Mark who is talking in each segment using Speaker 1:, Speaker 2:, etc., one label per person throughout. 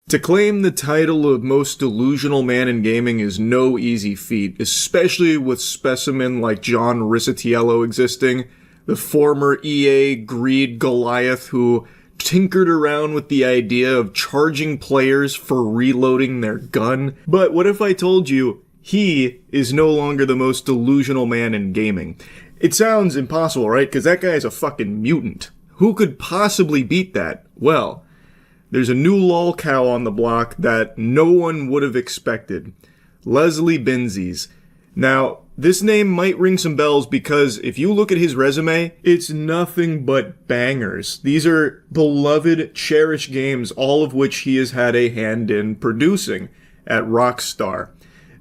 Speaker 1: To claim the title of most delusional man in gaming is no easy feat, especially with specimen like John Risatiello existing, the former EA greed Goliath who tinkered around with the idea of charging players for reloading their gun. But what if I told you he is no longer the most delusional man in gaming? It sounds impossible, right? Because that guy is a fucking mutant. Who could possibly beat that? Well, there's a new lolcow on the block that no one would have expected. Leslie Benzies. Now, this name might ring some bells because if you look at his resume, it's nothing but bangers. These are beloved, cherished games, all of which he has had a hand in producing at Rockstar.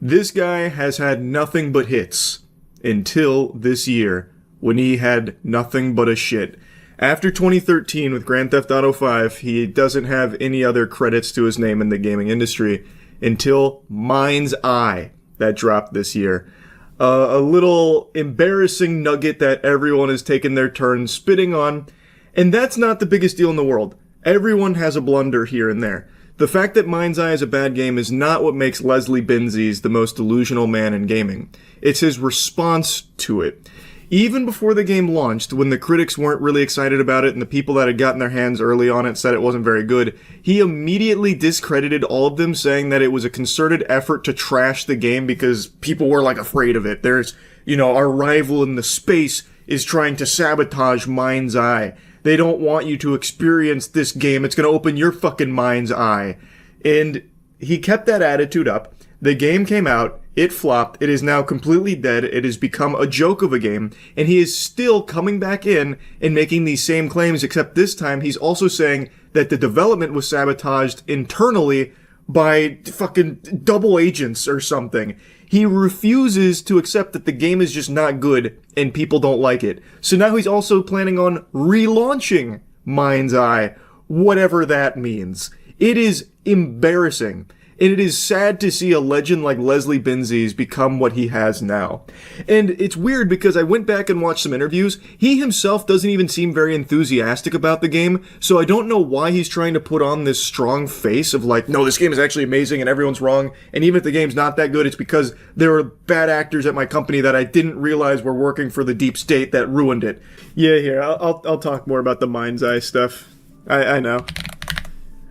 Speaker 1: This guy has had nothing but hits until this year, when he had nothing but a shit. After 2013 with Grand Theft Auto V, he doesn't have any other credits to his name in the gaming industry until Mind's Eye that dropped this year. A little embarrassing nugget that everyone has taken their turn spitting on, and that's not the biggest deal in the world. Everyone has a blunder here and there. The fact that Mind's Eye is a bad game is not what makes Leslie Benzies the most delusional man in gaming. It's his response to it. Even before the game launched, when the critics weren't really excited about it and the people that had gotten their hands early on it said it wasn't very good, he immediately discredited all of them, saying that it was a concerted effort to trash the game because people were like afraid of it. There's, our rival in the space is trying to sabotage Mind's Eye. They don't want you to experience this game. It's going to open your fucking mind's eye. And he kept that attitude up. The game came out. It flopped. It is now completely dead. It has become a joke of a game. And he is still coming back in and making these same claims, except this time he's also saying that the development was sabotaged internally by fucking double agents or something. He refuses to accept that the game is just not good and people don't like it. So now he's also planning on relaunching Mind's Eye, whatever that means. It is embarrassing. And it is sad to see a legend like Leslie Benzies become what he has now. And it's weird because I went back and watched some interviews. He himself doesn't even seem very enthusiastic about the game, so I don't know why he's trying to put on this strong face of like, no, this game is actually amazing and everyone's wrong, and even if the game's not that good, it's because there are bad actors at my company that I didn't realize were working for the deep state that ruined it. Yeah, here, I'll talk more about the Mind's Eye stuff. I know.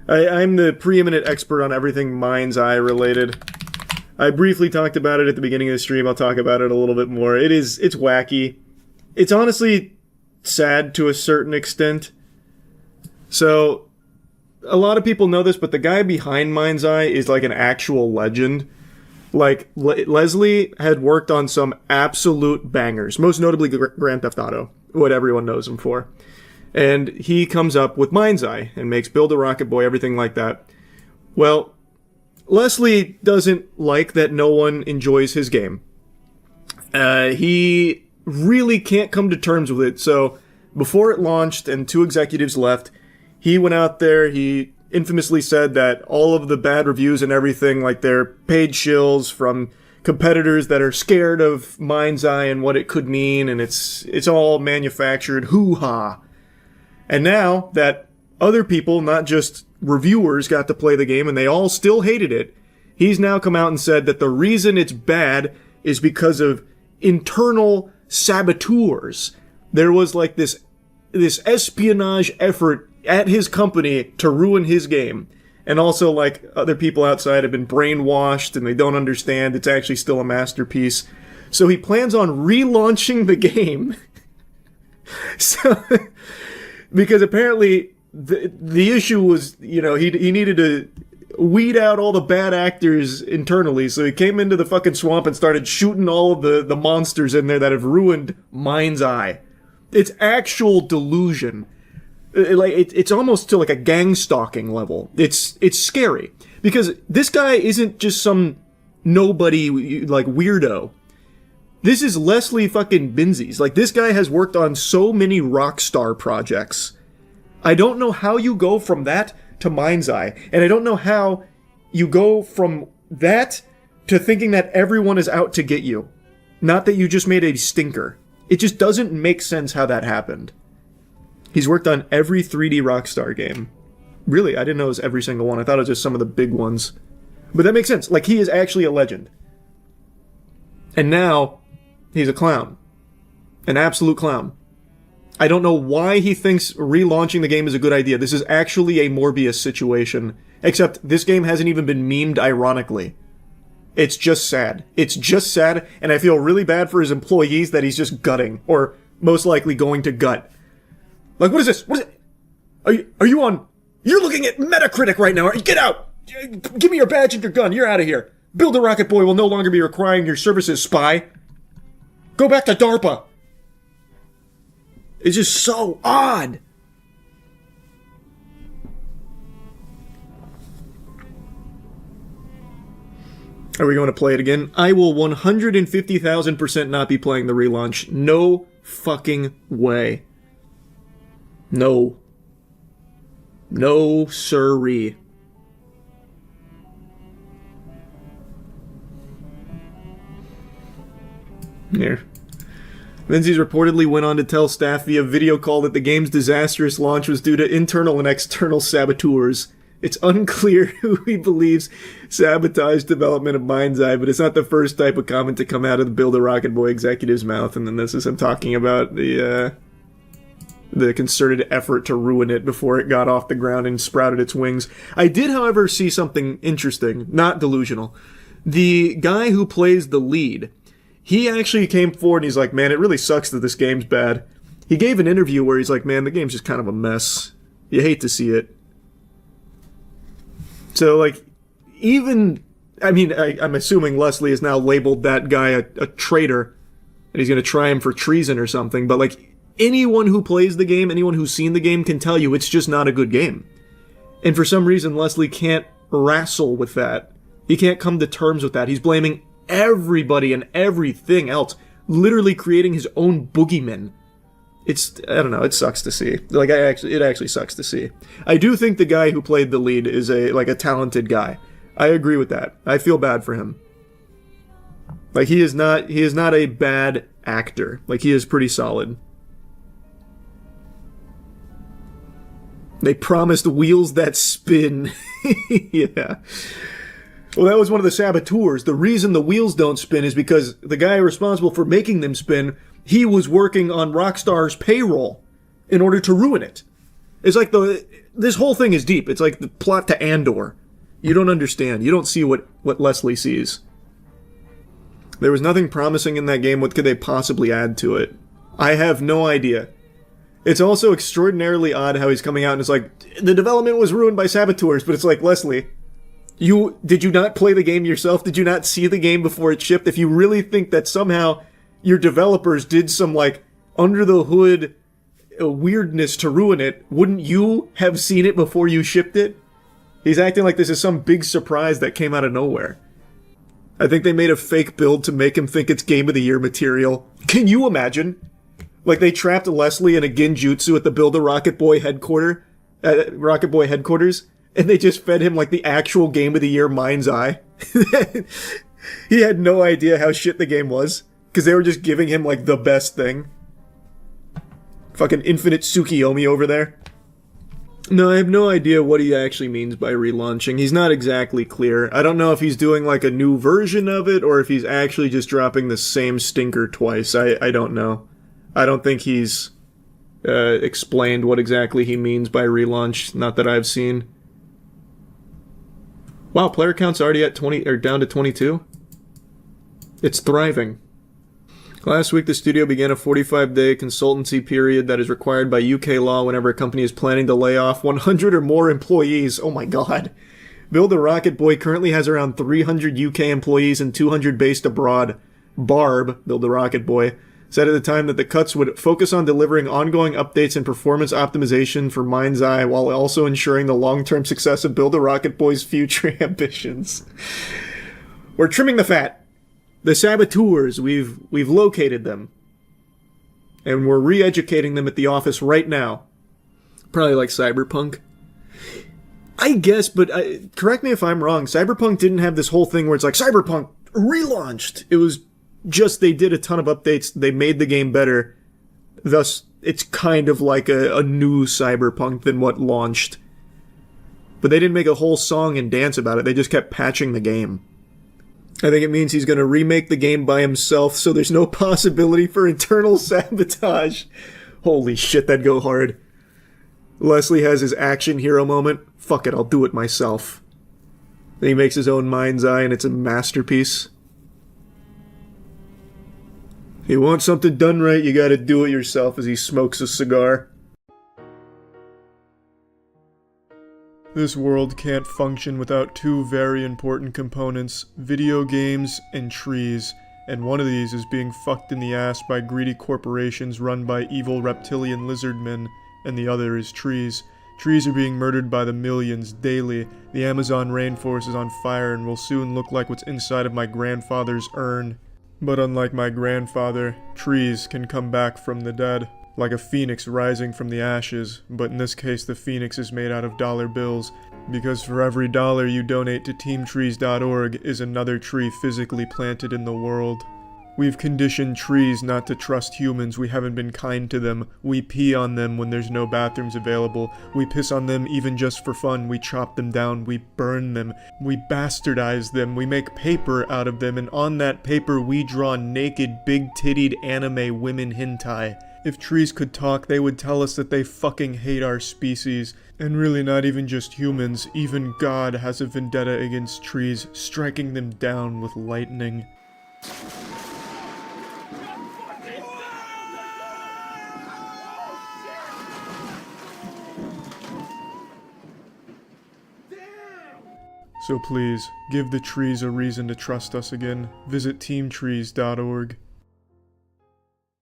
Speaker 1: I'm the preeminent expert on everything Mind's Eye related. I briefly talked about it at the beginning of the stream. I'll talk about it a little bit more. It's wacky. It's honestly sad to a certain extent. So, a lot of people know this, but the guy behind Mind's Eye is like an actual legend. Like, Leslie had worked on some absolute bangers, most notably Grand Theft Auto, what everyone knows him for. And he comes up with Mind's Eye and makes Build a Rocket Boy, everything like that. Well, Leslie doesn't like that no one enjoys his game. He really can't come to terms with it. So before it launched and 2 executives left, he went out there, he infamously said that all of the bad reviews and everything, like they're paid shills from competitors that are scared of Mind's Eye and what it could mean, and it's all manufactured hoo-ha. And now that other people, not just reviewers, got to play the game and they all still hated it, he's now come out and said that the reason it's bad is because of internal saboteurs. There was like this espionage effort at his company to ruin his game. And also, like, other people outside have been brainwashed and they don't understand it's actually still a masterpiece. So he plans on relaunching the game. So... Because apparently the issue was, he needed to weed out all the bad actors internally, so he came into the fucking swamp and started shooting all of the monsters in there that have ruined Mind's Eye. It's actual delusion. It's almost to like a gang stalking level. It's scary. Because this guy isn't just some nobody, like, weirdo. This is Leslie fucking Benzies. Like, this guy has worked on so many Rockstar projects. I don't know how you go from that to Mind's Eye. And I don't know how you go from that to thinking that everyone is out to get you. Not that you just made a stinker. It just doesn't make sense how that happened. He's worked on every 3D Rockstar game. Really? I didn't know it was every single one. I thought it was just some of the big ones. But that makes sense. Like, he is actually a legend. And now, he's a clown. An absolute clown. I don't know why he thinks relaunching the game is a good idea. This is actually a Morbius situation. Except, this game hasn't even been memed ironically. It's just sad. It's just sad, and I feel really bad for his employees that he's just gutting. Or, most likely, going to gut. Like, what is this? What is it? Are you on... You're looking at Metacritic right now. Get out! Give me your badge and your gun. You're out of here. Build a Rocket Boy will no longer be requiring your services, spy. Go back to DARPA. It's just so odd. Are we going to play it again? I will 150,000% not be playing the relaunch. No fucking way. No. No sirree. Here. Menzies reportedly went on to tell staff via video call that the game's disastrous launch was due to internal and external saboteurs. It's unclear who he believes sabotaged development of Mind's-Eye, but it's not the first type of comment to come out of the Build a Rocket Boy executive's mouth, and then this is him talking about the concerted effort to ruin it before it got off the ground and sprouted its wings. I did, however, see something interesting, not delusional. The guy who plays the lead, he actually came forward and he's like, man, it really sucks that this game's bad. He gave an interview where he's like, man, the game's just kind of a mess. You hate to see it. So, like, even... I mean, I'm assuming Leslie has now labeled that guy a traitor, and he's going to try him for treason or something, but, like, anyone who plays the game, anyone who's seen the game can tell you it's just not a good game. And for some reason, Leslie can't wrestle with that. He can't come to terms with that. He's blaming everybody and everything else, literally creating his own boogeyman. It's, I don't know, it sucks to see. Like, it actually sucks to see. I do think the guy who played the lead is a talented guy. I agree with that. I feel bad for him. Like, he is not a bad actor. Like, he is pretty solid. They promised wheels that spin. Yeah. Well, that was one of the saboteurs. The reason the wheels don't spin is because the guy responsible for making them spin, he was working on Rockstar's payroll in order to ruin it. It's like this whole thing is deep. It's like the plot to Andor. You don't understand. You don't see what Leslie sees. There was nothing promising in that game. What could they possibly add to it? I have no idea. It's also extraordinarily odd how he's coming out and it's like, the development was ruined by saboteurs, but it's like, Leslie, did you not play the game yourself? Did you not see the game before it shipped? If you really think that somehow your developers did some, like, under-the-hood weirdness to ruin it, wouldn't you have seen it before you shipped it? He's acting like this is some big surprise that came out of nowhere. I think they made a fake build to make him think it's Game of the Year material. Can you imagine? Like, they trapped Leslie in a Genjutsu at the Build a Rocket Boy headquarters, and they just fed him, like, the actual Game of the Year Mind's-Eye. He had no idea how shit the game was. Because they were just giving him, like, the best thing. Fucking Infinite Tsukiyomi over there. No, I have no idea what he actually means by relaunching. He's not exactly clear. I don't know if he's doing, like, a new version of it, or if he's actually just dropping the same stinker twice. I don't know. I don't think he's explained what exactly he means by relaunch. Not that I've seen. Wow, player count's already at 20, or down to 22? It's thriving. Last week, the studio began a 45-day consultancy period that is required by UK law whenever a company is planning to lay off 100 or more employees. Oh my god. Build a Rocket Boy currently has around 300 UK employees and 200 based abroad. Barb, Build a Rocket Boy, said at the time that the cuts would focus on delivering ongoing updates and performance optimization for Mind's-Eye while also ensuring the long-term success of Build a Rocket Boy's future ambitions. We're trimming the fat. The saboteurs, we've located them. And we're re-educating them at the office right now. Probably like Cyberpunk. I guess, but correct me if I'm wrong, Cyberpunk didn't have this whole thing where it's like, Cyberpunk relaunched! It was just they did a ton of updates, they made the game better. Thus, it's kind of like a new Cyberpunk than what launched. But they didn't make a whole song and dance about it. They just kept patching the game. I think it means he's going to remake the game by himself, so there's no possibility for internal sabotage. Holy shit, that'd go hard. Leslie has his action hero moment. Fuck it, I'll do it myself. Then he makes his own mind's eye and it's a masterpiece. If you want something done right, you gotta do it yourself as he smokes a cigar. This world can't function without two very important components, video games and trees. And one of these is being fucked in the ass by greedy corporations run by evil reptilian lizardmen, and the other is trees. Trees are being murdered by the millions daily. The Amazon rainforest is on fire and will soon look like what's inside of my grandfather's urn. But unlike my grandfather, trees can come back from the dead. Like a phoenix rising from the ashes, but in this case the phoenix is made out of dollar bills, because for every dollar you donate to teamtrees.org is another tree physically planted in the world. We've conditioned trees not to trust humans. We haven't been kind to them. We pee on them when there's no bathrooms available. We piss on them even just for fun. We chop them down. We burn them. We bastardize them. We make paper out of them, and on that paper we draw naked, big-tittied anime women hentai. If trees could talk, they would tell us that they fucking hate our species. And really not even just humans, even God has a vendetta against trees, striking them down with lightning. So please, give the trees a reason to trust us again. Visit teamtrees.org.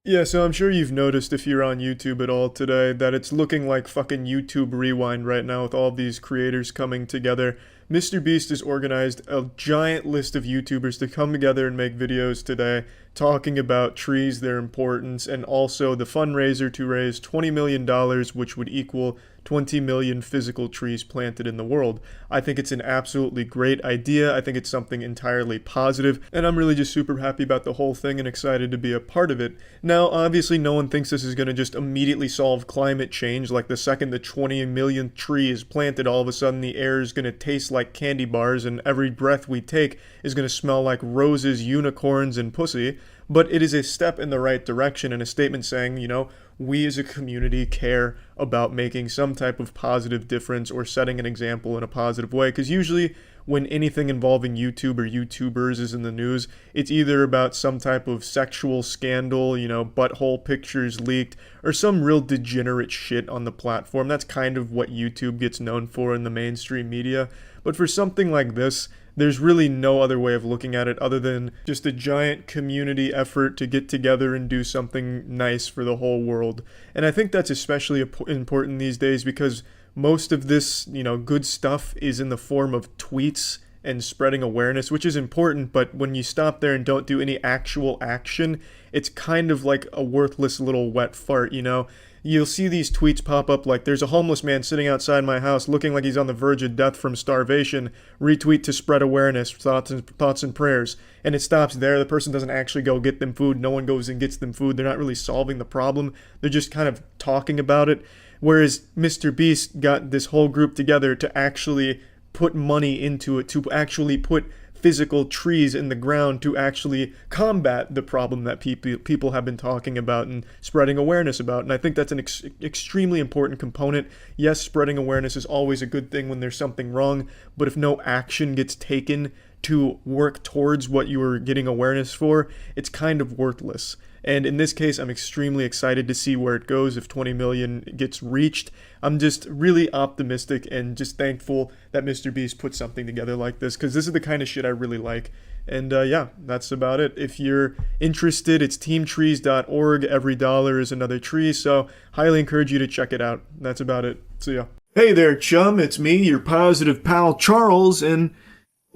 Speaker 1: Yeah, so I'm sure you've noticed if you're on YouTube at all today that it's looking like fucking YouTube Rewind right now with all of these creators coming together. MrBeast has organized a giant list of YouTubers to come together and make videos today talking about trees, their importance, and also the fundraiser to raise $20 million, which would equal 20 million physical trees planted in the world. I think it's an absolutely great idea. I think it's something entirely positive, and I'm really just super happy about the whole thing and excited to be a part of it. Now, obviously, no one thinks this is going to just immediately solve climate change. Like the second the 20 millionth tree is planted, all of a sudden the air is going to taste like candy bars, and every breath we take is going to smell like roses, unicorns, and pussy. But it is a step in the right direction and a statement saying, you know, we as a community care about making some type of positive difference or setting an example in a positive way. Because usually when anything involving YouTube or YouTubers is in the news, it's either about some type of sexual scandal, you know, butthole pictures leaked, or some real degenerate shit on the platform. That's kind of what YouTube gets known for in the mainstream media. But for something like this, there's really no other way of looking at it other than just a giant community effort to get together and do something nice for the whole world. And I think that's especially important these days because most of this, you know, good stuff is in the form of tweets and spreading awareness, which is important, but when you stop there and don't do any actual action, it's kind of like a worthless little wet fart, you know? You'll see these tweets pop up like, there's a homeless man sitting outside my house looking like he's on the verge of death from starvation, retweet to spread awareness, thoughts and prayers. And it stops there. The person doesn't actually go get them food. No one goes and gets them food. They're not really solving the problem. They're just kind of talking about it. Whereas MrBeast got this whole group together to actually put money into it, to actually put physical trees in the ground to actually combat the problem that people have been talking about and spreading awareness about. And I think that's an extremely important component. Yes, spreading awareness is always a good thing when there's something wrong, but if no action gets taken to work towards what you were getting awareness for, it's kind of worthless. And in this case, I'm extremely excited to see where it goes if 20 million gets reached. I'm just really optimistic and just thankful that MrBeast put something together like this, because this is the kind of shit I really like. And yeah, that's about it. If you're interested, it's teamtrees.org. Every dollar is another tree, so highly encourage you to check it out. That's about it. See ya. Hey there, chum. It's me, your positive pal Charles, and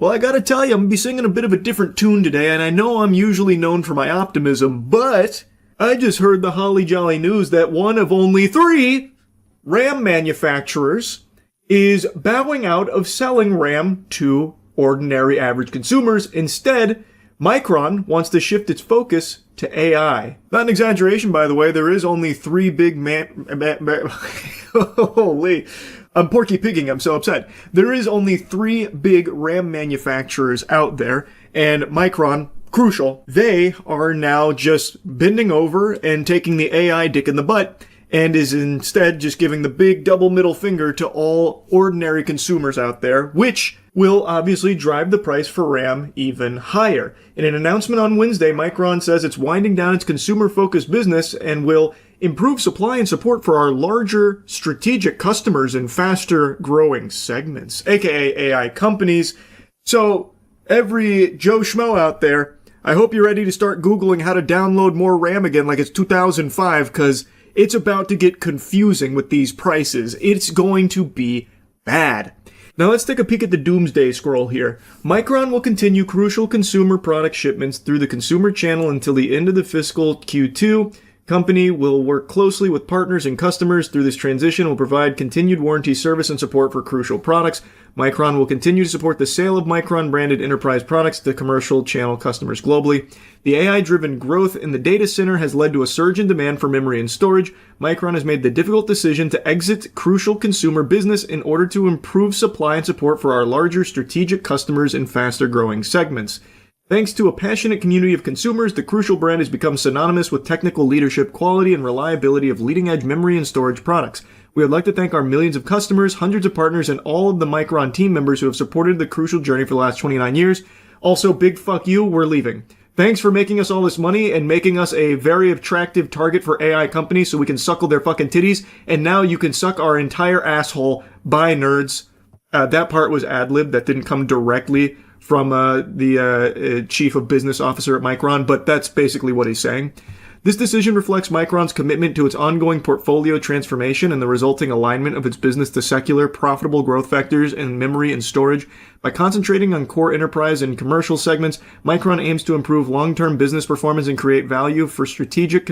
Speaker 1: well, I gotta tell you, I'm gonna be singing a bit of a different tune today, and I know I'm usually known for my optimism, but I just heard the holly jolly news that one of only 3 RAM manufacturers is bowing out of selling RAM to ordinary average consumers. Instead, Micron wants to shift its focus to AI. Not an exaggeration, by the way, there is only 3 big holy. I'm porky pigging, I'm so upset. There is only 3 big RAM manufacturers out there, and Micron, crucial, they are now just bending over and taking the AI dick in the butt, and is instead just giving the big double middle finger to all ordinary consumers out there, which will obviously drive the price for RAM even higher. In an announcement on Wednesday, Micron says it's winding down its consumer-focused business and will improve supply and support for our larger strategic customers in faster-growing segments, aka AI companies. So, every Joe Schmo out there, I hope you're ready to start Googling how to download more RAM again like it's 2005, because it's about to get confusing with these prices. It's going to be bad. Now let's take a peek at the doomsday scroll here. Micron will continue crucial consumer product shipments through the consumer channel until the end of the fiscal Q2. Company will work closely with partners and customers through this transition and will provide continued warranty service and support for crucial products. Micron will continue to support the sale of Micron-branded enterprise products to commercial channel customers globally. The AI-driven growth in the data center has led to a surge in demand for memory and storage. Micron has made the difficult decision to exit crucial consumer business in order to improve supply and support for our larger strategic customers in faster-growing segments. Thanks to a passionate community of consumers, the Crucial brand has become synonymous with technical leadership, quality, and reliability of leading-edge memory and storage products. We would like to thank our millions of customers, hundreds of partners, and all of the Micron team members who have supported the Crucial journey for the last 29 years. Also, big fuck you, we're leaving. Thanks for making us all this money and making us a very attractive target for AI companies so we can suckle their fucking titties, and now you can suck our entire asshole. Bye, nerds. That part was ad-lib. That didn't come directly from the chief of business officer at Micron, but that's basically what he's saying. This decision reflects Micron's commitment to its ongoing portfolio transformation and the resulting alignment of its business to secular, profitable growth vectors in memory and storage. By concentrating on core enterprise and commercial segments, Micron aims to improve long-term business performance and create value for strategic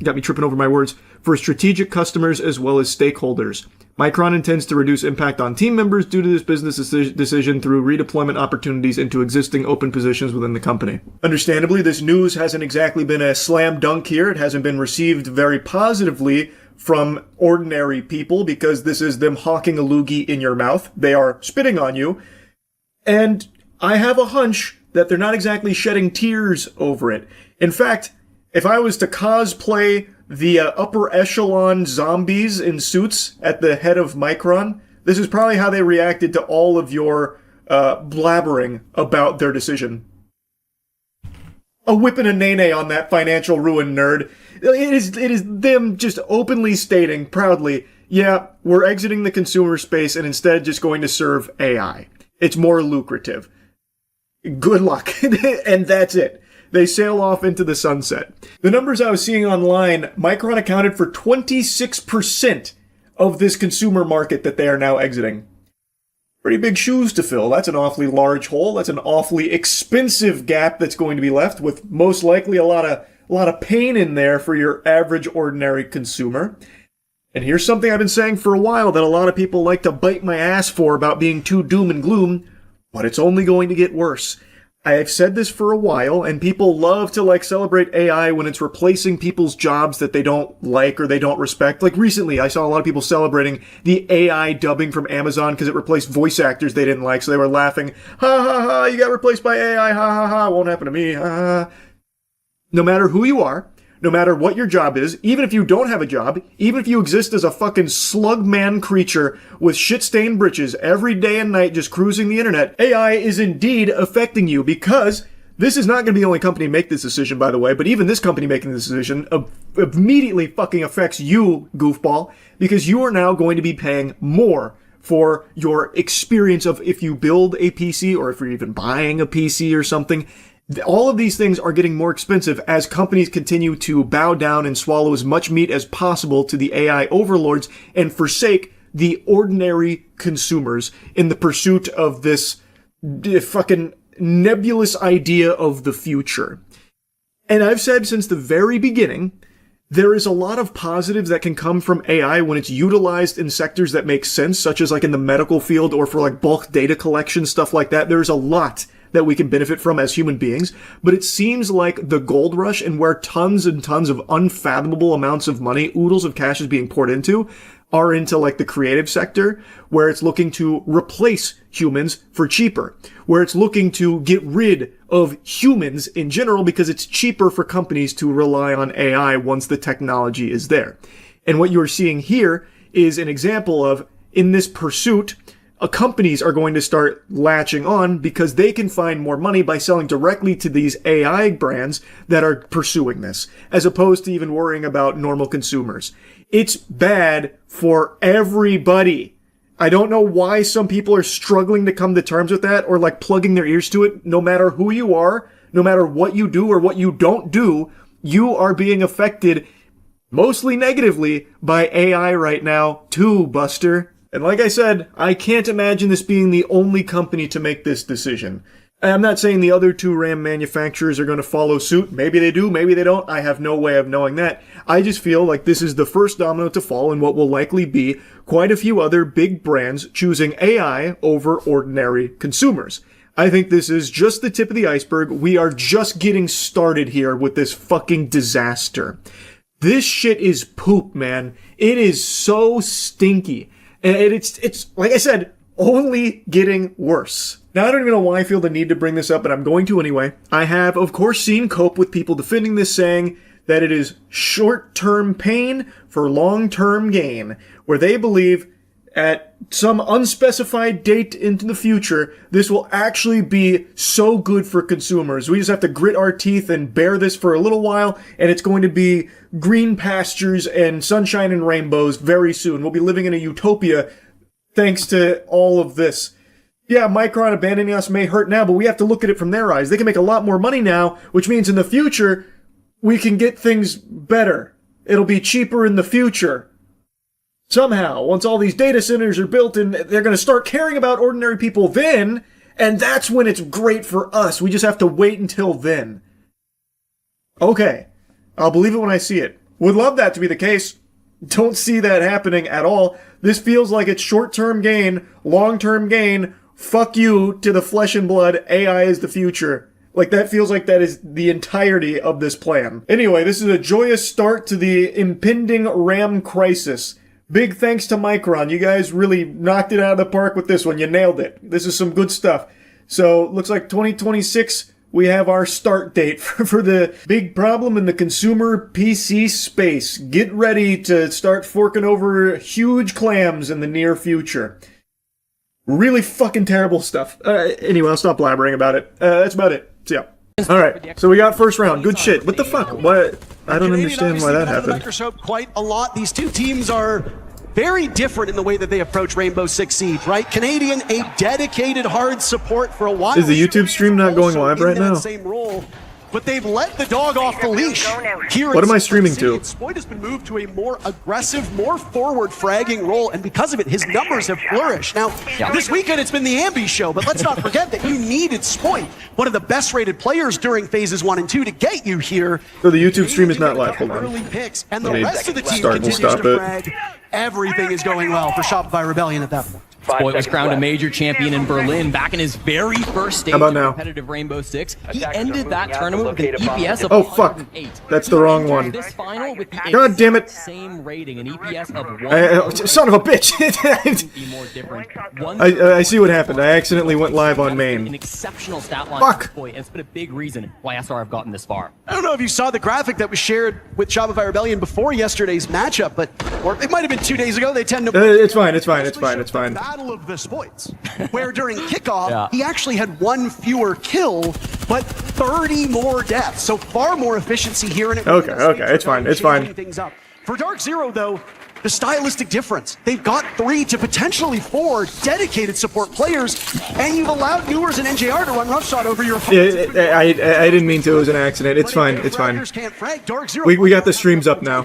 Speaker 1: got me tripping over my words, for strategic customers as well as stakeholders. Micron intends to reduce impact on team members due to this business decision through redeployment opportunities into existing open positions within the company. Understandably, this news hasn't exactly been a slam dunk here. It hasn't been received very positively from ordinary people because this is them hawking a loogie in your mouth. They are spitting on you. And I have a hunch that they're not exactly shedding tears over it. In fact, if I was to cosplay the upper echelon zombies in suits at the head of Micron, this is probably how they reacted to all of your blabbering about their decision. A whip and a nay-nay on that financial ruin, nerd. It is them just openly stating proudly, yeah, we're exiting the consumer space and instead just going to serve AI. It's more lucrative. Good luck. And that's it. They sail off into the sunset. The numbers I was seeing online, Micron accounted for 26% of this consumer market that they are now exiting. Pretty big shoes to fill. That's an awfully large hole. That's an awfully expensive gap that's going to be left with most likely a lot of pain in there for your average ordinary consumer. And here's something I've been saying for a while that a lot of people like to bite my ass for about being too doom and gloom, but it's only going to get worse. I've said this for a while, and people love to celebrate AI when it's replacing people's jobs that they don't like or they don't respect. Like recently, I saw a lot of people celebrating the AI dubbing from Amazon because it replaced voice actors they didn't like, so they were laughing, ha ha ha, you got replaced by AI, ha ha ha, won't happen to me, ha ha ha. No matter who you are, no matter what your job is, even if you don't have a job, even if you exist as a fucking slug man creature with shit-stained britches every day and night just cruising the internet, AI is indeed affecting you because this is not going to be the only company to make this decision, by the way, but even this company making this decision immediately fucking affects you, goofball, because you are now going to be paying more for your experience of if you build a PC or if you're even buying a PC or something. All of these things are getting more expensive as companies continue to bow down and swallow as much meat as possible to the AI overlords and forsake the ordinary consumers in the pursuit of this fucking nebulous idea of the future. And I've said since the very beginning, there is a lot of positives that can come from AI when it's utilized in sectors that make sense, such as in the medical field or for bulk data collection, stuff like that. There's a lot that we can benefit from as human beings, but it seems like the gold rush and where tons and tons of unfathomable amounts of money, oodles of cash is being poured into, are into like the creative sector, where it's looking to replace humans for cheaper, where it's looking to get rid of humans in general because it's cheaper for companies to rely on AI once the technology is there. And what you're seeing here is an example of, in this pursuit, companies are going to start latching on because they can find more money by selling directly to these AI brands that are pursuing this, as opposed to even worrying about normal consumers. It's bad for everybody. I don't know why some people are struggling to come to terms with that or like plugging their ears to it. No matter who you are, no matter what you do or what you don't do, you are being affected mostly negatively by AI right now too, Buster. And like I said, I can't imagine this being the only company to make this decision. I'm not saying the other two RAM manufacturers are going to follow suit. Maybe they do, maybe they don't. I have no way of knowing that. I just feel like this is the first domino to fall in what will likely be quite a few other big brands choosing AI over ordinary consumers. I think this is just the tip of the iceberg. We are just getting started here with this fucking disaster. This shit is poop, man. It is so stinky. And it's like I said, only getting worse. Now, I don't even know why I feel the need to bring this up, but I'm going to anyway. I have, of course, seen Cope with people defending this, saying that it is short-term pain for long-term gain, where they believe at some unspecified date into the future, this will actually be so good for consumers. We just have to grit our teeth and bear this for a little while, and it's going to be green pastures and sunshine and rainbows very soon. We'll be living in a utopia thanks to all of this. Yeah, Micron abandoning us may hurt now, but we have to look at it from their eyes. They can make a lot more money now, which means in the future, we can get things better. It'll be cheaper in the future. Somehow, once all these data centers are built and they're going to start caring about ordinary people then, and that's when it's great for us. We just have to wait until then. Okay, I'll believe it when I see it. Would love that to be the case. Don't see that happening at all. This feels like it's short-term gain, long-term gain. Fuck you to the flesh and blood. AI is the future. Like, that feels like that is the entirety of this plan. Anyway, this is a joyous start to the impending RAM crisis. Big thanks to Micron. You guys really knocked it out of the park with this one. You nailed it. This is some good stuff. So, looks like 2026, we have our start date for the big problem in the consumer PC space. Get ready to start forking over huge clams in the near future. Really fucking terrible stuff. Anyway, I'll stop blabbering about it. That's about it. See ya. Alright, so we got first round. Good shit. What the fuck? What? I don't understand why that happened.
Speaker 2: Quite a lot. These two teams are very different in the way that they approach Rainbow Six Siege, right? Canadian, a dedicated hard support for a while.
Speaker 1: Is the YouTube stream not going live right now?
Speaker 2: Same role, but they've let the dog off the leash. Here
Speaker 1: what am I streaming to?
Speaker 2: Spoit has been moved to a more aggressive, more forward fragging role, and because of it, his numbers have flourished. Now, this weekend it's been the Ambi show, but let's not forget that you needed Spoit, one of the best rated players during phases 1 and 2, to get you here.
Speaker 1: So the YouTube stream is not live. Hold on.
Speaker 2: Early picks, and the rest of the team
Speaker 1: start and
Speaker 2: continues
Speaker 1: stop
Speaker 2: to
Speaker 1: it.
Speaker 2: frag. Everything is going well for Shopify Rebellion at that point.
Speaker 3: Spoit was crowned a major champion in Berlin back in his very first stage of competitive Rainbow Six. He ended that tournament with an EPS of 108.
Speaker 1: That's the wrong one.
Speaker 3: This final with the
Speaker 1: God damn it!
Speaker 3: Same rating, an EPS of 1.
Speaker 1: Son of a bitch!
Speaker 3: More
Speaker 1: I see what happened. I accidentally went live on main.
Speaker 3: An exceptional stat line.
Speaker 1: Fuck!
Speaker 3: Spoit, and it's been a big reason why SR have gotten this far.
Speaker 2: I don't know if you saw the graphic that was shared with Shopify Rebellion before yesterday's matchup, but or it might have been 2 days ago. They tend to.
Speaker 1: It's fine. It's fine. It's fine. It's fine.
Speaker 2: Battle of the Spoits, where during kickoff he actually had 1 fewer kill, but 30 more deaths. So far more efficiency here. And
Speaker 1: okay. It's fine. It's fine.
Speaker 2: Things up. For Dark Zero, though, the stylistic difference. They've got 3 to potentially 4 dedicated support players, and you've allowed Newers and NJR to run roughshod over your opponents.
Speaker 1: I didn't mean to. It was an accident. It's fine. It's fine. We got the streams up now.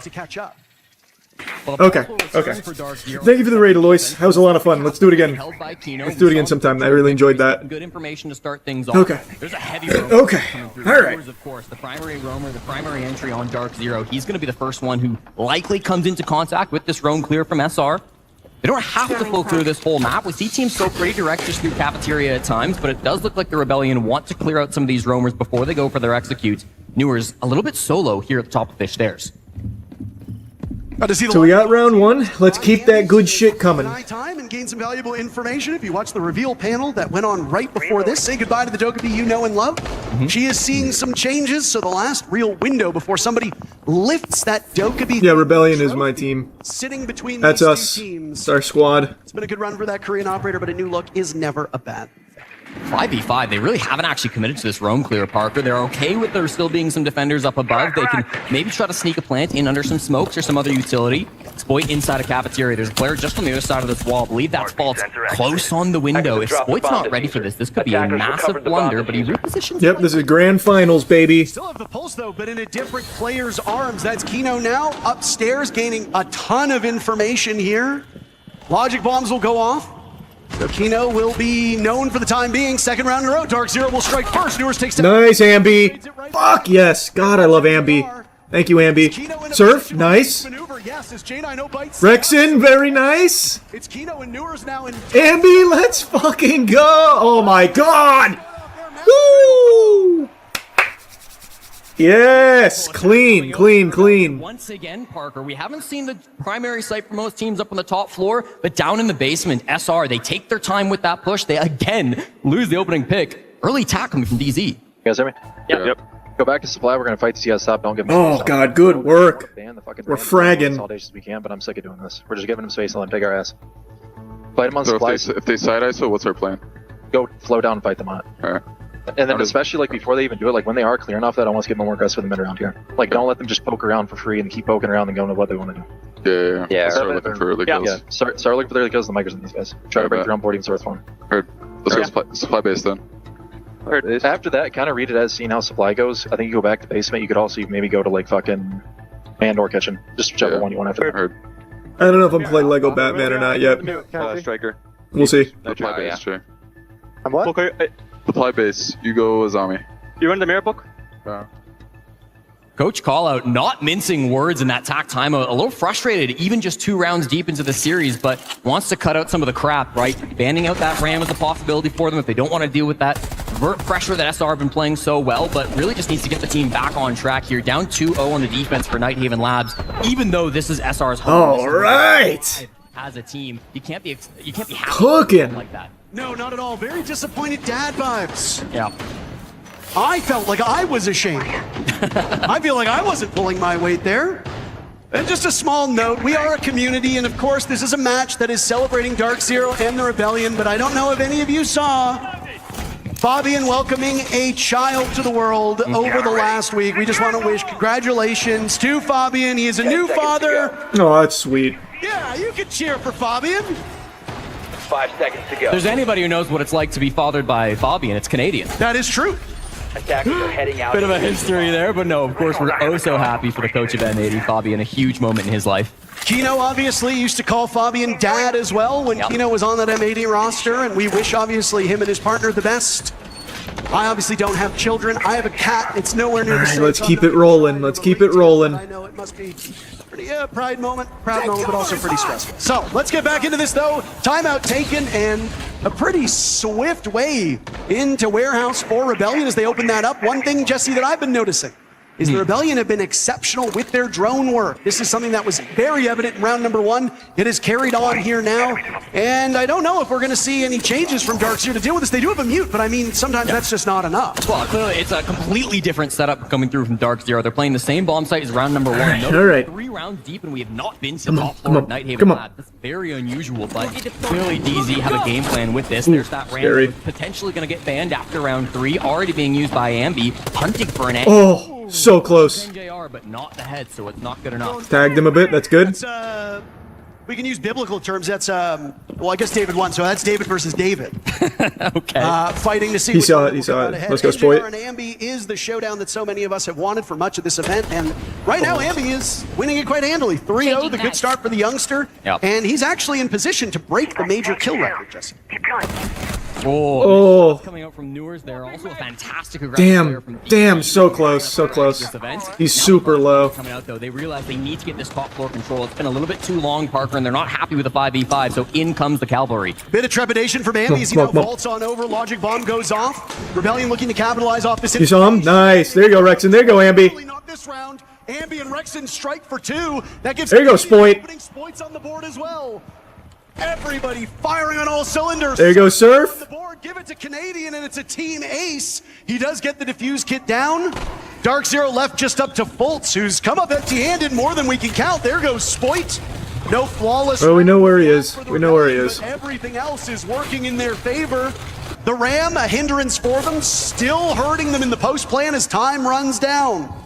Speaker 1: Okay. Thank you for the raid, Alois. That was a lot of fun. Let's do it again. Let's do it again sometime. I really enjoyed that.
Speaker 3: Good information to start things off.
Speaker 1: Okay.
Speaker 3: There's a heavy roamer.
Speaker 1: Okay. All right.
Speaker 3: Of course, the primary roamer, the primary entry on Dark Zero. He's going to be the first one who likely comes into contact with this roam clear from SR. They don't have to flow through this whole map. We see teams so pretty direct just through cafeteria at times, but it does look like the Rebellion want to clear out some of these roamers before they go for their executes. Newer's a little bit solo here at the top of Fish Stairs.
Speaker 1: So we got round 1. Let's keep that good shit coming.
Speaker 2: Time and gain some valuable information. If you watch the reveal panel that went on right before this, say goodbye to the Dokkaebi you know and love. She is seeing some changes, so the last real window before somebody lifts that Dokkaebi.
Speaker 1: Yeah, Rebellion is my team.
Speaker 2: Sitting between
Speaker 1: That's
Speaker 2: these
Speaker 1: us.
Speaker 2: two teams.
Speaker 1: It's our squad.
Speaker 2: It's been a good run for that Korean operator, but a new look is never a bad thing.
Speaker 3: 5v5, they really haven't actually committed to this roam clear, Parker. They're okay with there still being some defenders up above. They can maybe try to sneak a plant in under some smokes or some other utility. Spoit inside a cafeteria. There's a player just on the other side of this wall. I believe that's Fault's close on the window. If Spoit's not ready for this could be a massive blunder, but he repositions.
Speaker 1: Yep, this is grand finals, baby.
Speaker 2: Still have the pulse, though, but in a different player's arms. That's Kino now upstairs, gaining a ton of information here. Logic bombs will go off. So Kino will be known for the time being. Second round in a row. Dark0 will strike first. Newers takes it.
Speaker 1: Nice, Ambi. Fuck yes. God, I love Ambi. Thank you, Ambi. Surf, nice. Rexen, very nice.
Speaker 2: It's Kino and Newers now in.
Speaker 1: Ambi, let's fucking go. Oh my god. Woo! Yes, clean, clean, clean.
Speaker 3: Once again, Parker, we haven't seen the primary site for most teams up on the top floor, but down in the basement, SR, they take their time with that push. They again lose the opening pick. Early attack coming from DZ.
Speaker 4: You guys hear me?
Speaker 5: Yep.
Speaker 4: Go back to supply. We're gonna fight to see us stop. Don't give them.
Speaker 1: Oh god, good work. We're fragging.
Speaker 4: As we can, but I'm sick of doing this. We're just giving them space and let them take our ass. Fight them on
Speaker 5: So
Speaker 4: supply.
Speaker 5: if they side ISO, what's our plan?
Speaker 4: Go flow down and fight them on it.
Speaker 5: Alright.
Speaker 4: And then especially like before they even do it, like when they are clearing off that, I want to get more aggressive in the mid around here. Like don't let them just poke around for free and keep poking around and going to what they want to do.
Speaker 5: Yeah. Start looking for early kills.
Speaker 4: Yeah. Start looking for the early kills. The micers and these guys. Try to break their own boarding source for them.
Speaker 5: Heard. Let's go supply base then.
Speaker 4: After that, kind of read it as seeing how supply goes. I think you go back to basement. You could also maybe go to like fucking and/or kitchen. Just whichever one you want after.
Speaker 5: Heard.
Speaker 1: I don't know if I'm playing Lego Batman or not yet.
Speaker 6: Striker.
Speaker 1: We'll see.
Speaker 5: Supply base, sure.
Speaker 6: I'm what?
Speaker 5: Supply base, you go Azami.
Speaker 6: You run the mirror book?
Speaker 3: Coach Callout not mincing words in that tack timeout. A little frustrated, even just 2 rounds deep into the series, but wants to cut out some of the crap, right? Banning out that Ram is a possibility for them if they don't want to deal with that vert pressure that SR have been playing so well, but really just needs to get the team back on track here. Down 2-0 on the defense for Nighthaven Labs, even though this is SR's home.
Speaker 1: All right.
Speaker 3: As a team, you can't be happy
Speaker 1: Cooking
Speaker 3: like that.
Speaker 2: No, not at all. Very disappointed dad vibes.
Speaker 3: Yeah.
Speaker 2: I felt like I was ashamed. I feel like I wasn't pulling my weight there. And just a small note, we are a community, and of course this is a match that is celebrating Dark0 and the Rebellion, but I don't know if any of you saw Fabian welcoming a child to the world over the last week. We just want to wish congratulations to Fabian. He is a new father.
Speaker 1: Oh, that's sweet.
Speaker 2: Yeah, you can cheer for Fabian.
Speaker 7: 5 seconds to go.
Speaker 3: If there's anybody who knows what it's like to be fathered by Fabian, it's Canadian.
Speaker 2: That is true.
Speaker 7: Attackers are heading out.
Speaker 3: Bit of a history there, but no, of course, we're oh so happy for the coach of M80, Fabian, a huge moment in his life.
Speaker 2: Kino obviously used to call Fabian dad as well when Kino was on that M80 roster, and we wish obviously him and his partner the best. I obviously don't have children. I have a cat. It's nowhere near the same.
Speaker 1: Let's keep it rolling. Let's keep it rolling.
Speaker 2: I know it must be pretty proud moment, but also pretty stressful. So let's get back into this though. Timeout taken and a pretty swift way into warehouse for Rebellion as they open that up. One thing, Jesse, that I've been noticing is the Rebellion have been exceptional with their drone work. This is something that was very evident in round number 1. It has carried on here now, and I don't know if we're going to see any changes from Dark0 to deal with this. They do have a mute, but I mean, sometimes that's just not enough.
Speaker 3: Well, clearly, it's a completely different setup coming through from Dark0. They're playing the same bomb site as round number 1.
Speaker 1: All right.
Speaker 3: 3 rounds deep, and we have not been to the top floor of Nighthaven Lab. That's very unusual, but clearly DZ have a game plan with this. There's that Ram potentially going to get banned after round 3, already being used by Ambi, hunting for an angle.
Speaker 1: Oh. So close.
Speaker 3: NJR, but not the head, so it's not good enough.
Speaker 1: Tagged him a bit. That's good.
Speaker 2: That's, we can use biblical terms. That's well, I guess David won, so that's David versus David.
Speaker 3: Okay.
Speaker 2: Fighting to see.
Speaker 1: He saw it. He saw it. Let's go spoil it.
Speaker 2: And Ambi is the showdown that so many of us have wanted for much of this event, and right now Ambi is winning it quite handily. 3-0, the good start for the youngster, and he's actually in position to break the major kill record, Jesse.
Speaker 1: Oh.
Speaker 3: Coming out from Newers there. Also a fantastic aggressive player from
Speaker 1: Damn, so close, so close.
Speaker 3: this event.
Speaker 1: He's
Speaker 3: Now
Speaker 1: super
Speaker 3: the
Speaker 1: low.
Speaker 3: Coming out though, they realize they need to get this top floor control. It's been a little bit too long, Parker, and they're not happy with the 5v5, so in comes the cavalry.
Speaker 2: Bit of trepidation from Ambi as he
Speaker 1: Come
Speaker 2: now
Speaker 1: on.
Speaker 2: vaults on over. Logic bomb goes off. Rebellion looking to capitalize off this.
Speaker 1: You saw him? Nice. There you go, Rexon. There you go, Ambi.
Speaker 2: Really not this round. Ambi and Rexon strike for 2. That gives
Speaker 1: There you go, Spoit.
Speaker 2: opening Spoit's on the board as well. Everybody firing on all cylinders.
Speaker 1: There you go,
Speaker 2: On
Speaker 1: Surf.
Speaker 2: the board, give it to Canadian, and it's a team ace. He does get the defuse kit down. Dark Zero left just up to Fultz, who's come up empty-handed more than we can count. There goes Spoit. No flawless.
Speaker 1: Well, we know where he is.
Speaker 2: for the
Speaker 1: We know where he
Speaker 2: Rebellion,
Speaker 1: is.
Speaker 2: but everything else is working in their favor. The Ram, a hindrance for them, still hurting them in the post plan as time runs down.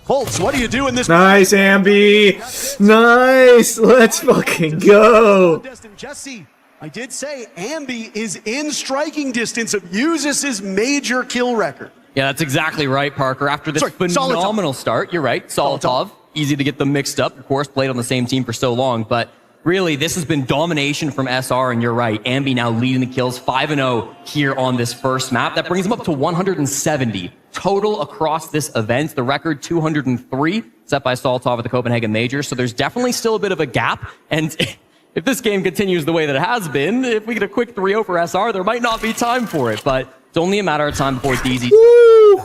Speaker 2: Fultz, what do you do in this?
Speaker 1: Nice, Ambi. Nice. Let's fucking go.
Speaker 2: Jesse, I did say Ambi is in striking distance of Uzis' major kill record.
Speaker 3: Yeah, that's exactly right, Parker. After this
Speaker 2: Sorry,
Speaker 3: phenomenal start, you're right, Solotov. Easy to get them mixed up. Of course, played on the same team for so long, but really, this has been domination from SR, and you're right. Ambi now leading the kills, 5-0 here on this first map. That brings him up to 170 total across this event. The record 203 set by Solotov at the Copenhagen Major. So there's definitely still a bit of a gap. And if this game continues the way that it has been, if we get a quick 3-0 for SR, there might not be time for it. But it's only a matter of time before DZ.
Speaker 1: Woo!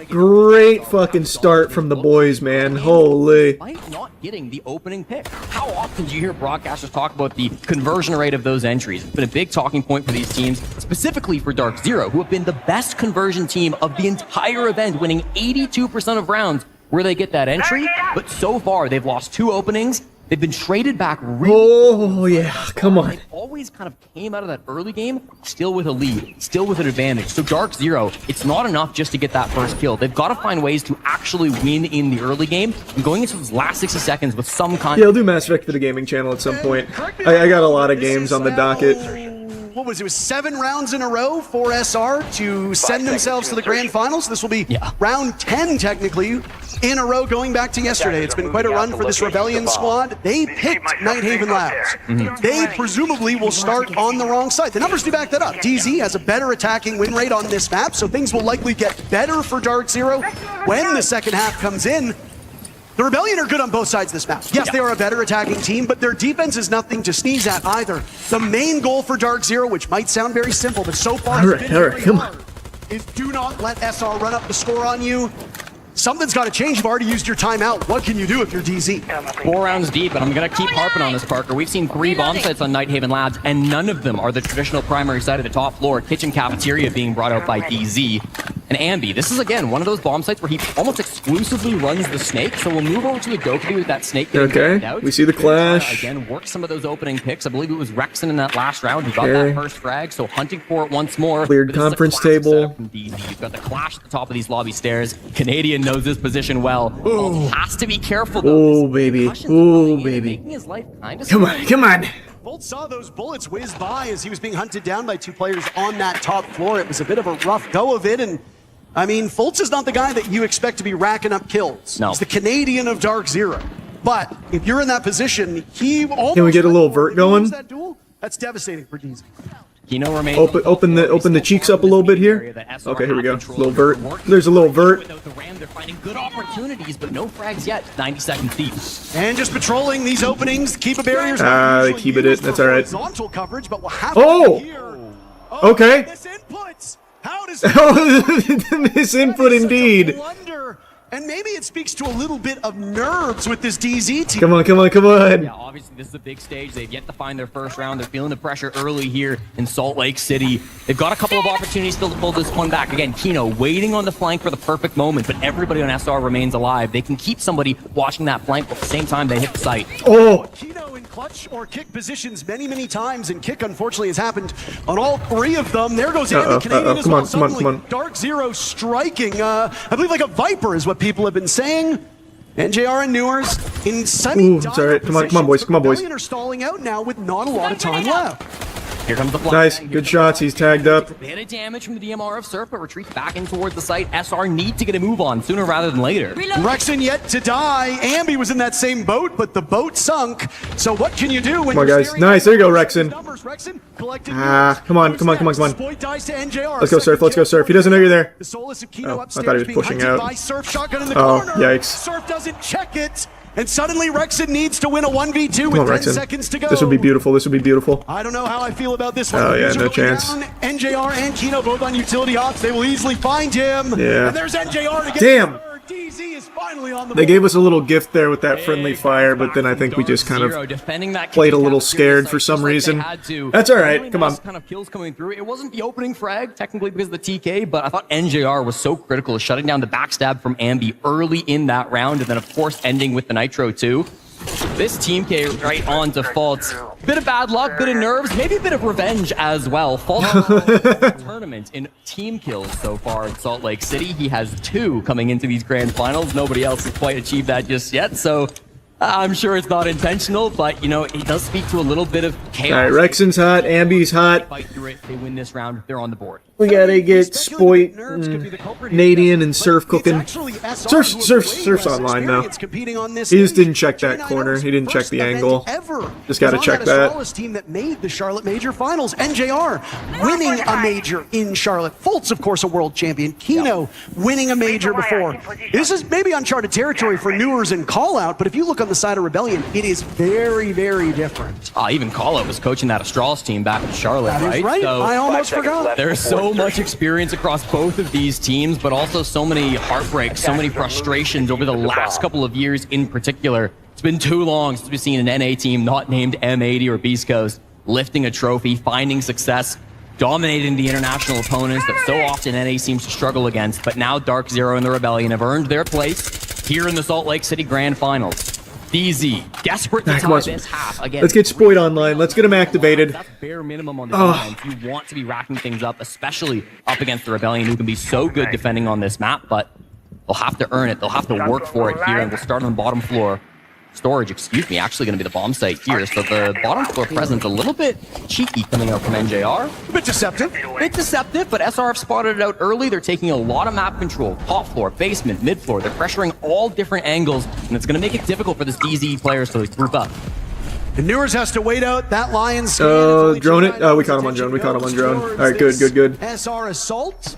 Speaker 1: Great fucking start from the boys, man. Holy.
Speaker 3: Despite not getting the opening pick. How often do you hear broadcasters talk about the conversion rate of those entries? It's been a big talking point for these teams, specifically for Dark Zero, who have been the best conversion team of the entire event, winning 82% of rounds where they get that entry. But so far, they've lost 2 openings. They've been traded back really.
Speaker 1: Oh, yeah. Come on.
Speaker 3: They always kind of came out of that early game still with a lead, still with an advantage. So Dark Zero, it's not enough just to get that first kill. They've got to find ways to actually win in the early game and going into those last 60 seconds with some kind
Speaker 1: Yeah, I'll do Mass Effect for the gaming channel at some point. I got a lot of games on the docket.
Speaker 2: What was it? It was 7 rounds in a row for SR to send themselves to the grand finals. This will be round 10, technically, in a row going back to yesterday. It's been quite a run for this Rebellion squad. They picked Nighthaven Labs. They presumably will start on the wrong side. The numbers do back that up. DZ has a better attacking win rate on this map, so things will likely get better for Dark Zero when the second half comes in. The Rebellion are good on both sides of this map. Yes, they are a better attacking team, but their defense is nothing to sneeze at either. The main goal for Dark Zero, which might sound very simple, but so far has been very hard, is do not let SR run up the score on you. Something's got to change. You've already used your timeout. What can you do if you're DZ?
Speaker 3: 4 rounds deep, and I'm going to keep harping on this, Parker. We've seen 3 bomb sites on Nighthaven Labs, and none of them are the traditional primary site of the top floor. Kitchen cafeteria being brought out by DZ. And Ambi, this is, again, one of those bomb sites where he almost exclusively runs the snake, so we'll move over to the Goku with that snake getting
Speaker 1: Okay,
Speaker 3: out.
Speaker 1: we see the clash.
Speaker 3: Again, work some of those opening picks. I believe it was Rexon in that last round who got that first frag, so hunting for it once more.
Speaker 1: Cleared
Speaker 3: But this is a
Speaker 1: conference
Speaker 3: classic
Speaker 1: table.
Speaker 3: setup from DZ. You've got the clash at the top of these lobby stairs. Canadian knows this position well. Has to be careful, though.
Speaker 1: Oh, baby.
Speaker 3: Concussions
Speaker 1: Oh,
Speaker 3: coming in and
Speaker 1: baby.
Speaker 3: making his life kind of
Speaker 1: Come on, come on.
Speaker 2: Bolt saw those bullets whiz by as he was being hunted down by 2 players on that top floor. It was a bit of a rough go of it, and I mean, Fultz is not the guy that you expect to be racking up kills.
Speaker 3: No.
Speaker 2: He's the Canadian of Dark Zero. But if you're in that position, he almost...
Speaker 1: Can we get a little vert going?
Speaker 2: That duel? That's devastating for DZ.
Speaker 3: Kino remains
Speaker 1: Open the cheeks up a little bit here. Okay, here we go. Little vert. There's a little vert.
Speaker 3: Without the Ram, they're finding good opportunities, but no frags yet. 90 seconds deep.
Speaker 2: And just patrolling these openings, keep a barriers.
Speaker 1: They keep it. That's all right.
Speaker 2: Horizontal coverage, but we'll have
Speaker 1: Oh!
Speaker 2: to here.
Speaker 1: Okay.
Speaker 2: Misinputs. How does
Speaker 1: Misinput indeed.
Speaker 2: Blunder. And maybe it speaks to a little bit of nerves with this DZ team.
Speaker 1: Come on, come on, come on.
Speaker 3: Yeah, obviously this is a big stage. They've yet to find their first round. They're feeling the pressure early here in Salt Lake City. They've got a couple of opportunities still to pull this one back. Again, Kino waiting on the flank for the perfect moment, but everybody on SR remains alive. They can keep somebody watching that flank, but at the same time they hit the site.
Speaker 1: Oh,
Speaker 2: Kino in clutch or kick positions many times, and kick unfortunately has happened on all 3 of them. There goes Andy Canadian as
Speaker 1: come
Speaker 2: well.
Speaker 1: on, come on,
Speaker 2: Suddenly,
Speaker 1: come on.
Speaker 2: Dark Zero striking, I believe like a viper is what people have been saying. NJR and Newers in sunny
Speaker 1: Ooh, it's all right. Come on, come on, boys, come on, boys.
Speaker 2: Rebellion are stalling out now with not a lot of time left.
Speaker 3: Here comes the flash.
Speaker 1: Nice,
Speaker 3: bang.
Speaker 1: good shots. He's tagged up.
Speaker 3: A bit of damage from the DMR of Surf, but retreats back in towards the site. SR need to get a move on sooner rather than later.
Speaker 2: Rexen yet to die. Ambi was in that same boat, but the boat sunk. So what can you do when
Speaker 1: Come on,
Speaker 2: you're
Speaker 1: guys.
Speaker 2: staring
Speaker 1: Nice.
Speaker 2: at
Speaker 1: There you go,
Speaker 2: these
Speaker 1: Rexen.
Speaker 2: numbers? Rexen collected
Speaker 1: Come on, come on, come on, come on.
Speaker 2: Spoit dies to NJR.
Speaker 1: Let's go, Surf. Let's go, Surf. He doesn't know you're there.
Speaker 2: The Solus of Kino
Speaker 1: Oh, I
Speaker 2: upstairs
Speaker 1: thought he was
Speaker 2: being
Speaker 1: pushing
Speaker 2: hunted
Speaker 1: out.
Speaker 2: by Surf. Shotgun in the
Speaker 1: Oh,
Speaker 2: corner.
Speaker 1: yikes.
Speaker 2: Surf doesn't check it. And suddenly Rexen needs to win a 1v2
Speaker 1: Come
Speaker 2: with
Speaker 1: on,
Speaker 2: 10
Speaker 1: Rexen.
Speaker 2: seconds to go.
Speaker 1: This would be beautiful. This would be beautiful.
Speaker 2: I don't know how I feel about this one.
Speaker 1: Oh, yeah,
Speaker 2: User
Speaker 1: no
Speaker 2: going
Speaker 1: chance.
Speaker 2: down. NJR and Kino both on utility hops. They will easily find him.
Speaker 1: Yeah.
Speaker 2: And there's NJR to get
Speaker 1: Damn.
Speaker 2: the third. DZ is finally on the
Speaker 1: They
Speaker 2: board.
Speaker 1: gave us a little gift there with that friendly fire, but then I think we just kind of played a little scared for some reason. That's all right. Come on.
Speaker 3: Kind of kills coming through. It wasn't the opening frag, technically because of the TK, but I thought NJR was so critical of shutting down the backstab from Ambi early in that round, and then of course ending with the Nitro too. This Team K right on default. Bit of bad luck, bit of nerves, maybe a bit of revenge as well. Tournament in team kills so far in Salt Lake City. He has 2 coming into these grand finals. Nobody else has quite achieved that just yet, so I'm sure it's not intentional, but, you know, it does speak to a little bit of chaos.
Speaker 1: All right, Rexen's hot. Ambi's hot.
Speaker 3: Fight through it. They win this round. They're on the board.
Speaker 1: We gotta get Spoit, Nadian, and Surf cooking. Surf's online though. He just didn't check that corner. He didn't check the angle. Just gotta check that.
Speaker 2: Team that made the Charlotte Major Finals. NJR winning a major in Charlotte. Fultz, of course, a world champion. Kino winning a major before. This is maybe uncharted territory for Newers and Callout, but if you look on the side of Rebellion, it is very, very different.
Speaker 3: Even Callout was coaching that Astralis team back in Charlotte,
Speaker 2: That is
Speaker 3: right?
Speaker 2: right.
Speaker 3: So
Speaker 2: I almost forgot.
Speaker 3: there's so much experience across both of these teams, but also so many heartbreaks, so many frustrations over the last couple of years in particular. It's been too long since we've seen an NA team not named M80 or Beast Coast lifting a trophy, finding success, dominating the international opponents that so often NA seems to struggle against. But now Dark Zero and the Rebellion have earned their place here in the Salt Lake City Grand Finals. DZ, desperate to tie this half again.
Speaker 1: Let's get Spoit online. Let's get him activated.
Speaker 3: That's bare minimum on the defense. You want to be racking things up, especially up against the Rebellion, who can be so good defending on this map, but they'll have to earn it. They'll have to work for it here, and we'll start on the bottom floor. Storage, excuse me, actually going to be the bomb site here. So the bottom floor presence a little bit cheeky coming out from NJR.
Speaker 2: A bit deceptive.
Speaker 3: Bit deceptive, but SRF spotted it out early. They're taking a lot of map control. Top floor, basement, mid floor. They're pressuring all different angles, and it's going to make it difficult for this DZ players to group up.
Speaker 2: And Newers has to wait out that Lions.
Speaker 1: Drone it. Oh, we caught him on drone. We caught him on drone. All right, good, good, good.
Speaker 2: SR assault.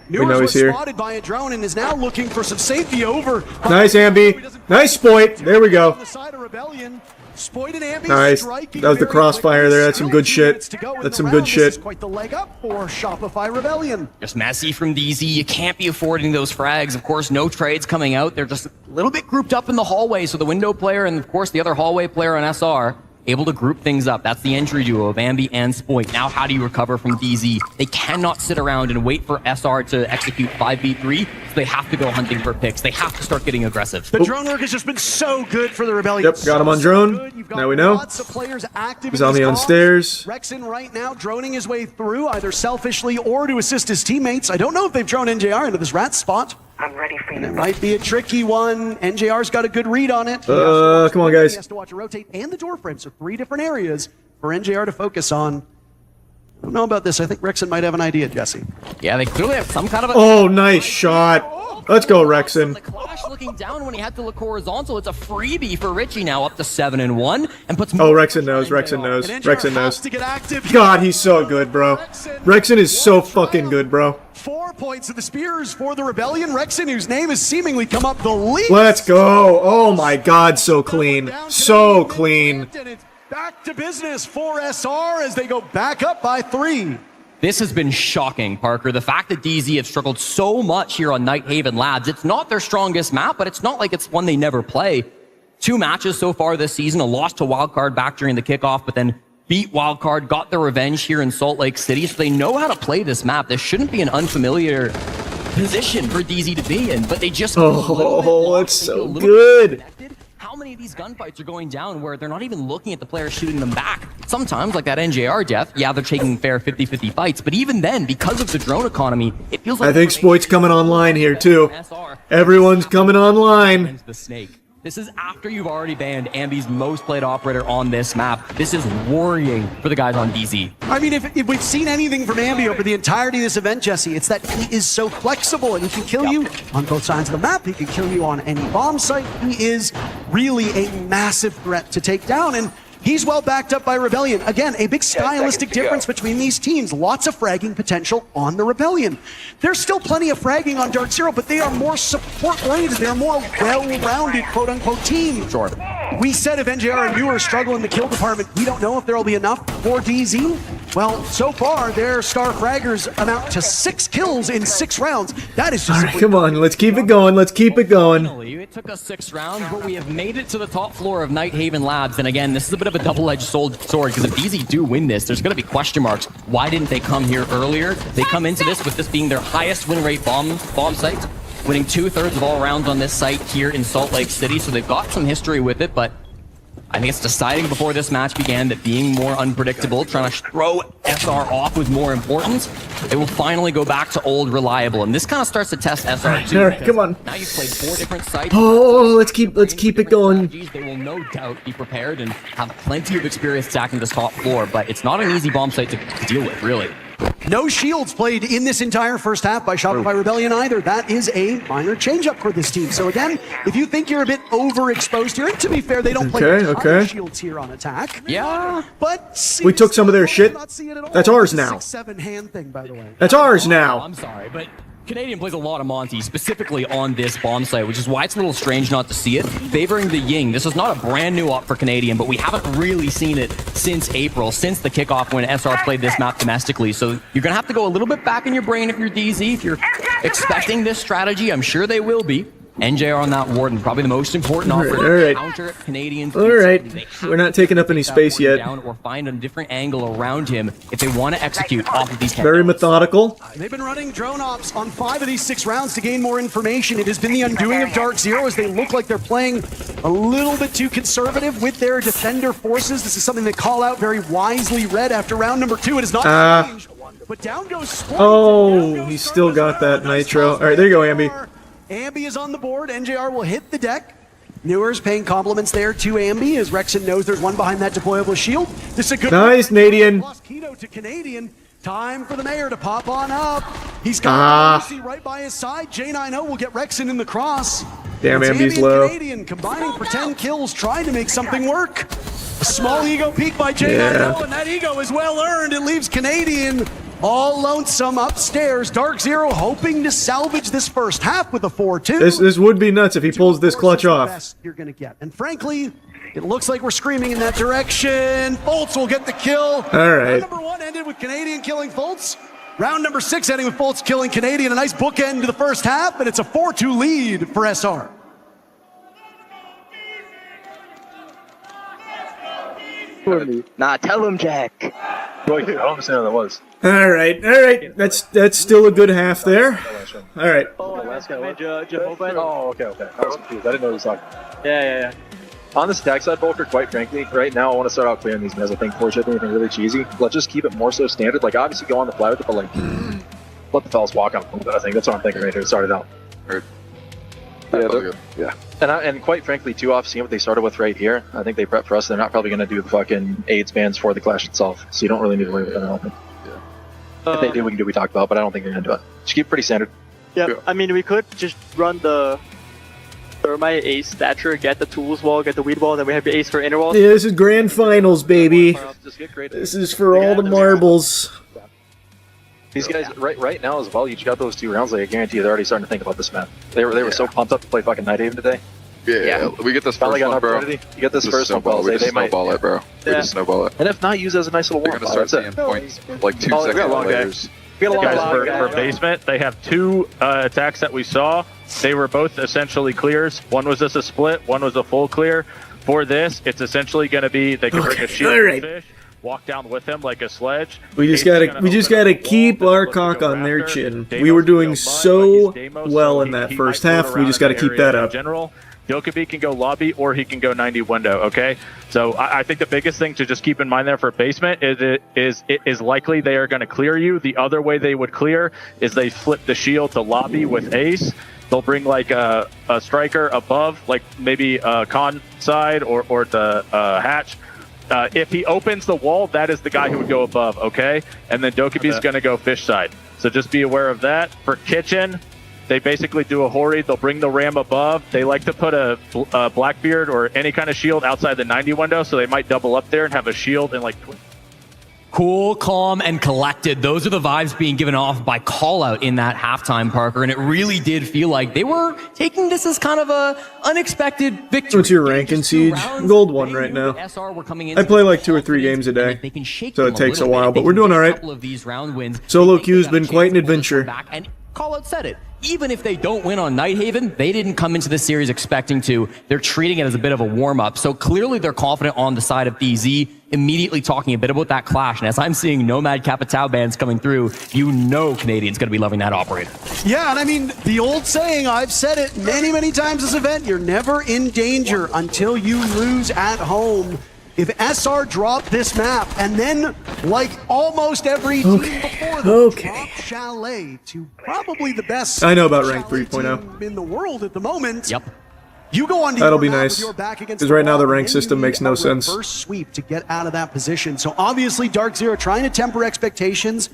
Speaker 1: We know
Speaker 2: Newers
Speaker 1: he's
Speaker 2: was
Speaker 1: here.
Speaker 2: spotted by a drone and is now looking for some safety over.
Speaker 1: Nice, Ambi. Nice Spoit. There we go.
Speaker 2: On the side of Rebellion. Spoit and Ambi
Speaker 1: Nice.
Speaker 2: striking
Speaker 1: That was the
Speaker 2: very
Speaker 1: crossfire
Speaker 2: quickly.
Speaker 1: there. That's some good
Speaker 2: Still 2
Speaker 1: shit.
Speaker 2: minutes to go in
Speaker 1: That's
Speaker 2: the
Speaker 1: some good
Speaker 2: round. This is
Speaker 1: shit.
Speaker 2: quite the leg up for Shopify Rebellion.
Speaker 3: Just messy from DZ. You can't be affording those frags. Of course, no trades coming out. They're just a little bit grouped up in the hallway. So the window player and, of course, the other hallway player on SR able to group things up. That's the entry duo of Ambi and Spoit. Now, how do you recover from DZ? They cannot sit around and wait for SR to execute 5v3. So they have to go hunting for picks. They have to start getting aggressive.
Speaker 2: The drone work has just been so good for the Rebellion.
Speaker 1: Yep, got him on
Speaker 2: So
Speaker 1: drone.
Speaker 2: good. You've got
Speaker 1: Now we know.
Speaker 2: Lots of players active.
Speaker 1: He's
Speaker 2: in
Speaker 1: on
Speaker 2: these
Speaker 1: the
Speaker 2: calls.
Speaker 1: unstairs.
Speaker 2: Rexen right now droning his way through, either selfishly or to assist his teammates. I don't know if they've drone NJR into this rat spot.
Speaker 8: I'm ready for
Speaker 2: And it
Speaker 8: you.
Speaker 2: might be a tricky one. NJR's got a good read on it.
Speaker 1: Come on, guys.
Speaker 2: He has to watch it rotate and the door frame. So 3 different areas for NJR to focus on. I don't know about this. I think Rexen might have an idea, Jesse.
Speaker 3: Yeah, they clearly have some kind of a...
Speaker 1: Oh, nice shot. Let's go, Rexen.
Speaker 3: The Clash looking down when he had to look horizontal. It's a freebie for Richie now, up to 7-1, and puts...
Speaker 1: Oh, Rexen knows. Rexen knows.
Speaker 2: And NJR
Speaker 1: Rexen
Speaker 2: has
Speaker 1: knows.
Speaker 2: to get active.
Speaker 1: God, he's so good, bro. Rexen is so fucking good, bro.
Speaker 2: 4 points of the spears for the Rebellion. Rexen, whose name has seemingly come up the least.
Speaker 1: Let's go. Oh my God, so clean. So clean.
Speaker 2: And it's back to business for SR as they go back up by 3.
Speaker 3: This has been shocking, Parker. The fact that DZ have struggled so much here on Night Haven Labs, it's not their strongest map, but it's not like it's one they never play. 2 matches so far this season, a loss to Wildcard back during the kickoff, but then beat Wildcard, got their revenge here in Salt Lake City, so they know how to play this map. This shouldn't be an unfamiliar position for DZ to be in, but they just...
Speaker 1: Oh, it's so good.
Speaker 3: How many of these gunfights are going down where they're not even looking at the player shooting them back? Sometimes, like that NJR death, yeah, they're taking fair 50-50 fights, but even then, because of the drone economy, it feels like...
Speaker 1: I think Spoit's coming online here, too. Everyone's coming online.
Speaker 3: The snake. This is after you've already banned Ambi's most played operator on this map. This is worrying for the guys on DZ.
Speaker 2: I mean, if we've seen anything from Ambi over the entirety of this event, Jesse, it's that he is so flexible and he can kill you on both sides of the map. He can kill you on any bomb site. He is really a massive threat to take down, and he's well backed up by Rebellion. Again, a big stylistic difference between these teams. Lots of fragging potential on the Rebellion. There's still plenty of fragging on Dark0, but they are more support-oriented. They're a more well-rounded, quote-unquote, team.
Speaker 3: Sure.
Speaker 2: We said if NJR and Newer struggle in the kill department, we don't know if there will be enough for DZ. Well, so far, their star fraggers amount to 6 kills in 6 rounds. That is just...
Speaker 1: All right, come on, let's keep it going. Let's keep it going.
Speaker 3: Finally, it took us 6 rounds, but we have made it to the top floor of Nighthaven Labs. And again, this is a bit of a double-edged sword, because if DZ do win this, there's going to be question marks. Why didn't they come here earlier? They come into this with this being their highest win rate bomb site, winning 2/3 of all rounds on this site here in Salt Lake City. So they've got some history with it, but I think it's deciding before this match began that being more unpredictable, trying to throw SR off was more important. It will finally go back to old reliable, and this kind of starts to test SR too.
Speaker 1: All right, come on.
Speaker 3: Now you've played 4 different sites.
Speaker 1: Oh, let's keep it going.
Speaker 3: They will no doubt be prepared and have plenty of experience attacking this top floor, but it's not an easy bomb site to deal with, really.
Speaker 2: No shields played in this entire first half by Shopify Rebellion either. That is a minor change-up for this team. So again, if you think you're a bit overexposed here, and to be fair, they don't play a ton of shields here on attack.
Speaker 3: Yeah.
Speaker 2: But
Speaker 1: We took some of their shit. That's ours now.
Speaker 2: 6-7 hand thing, by the way.
Speaker 1: That's ours now.
Speaker 3: I'm sorry, but Canadian plays a lot of Monty, specifically on this bomb site, which is why it's a little strange not to see it. Favoring the Ying. This is not a brand new op for Canadian, but we haven't really seen it since April, since the kickoff when SR played this map domestically. So you're going to have to go a little bit back in your brain if you're DZ. If you're expecting this strategy, I'm sure they will be. NJR on that Warden, probably the most important offer to counter Canadians.
Speaker 1: All right, we're not taking up any space yet.
Speaker 3: Or find a different angle around him if they want to execute off of these.
Speaker 1: Very methodical.
Speaker 2: They've been running drone ops on 5 of these 6 rounds to gain more information. It has been the undoing of Dark0 as they look like they're playing a little bit too conservative with their defender forces. This is something they call out very wisely read after round number 2. It has not changed, but down goes Sport.
Speaker 1: Oh, he's still got that nitro. All right, there you go, Ambi.
Speaker 2: Ambi is on the board. NJR will hit the deck. Newer's paying compliments there to Ambi as Rexon knows there's one behind that deployable shield. This is a good
Speaker 1: nice Canadian.
Speaker 2: Lost Keto to Canadian. Time for the mayor to pop on up. He's got Lucy right by his side. J90 will get Rexon in the cross.
Speaker 1: Damn,
Speaker 2: It's
Speaker 1: Ambi's
Speaker 2: Ambi and
Speaker 1: low.
Speaker 2: Canadian combining for 10 kills, trying to make something work. A small ego peek by J90, and that ego is well earned. It leaves Canadian all lonesome upstairs. Dark0 hoping to salvage this first half with a 4-2.
Speaker 1: This would be nuts if he pulls this clutch off.
Speaker 2: Best you're gonna get, and frankly, it looks like we're screaming in that direction. Foltz will get the kill.
Speaker 1: All right.
Speaker 2: Round number 1 ended with Canadian killing Foltz. Round number 6 ending with Foltz killing Canadian. A nice bookend to the first half, and it's a 4-2 lead for SR.
Speaker 7: Nah, tell him, Jack.
Speaker 4: I don't understand what that was.
Speaker 1: All right. That's still a good half there. All right.
Speaker 4: Oh, okay. I was confused. I didn't know he was talking.
Speaker 6: Yeah.
Speaker 4: On the stack side, Volker, quite frankly, right now I want to start out clearing these meds. I think before shipping anything really cheesy. Let's just keep it more so standard. Like, obviously go on the fly with it, but like, let the fellas walk on a little bit, I think. That's what I'm thinking right here. Start it out.
Speaker 5: Heard.
Speaker 4: Yeah. And quite frankly, too, off seeing what they started with right here, I think they prep for us. They're not probably going to do the fucking AIDS bans for the Clash itself, so you don't really need to worry about that, I don't think. If they do, we can do what we talked about, but I don't think they're going to do it. Just keep it pretty standard.
Speaker 6: Yeah, I mean, we could just run the Thermite Ace Stature, get the Tools Wall, get the Weed Wall, then we have the Ace for Inner Wall.
Speaker 1: Yeah, this is grand finals, baby.
Speaker 4: Just get great.
Speaker 1: This is for all the marbles.
Speaker 4: These guys, right now as well, you got those 2 rounds, like, I guarantee you they're already starting to think about this map. They were so pumped up to play fucking Nighthaven today.
Speaker 5: Yeah, we get this
Speaker 4: Finally
Speaker 5: first
Speaker 4: got an
Speaker 5: one, bro.
Speaker 4: opportunity. You get this first one,
Speaker 5: snowball.
Speaker 4: bro.
Speaker 5: We just
Speaker 4: They might
Speaker 5: snowball it, bro. We
Speaker 6: Yeah.
Speaker 5: just snowball it.
Speaker 4: And if not, use it as a nice little
Speaker 5: They're
Speaker 4: warm
Speaker 5: gonna start
Speaker 4: up.
Speaker 5: seeing points like 2
Speaker 6: Oh, we got a
Speaker 5: seconds
Speaker 6: long day.
Speaker 5: later.
Speaker 6: We got a long
Speaker 8: Guys,
Speaker 6: log,
Speaker 8: for basement, they have 2 attacks that we saw. They were both essentially clears. One was just a split, one was a full clear. For this, it's essentially going to be they can bring a shield
Speaker 1: all right.
Speaker 8: fish, walk down with him like a sledge.
Speaker 1: We just
Speaker 8: Damon's
Speaker 1: gotta
Speaker 8: gonna open
Speaker 1: keep
Speaker 8: up the wall,
Speaker 1: our
Speaker 8: look to
Speaker 1: cock
Speaker 8: go
Speaker 1: on their
Speaker 8: after.
Speaker 1: chin.
Speaker 8: Deimos
Speaker 1: We were
Speaker 8: can go
Speaker 1: doing
Speaker 8: mud,
Speaker 1: so
Speaker 8: but he's Deimos,
Speaker 1: well
Speaker 8: so
Speaker 1: in that
Speaker 8: he
Speaker 1: first
Speaker 8: might
Speaker 1: half.
Speaker 8: float
Speaker 1: We
Speaker 8: around
Speaker 1: just
Speaker 8: in
Speaker 1: gotta
Speaker 8: the
Speaker 1: keep
Speaker 8: area
Speaker 1: that
Speaker 8: in
Speaker 1: up.
Speaker 8: General, Yokobi can go lobby or he can go 90 window, okay? So I think the biggest thing to just keep in mind there for basement is it is likely they are going to clear you. The other way they would clear is they flip the shield to lobby with Ace, they'll bring like a striker above, like maybe con side or the hatch. If he opens the wall, that is the guy who would go above, okay? And then Dokebi's going to go fish side. So just be aware of that. For kitchen, they basically do a Hori. They'll bring the ram above. They like to put a Blackbeard or any kind of shield outside the 90 window, so they might double up there and have a shield and like...
Speaker 3: Cool, calm, and collected. Those are the vibes being given off by Callout in that halftime, Parker, and it really did feel like they were taking this as kind of a unexpected victory.
Speaker 1: What's your rank in Siege? Gold 1 right now. I play like 2 or 3 games a day, so it takes a while, but we're doing alright. Solo queue's been quite an adventure.
Speaker 3: And Callout said it. Even if they don't win on Nighthaven, they didn't come into this series expecting to. They're treating it as a bit of a warm-up. So clearly they're confident on the side of DZ, immediately talking a bit about that clash. And as I'm seeing Nomad Capitao bands coming through, you know Canadian's going to be loving that operator.
Speaker 2: Yeah, and I mean, the old saying, I've said it many, many times this event, you're never in danger until you lose at home. If SR drop this map, and then, like almost every team before them, drop Chalet to probably the best
Speaker 1: I know about rank 3.0
Speaker 2: in the world at the moment.
Speaker 3: Yep.
Speaker 2: You go on to
Speaker 1: That'll be nice, because right now the rank system makes no sense.
Speaker 2: First sweep to get out of that position. So obviously Dark0 trying to temper expectations,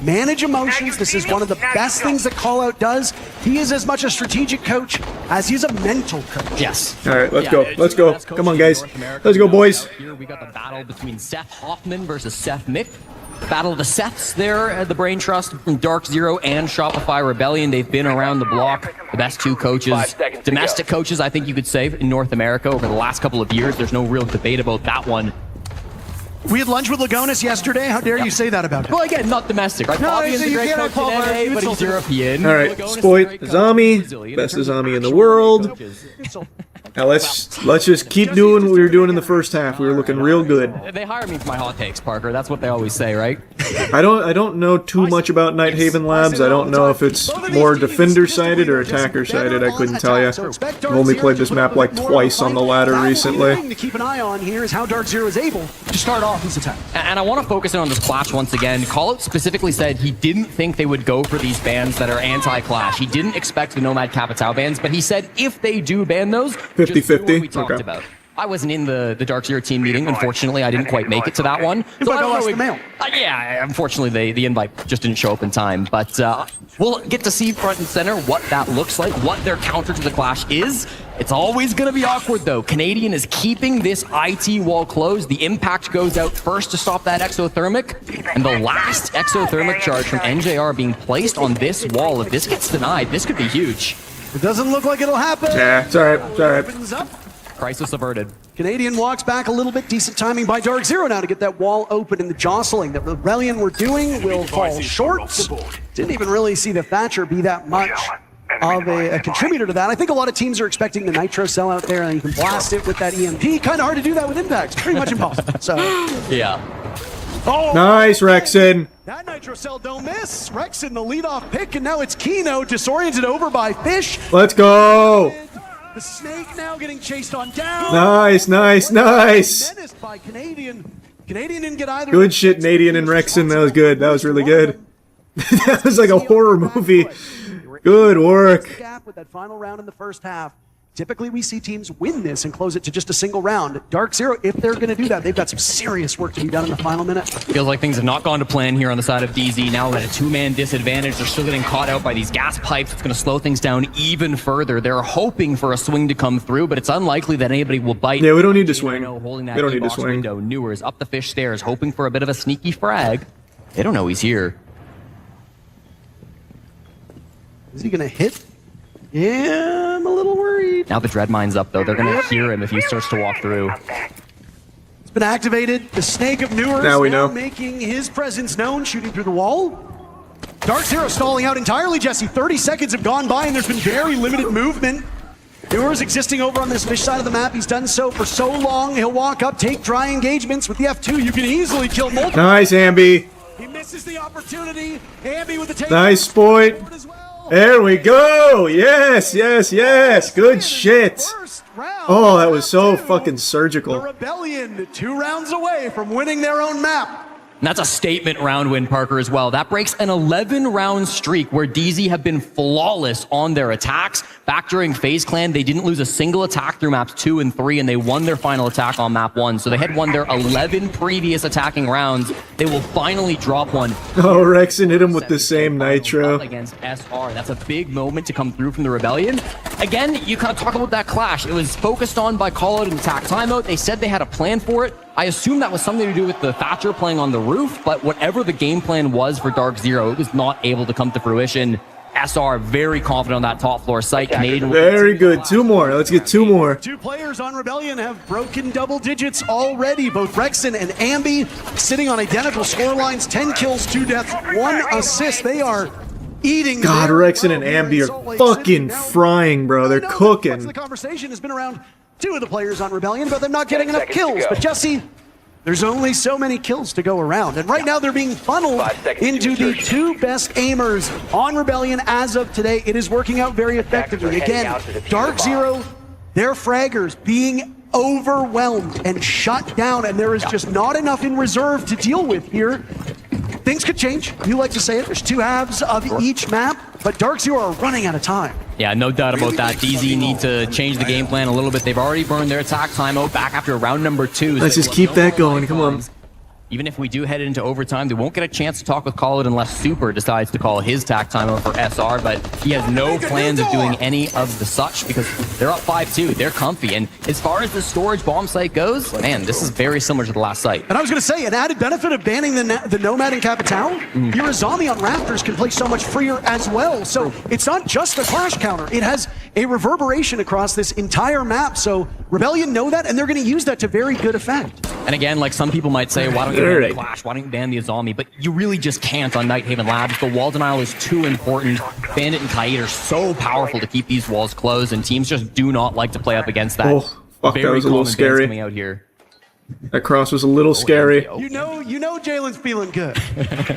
Speaker 2: manage emotions. This is one of the best things that Callout does. He is as much a strategic coach as he's a mental coach.
Speaker 3: Yes.
Speaker 1: All right, let's go. Let's go. Come on, guys. Let's go, boys.
Speaker 3: Here we got the battle between Seth Hoffman versus Seth Mick. Battle of the Seths there at the Brain Trust from Dark0 and Shopify Rebellion. They've been around the block. The best 2 coaches, domestic coaches, I think you could say, in North America over the last couple of years. There's no real debate about that one.
Speaker 2: We had lunch with Lagonis yesterday. How dare you say that about him?
Speaker 3: Well, again, not domestic, right? Fabian's a great coach in NA, but he's European.
Speaker 1: All right, Spoit, Azami, best Azami in the world. Now let's just keep doing what we were doing in the first half. We were looking real good.
Speaker 3: They hire me for my hot takes, Parker. That's what they always say, right?
Speaker 1: I don't know too much about Nighthaven Labs. I don't know if it's more defender-sided or attacker-sided. I couldn't tell you. I've only played this map like twice on the ladder recently.
Speaker 2: To keep an eye on here is how Dark0 is able to start off his attack.
Speaker 3: And I want to focus in on this clash once again. Callout specifically said he didn't think they would go for these bans that are anti-clash. He didn't expect the Nomad Capitao bans, but he said if they do ban those,
Speaker 1: 50-50?
Speaker 3: we talked
Speaker 1: Okay.
Speaker 3: about. I wasn't in the Dark0 team meeting, unfortunately. I didn't quite make it to that one. So I don't know.
Speaker 2: The mail.
Speaker 3: Yeah, unfortunately, the invite just didn't show up in time. But we'll get to see front and center what that looks like, what their counter to the clash is. It's always going to be awkward, though. Canadian is keeping this IT wall closed. The impact goes out first to stop that exothermic. And the last exothermic charge from NJR being placed on this wall, if this gets denied, this could be huge.
Speaker 2: It doesn't look like it'll happen.
Speaker 1: Yeah, it's alright, it's alright.
Speaker 2: Opens up.
Speaker 3: Crisis averted.
Speaker 2: Canadian walks back a little bit. Decent timing by Dark0 now to get that wall open, and the jostling that Rebellion were doing will fall short. Didn't even really see the Thatcher be that much of a contributor to that. I think a lot of teams are expecting the Nitro cell out there, and you can blast it with that EMP. Kind of hard to do that with Impact. Pretty much impossible. So,
Speaker 3: Yeah.
Speaker 2: oh,
Speaker 1: Nice, Rexon.
Speaker 2: that Nitro cell don't miss. Rexon, the leadoff pick, and now it's Kino disoriented over by Fish.
Speaker 1: Let's go.
Speaker 2: The snake now getting chased on down.
Speaker 1: Nice, nice, nice.
Speaker 2: Menaced by Canadian. Canadian didn't get either.
Speaker 1: Good shit, Nadian and Rexon. That was good. That was really good. That was like a horror movie. Good work.
Speaker 2: Gap with that final round in the first half. Typically, we see teams win this and close it to just a single round. Dark0, if they're going to do that, they've got some serious work to be done in the final minute.
Speaker 3: Feels like things have not gone to plan here on the side of DZ. Now at a 2-man disadvantage, they're still getting caught out by these gas pipes. It's going to slow things down even further. They're hoping for a swing to come through, but it's unlikely that anybody will bite.
Speaker 1: Yeah, we don't need to swing.
Speaker 3: Holding that
Speaker 1: We don't need to
Speaker 3: E-box
Speaker 1: swing.
Speaker 3: window. Newers up the fish stairs, hoping for a bit of a sneaky frag. They don't know he's here.
Speaker 2: Is he going to hit? Yeah, I'm a little worried.
Speaker 3: Now the dread mine's up, though. They're going to hear him if he starts to walk through.
Speaker 2: It's been activated. The Snake of Newers
Speaker 1: Now we know.
Speaker 2: making his presence known, shooting through the wall. Dark0 stalling out entirely, Jesse. 30 seconds have gone by, and there's been very limited movement. Newers existing over on this fish side of the map. He's done so for so long. He'll walk up, take dry engagements. With the F2, you can easily kill multiple.
Speaker 1: Nice, Ambi.
Speaker 2: He misses the opportunity. Ambi with the take.
Speaker 1: Nice, Spoit. There we go. Yes, yes, yes. Good shit. Oh, that was so fucking
Speaker 2: The
Speaker 1: surgical.
Speaker 2: Rebellion 2 rounds away from winning their own map.
Speaker 3: And that's a statement round win, Parker, as well. That breaks an 11-round streak where DZ have been flawless on their attacks. Back during FaZe Clan, they didn't lose a single attack through maps 2 and 3, and they won their final attack on map 1. So they had won their 11 previous attacking rounds. They will finally drop one.
Speaker 1: Oh, Rexon hit him with the same nitro.
Speaker 3: Against SR. That's a big moment to come through from the Rebellion. Again, you kind of talk about that clash. It was focused on by Callout and attack timeout. They said they had a plan for it. I assume that was something to do with the Thatcher playing on the roof, but whatever the game plan was for Dark0, it was not able to come to fruition. SR very confident on that top floor site. Canadian
Speaker 1: very good. 2 more. Let's get 2 more.
Speaker 2: 2 players on Rebellion have broken double digits already. Both Rexon and Ambi sitting on identical score lines. 10 kills, 2 deaths, 1 assist. They are eating.
Speaker 1: God, Rexon and Ambi are fucking frying, bro. They're cooking.
Speaker 2: The conversation has been around 2 of the players on Rebellion about them not getting enough kills. But Jesse, there's only so many kills to go around. And right now they're being funneled into the 2 best aimers on Rebellion as of today. It is working out very effectively. Again, Dark0, their fraggers being overwhelmed and shut down, and there is just not enough in reserve to deal with here. Things could change. You like to say it. There's 2 halves of each map, but Dark0 are running out of time.
Speaker 3: Yeah, no doubt about that. DZ need to change the game plan a little bit. They've already burned their attack timeout back after round number 2.
Speaker 1: Let's just keep that going. Come on.
Speaker 3: Even if we do head into overtime, they won't get a chance to talk with Callout unless Super decides to call his attack timeout for SR, but he has no plans of doing any of the such because they're up 5-2. They're comfy, and as far as the storage bomb site goes, man, this is very similar to the last site.
Speaker 2: And I was going to say, an added benefit of banning the Nomad in Capital, your Azami on Raptors can play so much freer as well. So it's not just a clash counter. It has a reverberation across this entire map. So Rebellion know that, and they're going to use that to very good effect.
Speaker 3: And again, like some people might say, why don't you ban the Clash? Why don't you ban the Azami? But you really just can't on Nighthaven Labs. The wall denial is too important. Bandit and Kaid are so powerful to keep these walls closed, and teams just do not like to play up against that.
Speaker 1: Oh, fuck, that was a little scary.
Speaker 3: Coming out here.
Speaker 1: That cross was a little scary.
Speaker 2: You know Jalen's feeling good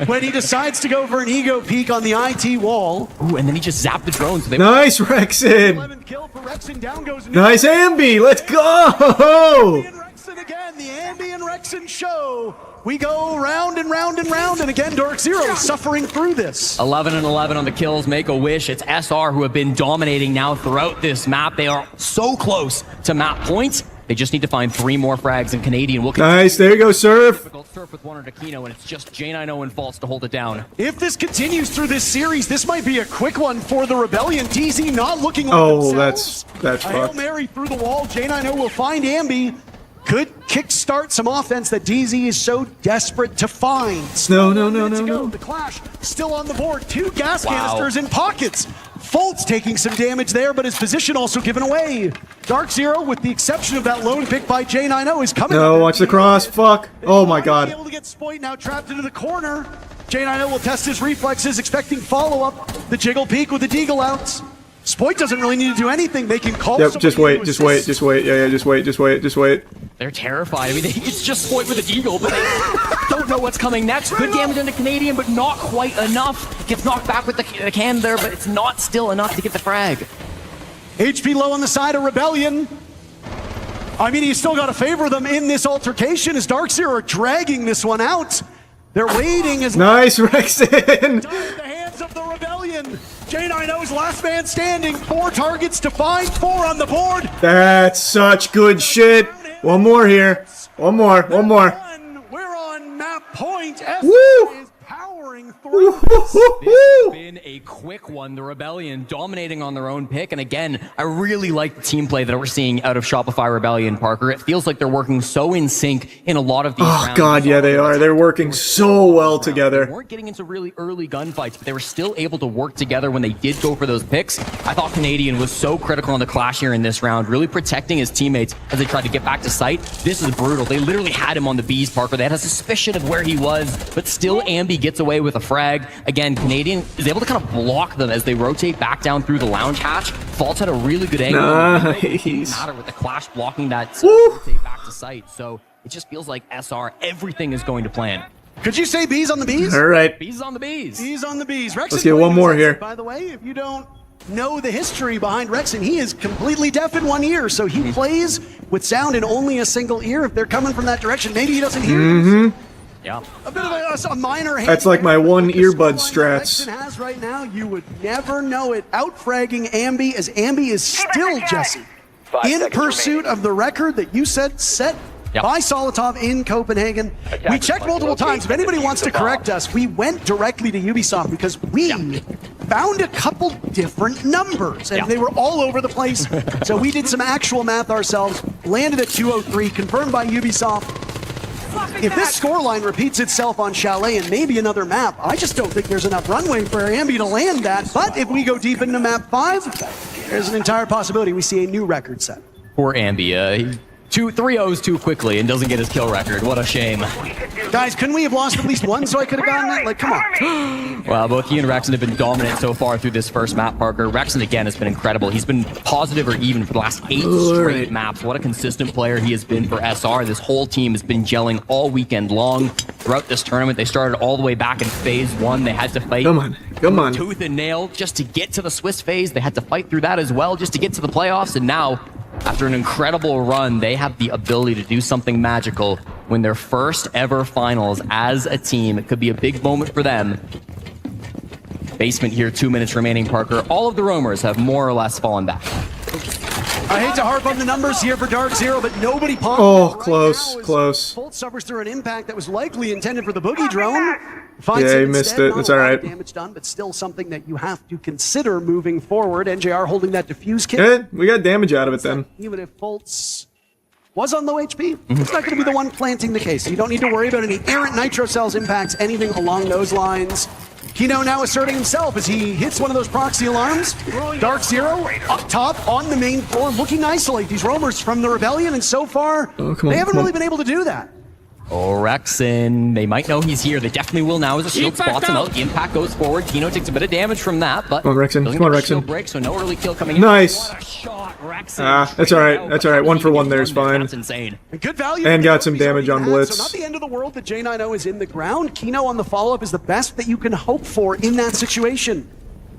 Speaker 2: when he decides to go for an ego peek on the IT wall.
Speaker 3: Ooh, and then he just zapped the drones.
Speaker 1: Nice, Rexon!
Speaker 2: 11th kill for Rexon. Down goes
Speaker 1: nice, Ambi! Let's go!
Speaker 2: Rexon again, the Ambi and Rexon show. We go round and round and round, and again, Dark0 suffering through this.
Speaker 3: 11 and 11 on the kills, make a wish. It's SR who have been dominating now throughout this map. They are so close to map points. They just need to find 3 more frags, and Canadian will
Speaker 1: nice, there you go, Surf.
Speaker 3: Surf with 1 or Aquino, and it's just J90 and False to hold it down.
Speaker 2: If this continues through this series, this might be a quick one for the Rebellion. DZ not looking like themselves.
Speaker 1: That's
Speaker 2: a Hail Mary through the wall. J90 will find Ambi. Could kickstart some offense that DZ is so desperate to find.
Speaker 1: No.
Speaker 2: The Clash still on the board. 2 gas canisters in pockets. Fultz taking some damage there, but his position also given away. Dark0, with the exception of that lone pick by J90, is coming.
Speaker 1: No, watch the cross. Fuck. Oh my god.
Speaker 2: Able to get Spoit now trapped into the corner. J90 will test his reflexes, expecting follow-up. The jiggle peek with the deagle outs. Spoit doesn't really need to do anything. They can call.
Speaker 1: Yep, just wait. Yeah, just wait.
Speaker 3: They're terrified. I mean, it's just Spoit with a deagle, but they don't know what's coming next. Good damage on the Canadian, but not quite enough. Gets knocked back with the can there, but it's not still enough to get the frag.
Speaker 2: HP low on the side of Rebellion. I mean, he's still got to favor them in this altercation as Dark0 are dragging this one out. They're waiting as
Speaker 1: nice, Rexon.
Speaker 2: the hands of the Rebellion. J90's last man standing. 4 targets to find, 4 on the board.
Speaker 1: That's such good shit. One more here. One more.
Speaker 2: We're on map point.
Speaker 1: Woo!
Speaker 2: Is powering through.
Speaker 3: This has been a quick one. The Rebellion dominating on their own pick. And again, I really like the team play that we're seeing out of Shopify Rebellion, Parker. It feels like they're working so in sync in a lot of these rounds.
Speaker 1: Oh, God, yeah, they are. They're working so well together.
Speaker 3: They weren't getting into really early gunfights, but they were still able to work together when they did go for those picks. I thought Canadian was so critical on the clash here in this round, really protecting his teammates as they tried to get back to site. This is brutal. They literally had him on the bees, Parker. They had a suspicion of where he was, but still Ambi gets away with a frag. Again, Canadian is able to kind of block them as they rotate back down through the lounge hatch. Faltz had a really good angle.
Speaker 1: Nice.
Speaker 3: It didn't matter with the clash blocking that rotate back to site. So it just feels like SR, everything is going to plan.
Speaker 2: Could you say bees on the bees?
Speaker 1: All right.
Speaker 3: Bees on the bees.
Speaker 2: Bees on the bees. Rexon,
Speaker 1: let's get one more here.
Speaker 2: By the way, if you don't know the history behind Rexon, he is completely deaf in 1 ear, so he plays with sound in only a single ear. If they're coming from that direction, maybe he doesn't hear you.
Speaker 3: Yeah.
Speaker 2: A bit of a minor.
Speaker 1: That's like my one earbud strats.
Speaker 2: Has right now, you would never know it. Outfragging Ambi as Ambi is still, Jesse, in pursuit of the record that you said set by Solotov in Copenhagen. We checked multiple times. If anybody wants to correct us, we went directly to Ubisoft because we found a couple different numbers, and they were all over the place. So we did some actual math ourselves, landed at 203, confirmed by Ubisoft. If this scoreline repeats itself on Chalet and maybe another map, I just don't think there's enough runway for Ambi to land that. But if we go deep into map 5, there's an entire possibility we see a new record set.
Speaker 3: Poor Ambi. 3-0s too quickly and doesn't get his kill record. What a shame.
Speaker 2: Guys, couldn't we have lost at least one so I could have gotten it? Like, come on.
Speaker 3: Well, both he and Rexon have been dominant so far through this first map, Parker. Rexon, again, has been incredible. He's been positive or even for the last 8 straight maps. What a consistent player he has been for SR. This whole team has been gelling all weekend long throughout this tournament. They started all the way back in phase 1. They had to fight tooth and nail just to get to the Swiss phase. They had to fight through that as well just to get to the playoffs. And now, after an incredible run, they have the ability to do something magical win their first ever finals as a team. It could be a big moment for them. Basement here, 2 minutes remaining, Parker. All of the roamers have more or less fallen back.
Speaker 2: I hate to harp on the numbers here for Dark0, but nobody paused.
Speaker 1: Oh, close.
Speaker 2: Bolt suffers through an impact that was likely intended for the boogie drone.
Speaker 1: Yeah, he missed it. It's all right.
Speaker 2: Damage done, but still something that you have to consider moving forward. NJR holding that diffuse kit.
Speaker 1: Yeah, we got damage out of it then.
Speaker 2: Even if Boltz was on low HP, it's not going to be the one planting the case. You don't need to worry about any errant nitro cells impacts, anything along those lines. Kino now asserting himself as he hits one of those proxy alarms. Dark0 up top on the main floor, looking to isolate these roamers from the Rebellion, and so far, they haven't really been able to do that.
Speaker 3: Oh, Rexon, they might know he's here. They definitely will now as the shield spots him out. The impact goes forward. Kino takes a bit of damage from that, but
Speaker 1: come on, Rexon. Come on, Rexon.
Speaker 3: Break, so no early kill coming in.
Speaker 1: Nice.
Speaker 3: What a shot, Rexon.
Speaker 1: That's all right. That's all right. 1 for 1 there is fine.
Speaker 3: That's insane.
Speaker 2: Good value.
Speaker 1: And got some damage on Blitz.
Speaker 2: So not the end of the world that J90 is in the ground. Kino on the follow-up is the best that you can hope for in that situation.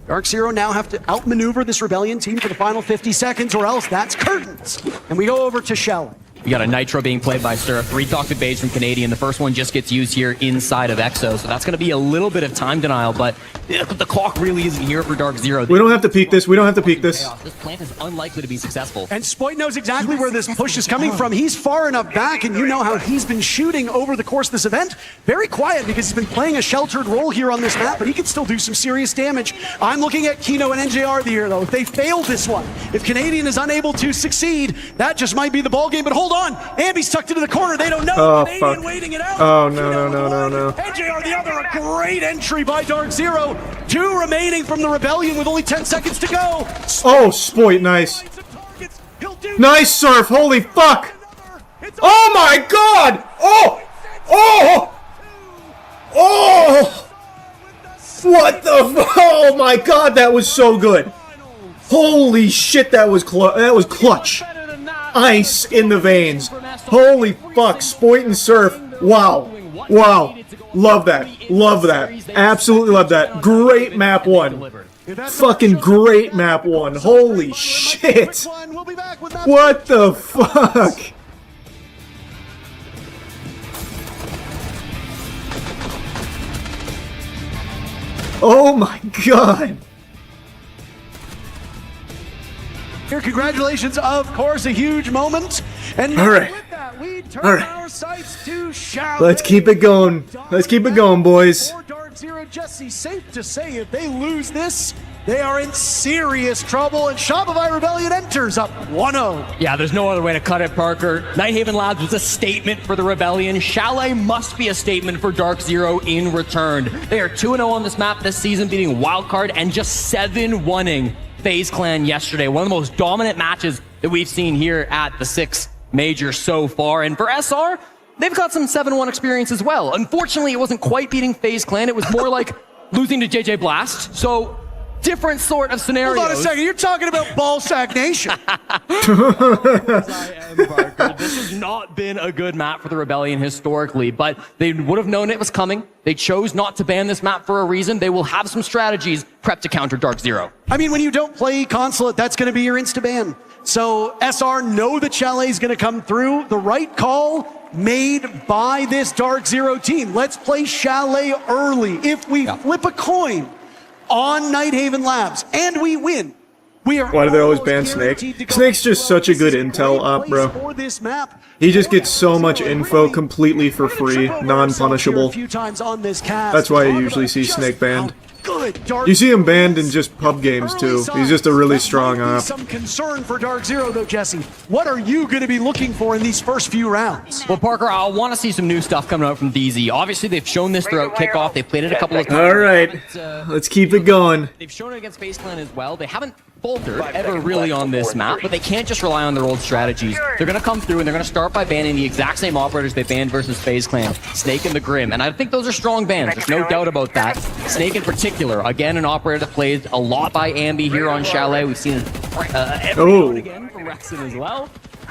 Speaker 2: Dark0 now have to outmaneuver this Rebellion team for the final 50 seconds, or else that's curtains. And we go over to Shell.
Speaker 3: We got a Nitro being played by Surf. 3 toxic beige from Canadian. The first one just gets used here inside of Exo, so that's going to be a little bit of time denial, but the clock really isn't here for Dark0.
Speaker 1: We don't have to peek this. We don't have to peek this.
Speaker 3: This plant is unlikely to be successful.
Speaker 2: And Spoit knows exactly where this push is coming from. He's far enough back, and you know how he's been shooting over the course of this event. Very quiet, because he's been playing a sheltered role here on this map, but he can still do some serious damage. I'm looking at Kino and NJR here, though. If they fail this one, if Canadian is unable to succeed, that just might be the ball game. But hold on, Ambi's tucked into the corner. They don't know.
Speaker 1: Oh,
Speaker 2: Canadian
Speaker 1: fuck.
Speaker 2: waiting it out.
Speaker 1: Oh, no.
Speaker 2: NJR the other. A great entry by Dark0. 2 remaining from the Rebellion with only 10 seconds to go.
Speaker 1: Oh, Spoit, nice. Nice, Surf. Holy fuck. Oh my god. Oh. What the oh my god, that was so good. Holy shit, that was clutch. Ice in the veins. Holy fuck, Spoit and Surf. Wow. Love that. Absolutely love that. Great map 1. Fucking great map 1. Holy shit. What the fuck? Oh my god.
Speaker 2: Here, congratulations, of course, a huge moment. And
Speaker 1: all right.
Speaker 2: With that, we turn our sights to Chalet.
Speaker 1: Let's keep it going. Boys.
Speaker 2: For Dark0, Jesse, safe to say if they lose this, they are in serious trouble, and Shopify Rebellion enters up 1-0.
Speaker 3: Yeah, there's no other way to cut it, Parker. Nighthaven Labs was a statement for the Rebellion. Chalet must be a statement for Dark0 in return. They are 2-0 on this map this season, beating Wildcard and just 7-1ing FaZe Clan yesterday. One of the most dominant matches that we've seen here at the 6 major so far. And for SR, they've got some 7-1 experience as well. Unfortunately, it wasn't quite beating FaZe Clan. It was more like losing to JJ Blast. So different sort of scenarios.
Speaker 2: Hold on a second, you're talking about Ballsack Nation.
Speaker 3: This has not been a good map for the Rebellion historically, but they would have known it was coming. They chose not to ban this map for a reason. They will have some strategies prepped to counter Dark0.
Speaker 2: I mean, when you don't play Consulate, that's going to be your insta-ban. So SR know that Chalet is going to come through. The right call, made by this Dark Zero team. Let's play Chalet early. If we flip a coin on Nighthaven Labs and we win, we are.
Speaker 1: Why do they always ban Snake? Snake's just such a good intel op, bro. He just gets so much info completely for free, non-punishable. That's why you usually see Snake banned. You see him banned in just pub games too. He's just a really strong op.
Speaker 2: Some concern for Dark Zero though, Jesse. What are you going to be looking for in these first few rounds?
Speaker 3: Well, Parker, I want to see some new stuff coming out from DZ. Obviously, they've shown this throughout kickoff. They played it a couple of times.
Speaker 1: All right, let's keep it going.
Speaker 3: They've shown it against FaZe Clan as well. They haven't faltered ever really on this map, but they can't just rely on their old strategies. They're going to come through and they're going to start by banning the exact same operators they banned versus FaZe Clan, Snake and the Grim. And I think those are strong bans. There's no doubt about that. Snake in particular, again, an operator that plays a lot by Ambi here on Chalet. We've seen it every now and again from Rexon as well.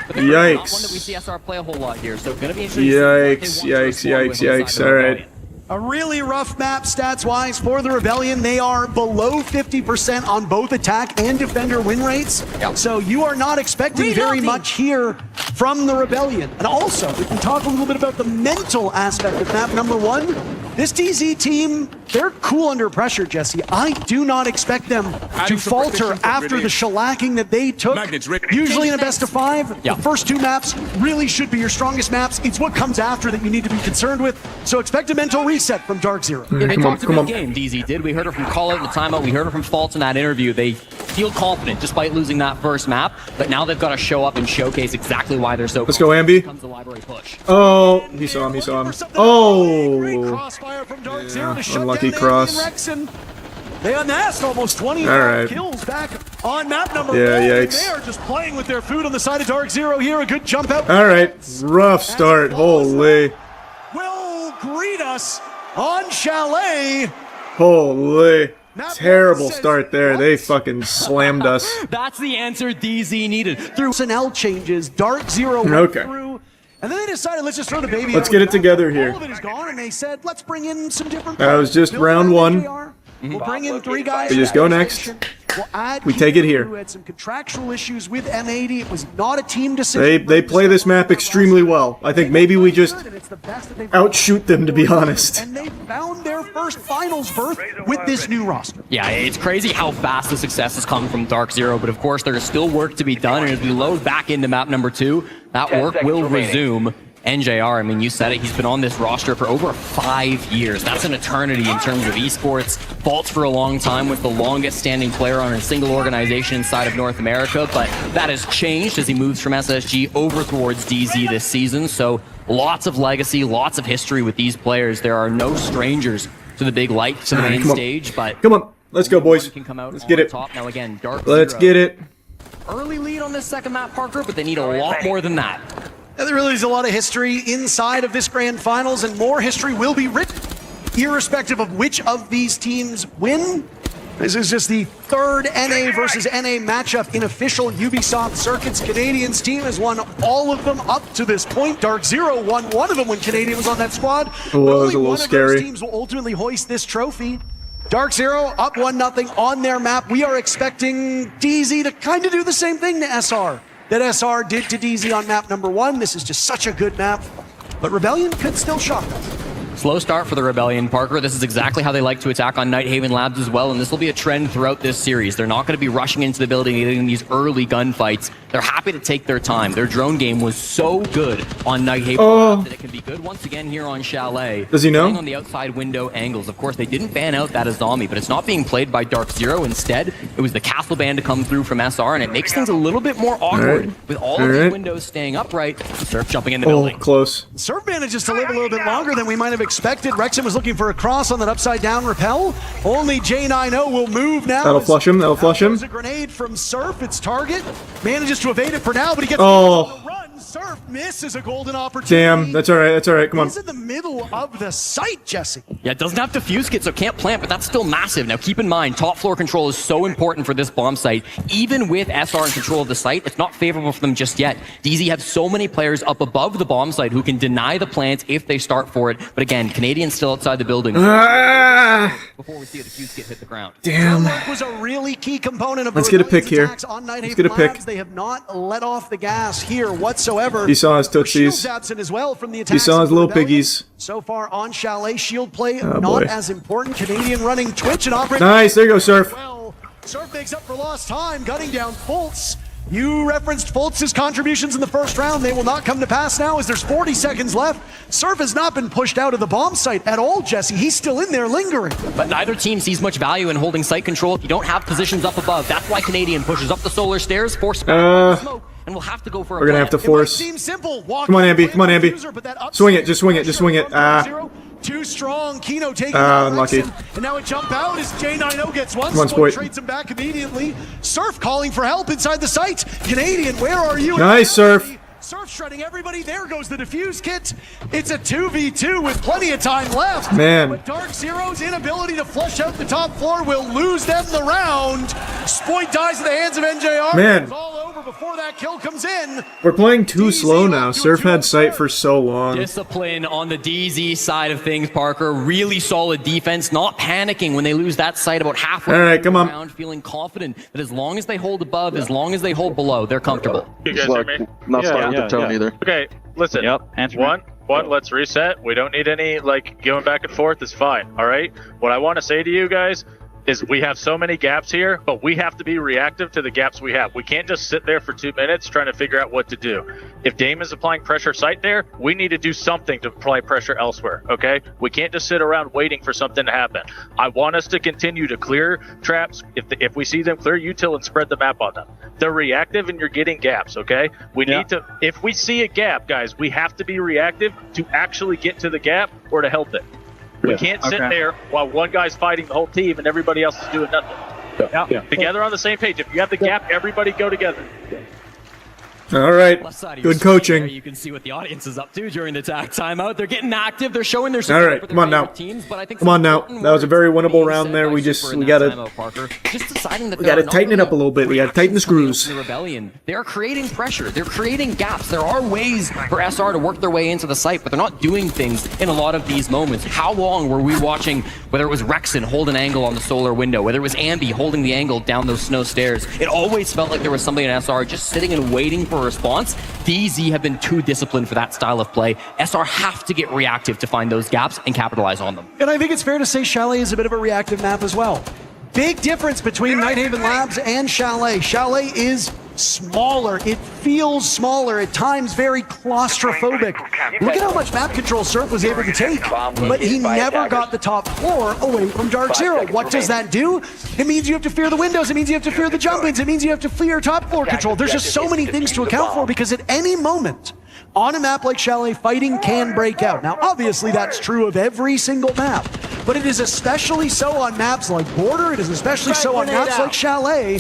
Speaker 3: But
Speaker 1: Yikes.
Speaker 3: not one that we see SR play a whole lot here, so going to be interesting.
Speaker 1: Yikes. All right.
Speaker 2: A really rough map stats-wise for the Rebellion. They are below 50% on both attack and defender win rates.
Speaker 3: Yep.
Speaker 2: So you are not expecting very much here from the Rebellion. And also, we can talk a little bit about the mental aspect of map number 1. This DZ team, they're cool under pressure, Jesse. I do not expect them to falter after the shellacking that they took. Usually in a best of 5, the first 2 maps really should be your strongest maps. It's what comes after that you need to be concerned with. So expect a mental reset from Dark Zero.
Speaker 3: Yeah, they talked a big game, DZ did. We heard it from Call Out in the timeout. We heard it from Faults in that interview. They feel confident despite losing that first map, but now they've got to show up and showcase exactly why they're so
Speaker 1: Let's go, Ambi.
Speaker 3: Comes the library push.
Speaker 1: Oh, he saw him. Oh.
Speaker 2: Yeah,
Speaker 1: unlucky cross.
Speaker 2: They amassed almost 20 kills back on map number 1.
Speaker 1: Yikes.
Speaker 2: They are just playing with their food on the side of Dark Zero here. A good jump out.
Speaker 1: All right, rough start. Holy.
Speaker 2: Will greet us on Chalet.
Speaker 1: Holy. Terrible start there. They fucking slammed us.
Speaker 3: That's the answer DZ needed.
Speaker 2: Through personnel changes, Dark Zero went through. And then they decided, let's just throw the baby.
Speaker 1: Let's get it together here.
Speaker 2: All of it is gone, and they said, let's bring in some different.
Speaker 1: That was just round 1.
Speaker 2: We'll bring in 3 guys.
Speaker 1: We just go next. We take it here.
Speaker 2: Who had some contractual issues with M80. It was not a team decision.
Speaker 1: They play this map extremely well. I think maybe we just outshoot them, to be honest.
Speaker 2: And they found their first finals berth with this new roster.
Speaker 3: Yeah, it's crazy how fast the success has come from Dark Zero, but of course there's still work to be done, and as we load back into map number 2, that work will resume. NJR, I mean, you said it, he's been on this roster for over 5 years. That's an eternity in terms of esports. Faults for a long time was the longest standing player on a single organization inside of North America, but that has changed as he moves from SSG over towards DZ this season. So lots of legacy, lots of history with these players. There are no strangers to the big light, to the main stage, but...
Speaker 1: Come on, let's go, boys.
Speaker 3: Can come out
Speaker 1: let's get it.
Speaker 3: Top. Now again, Dark
Speaker 1: Let's
Speaker 3: Zero.
Speaker 1: get it.
Speaker 3: Early lead on this second map, Parker, but they need a lot more than that.
Speaker 2: There really is a lot of history inside of this grand finals, and more history will be written, irrespective of which of these teams win. This is just the 3rd NA versus NA matchup in official Ubisoft circuits. Canadians team has won all of them up to this point. Dark Zero won one of them when Canadian was on that squad.
Speaker 1: It was a little
Speaker 2: one
Speaker 1: scary.
Speaker 2: Of those teams will ultimately hoist this trophy. Dark Zero up 1-0 on their map. We are expecting DZ to kind of do the same thing to SR that SR did to DZ on map number 1. This is just such a good map, but Rebellion could still shock us.
Speaker 3: Slow start for the Rebellion, Parker. This is exactly how they like to attack on Nighthaven Labs as well, and this will be a trend throughout this series. They're not going to be rushing into the building and getting these early gunfights. They're happy to take their time. Their drone game was so good on Nighthaven Labs that it can be good once again here on Chalet.
Speaker 1: Does he know?
Speaker 3: Playing on the outside window angles. Of course, they didn't ban out that Azami, but it's not being played by Dark Zero. Instead, it was the Castle Band to come through from SR, and it makes things a little bit more awkward with all of these windows staying upright. Surf jumping in the building.
Speaker 1: Close.
Speaker 2: Surf manages to live a little bit longer than we might have expected. Rexon was looking for a cross on that upside down rappel. Only J90 will move now.
Speaker 1: That'll flush him. That'll flush him.
Speaker 2: There's a grenade from Surf. Its target manages to evade it for now, but he gets
Speaker 1: Oh.
Speaker 2: the run. Surf misses a golden opportunity.
Speaker 1: Damn, that's all right. That's all right. Come on.
Speaker 2: He's in the middle of the site, Jesse.
Speaker 3: Yeah, it doesn't have defuse kit, so can't plant, but that's still massive. Now, keep in mind, top floor control is so important for this bomb site. Even with SR in control of the site, it's not favorable for them just yet. DZ have so many players up above the bomb site who can deny the plants if they start for it. But again, Canadians still outside the building. before we see a defuse kit hit the ground.
Speaker 1: Damn.
Speaker 2: Footwork was a really key component of
Speaker 1: Let's
Speaker 2: the
Speaker 1: get a pick
Speaker 2: Rebellion's
Speaker 1: here.
Speaker 2: attacks on
Speaker 1: Let's
Speaker 2: Nighthaven
Speaker 1: get a pick.
Speaker 2: Labs. They have not let off the gas here whatsoever.
Speaker 1: He saw his
Speaker 2: Shield's
Speaker 1: tootsies.
Speaker 2: absent as well from the
Speaker 1: He
Speaker 2: attacks
Speaker 1: saw
Speaker 2: of
Speaker 1: his
Speaker 2: the
Speaker 1: little
Speaker 2: Rebellion.
Speaker 1: piggies.
Speaker 2: So far on Chalet, shield play
Speaker 1: Oh,
Speaker 2: not
Speaker 1: boy.
Speaker 2: as important. Canadian running Twitch and operating.
Speaker 1: Nice. There you go, Surf.
Speaker 2: Well, Surf makes up for lost time, gunning down Fultz. You referenced Fultz's contributions in the first round. They will not come to pass now as there's 40 seconds left. Surf has not been pushed out of the bomb site at all, Jesse. He's still in there lingering.
Speaker 3: But neither team sees much value in holding site control if you don't have positions up above. That's why Canadian pushes up the solar stairs, force back smoke, and we'll have to go for a
Speaker 1: We're gonna have to
Speaker 3: plant.
Speaker 1: force.
Speaker 2: Seems simple. Walk
Speaker 1: Come on,
Speaker 2: in,
Speaker 1: Ambi. Come on,
Speaker 2: play
Speaker 1: Ambi.
Speaker 2: diffuser, but that
Speaker 1: Swing it,
Speaker 2: upside
Speaker 1: just swing it, just swing it.
Speaker 2: pressure too strong. Kino taking out
Speaker 1: unlucky.
Speaker 2: Rexon. And now a jump out as J90 gets one.
Speaker 1: Come on,
Speaker 2: Spoit
Speaker 1: Spoit.
Speaker 2: trades him back immediately. Surf calling for help inside the site. Canadian, where are you?
Speaker 1: Nice, Surf.
Speaker 2: Surf shredding everybody. There goes the defuse kit. It's a 2v2 with plenty of time left.
Speaker 1: Man.
Speaker 2: But Dark Zero's inability to flush out the top floor will lose them the round. Spoit dies at the hands of NJR.
Speaker 1: Man.
Speaker 2: It's all over before that kill comes in.
Speaker 1: We're playing too
Speaker 2: DZ
Speaker 1: slow now.
Speaker 2: left to a
Speaker 1: Surf had
Speaker 2: 2-0
Speaker 1: sight
Speaker 2: start.
Speaker 1: for so long.
Speaker 3: Discipline on the DZ side of things, Parker. Really solid defense, not panicking when they lose that site about halfway
Speaker 1: All right,
Speaker 3: through
Speaker 1: come
Speaker 3: the
Speaker 1: on.
Speaker 3: round, feeling confident that as long as they hold above, as long as they hold below, they're comfortable.
Speaker 8: You guys hear me?
Speaker 5: Not starting with the tone either.
Speaker 8: Okay, listen.
Speaker 9: Answer me.
Speaker 8: One, let's reset. We don't need any, like, going back and forth. It's fine, all right? What I want to say to you guys is we have so many gaps here, but we have to be reactive to the gaps we have. We can't just sit there for 2 minutes trying to figure out what to do. If Dame is applying pressure site there, we need to do something to apply pressure elsewhere, okay? We can't just sit around waiting for something to happen. I want us to continue to clear traps. If we see them, clear util and spread the map on them. They're reactive and you're getting gaps, okay? We need to, if we see a gap, guys, we have to be reactive to actually get to the gap or to help it. We can't sit there while one guy's fighting the whole team and everybody else is doing nothing. Together on the same page. If you have the gap, everybody go together.
Speaker 1: All right.
Speaker 3: Left side of your
Speaker 1: Good
Speaker 3: screen
Speaker 1: coaching.
Speaker 3: there, you can see what the audience is up to during the tag timeout. They're getting active. They're showing their
Speaker 1: All
Speaker 3: support
Speaker 1: right,
Speaker 3: for
Speaker 1: come
Speaker 3: their
Speaker 1: on now.
Speaker 3: favorite teams, but I think
Speaker 1: Come on now.
Speaker 3: some
Speaker 1: That was a very
Speaker 3: important
Speaker 1: winnable
Speaker 3: words
Speaker 1: round
Speaker 3: being
Speaker 1: there.
Speaker 3: said
Speaker 1: We
Speaker 3: by
Speaker 1: just-
Speaker 3: Super in
Speaker 1: we
Speaker 3: that
Speaker 1: gotta-
Speaker 3: timeout, Parker. Just deciding that
Speaker 1: We
Speaker 3: there
Speaker 1: gotta
Speaker 3: are
Speaker 1: tighten it
Speaker 3: not
Speaker 1: up a little bit. We gotta tighten the
Speaker 3: coming
Speaker 1: screws.
Speaker 3: from the Rebellion. They're creating pressure. They're creating gaps. There are ways for SR to work their way into the site, but they're not doing things in a lot of these moments. How long were we watching, whether it was Rexon hold an angle on the solar window, whether it was Ambi holding the angle down those snow stairs? It always felt like there was somebody in SR just sitting and waiting for a response. DZ have been too disciplined for that style of play. SR have to get reactive to find those gaps and capitalize on them.
Speaker 2: And I think it's fair to say Chalet is a bit of a reactive map as well. Big difference between Nighthaven Labs and Chalet. Chalet is smaller. It feels smaller, at times very claustrophobic. Look at how much map control Surf was able to take, but he never got the top floor away from Dark Zero. What does that do? It means you have to fear the windows. It means you have to fear the jump-ins. It means you have to fear top floor control. There's just so many things to account for because at any moment, on a map like Chalet, fighting can break out. Now, obviously, that's true of every single map, but it is especially so on maps like Border. It is especially so on maps like Chalet.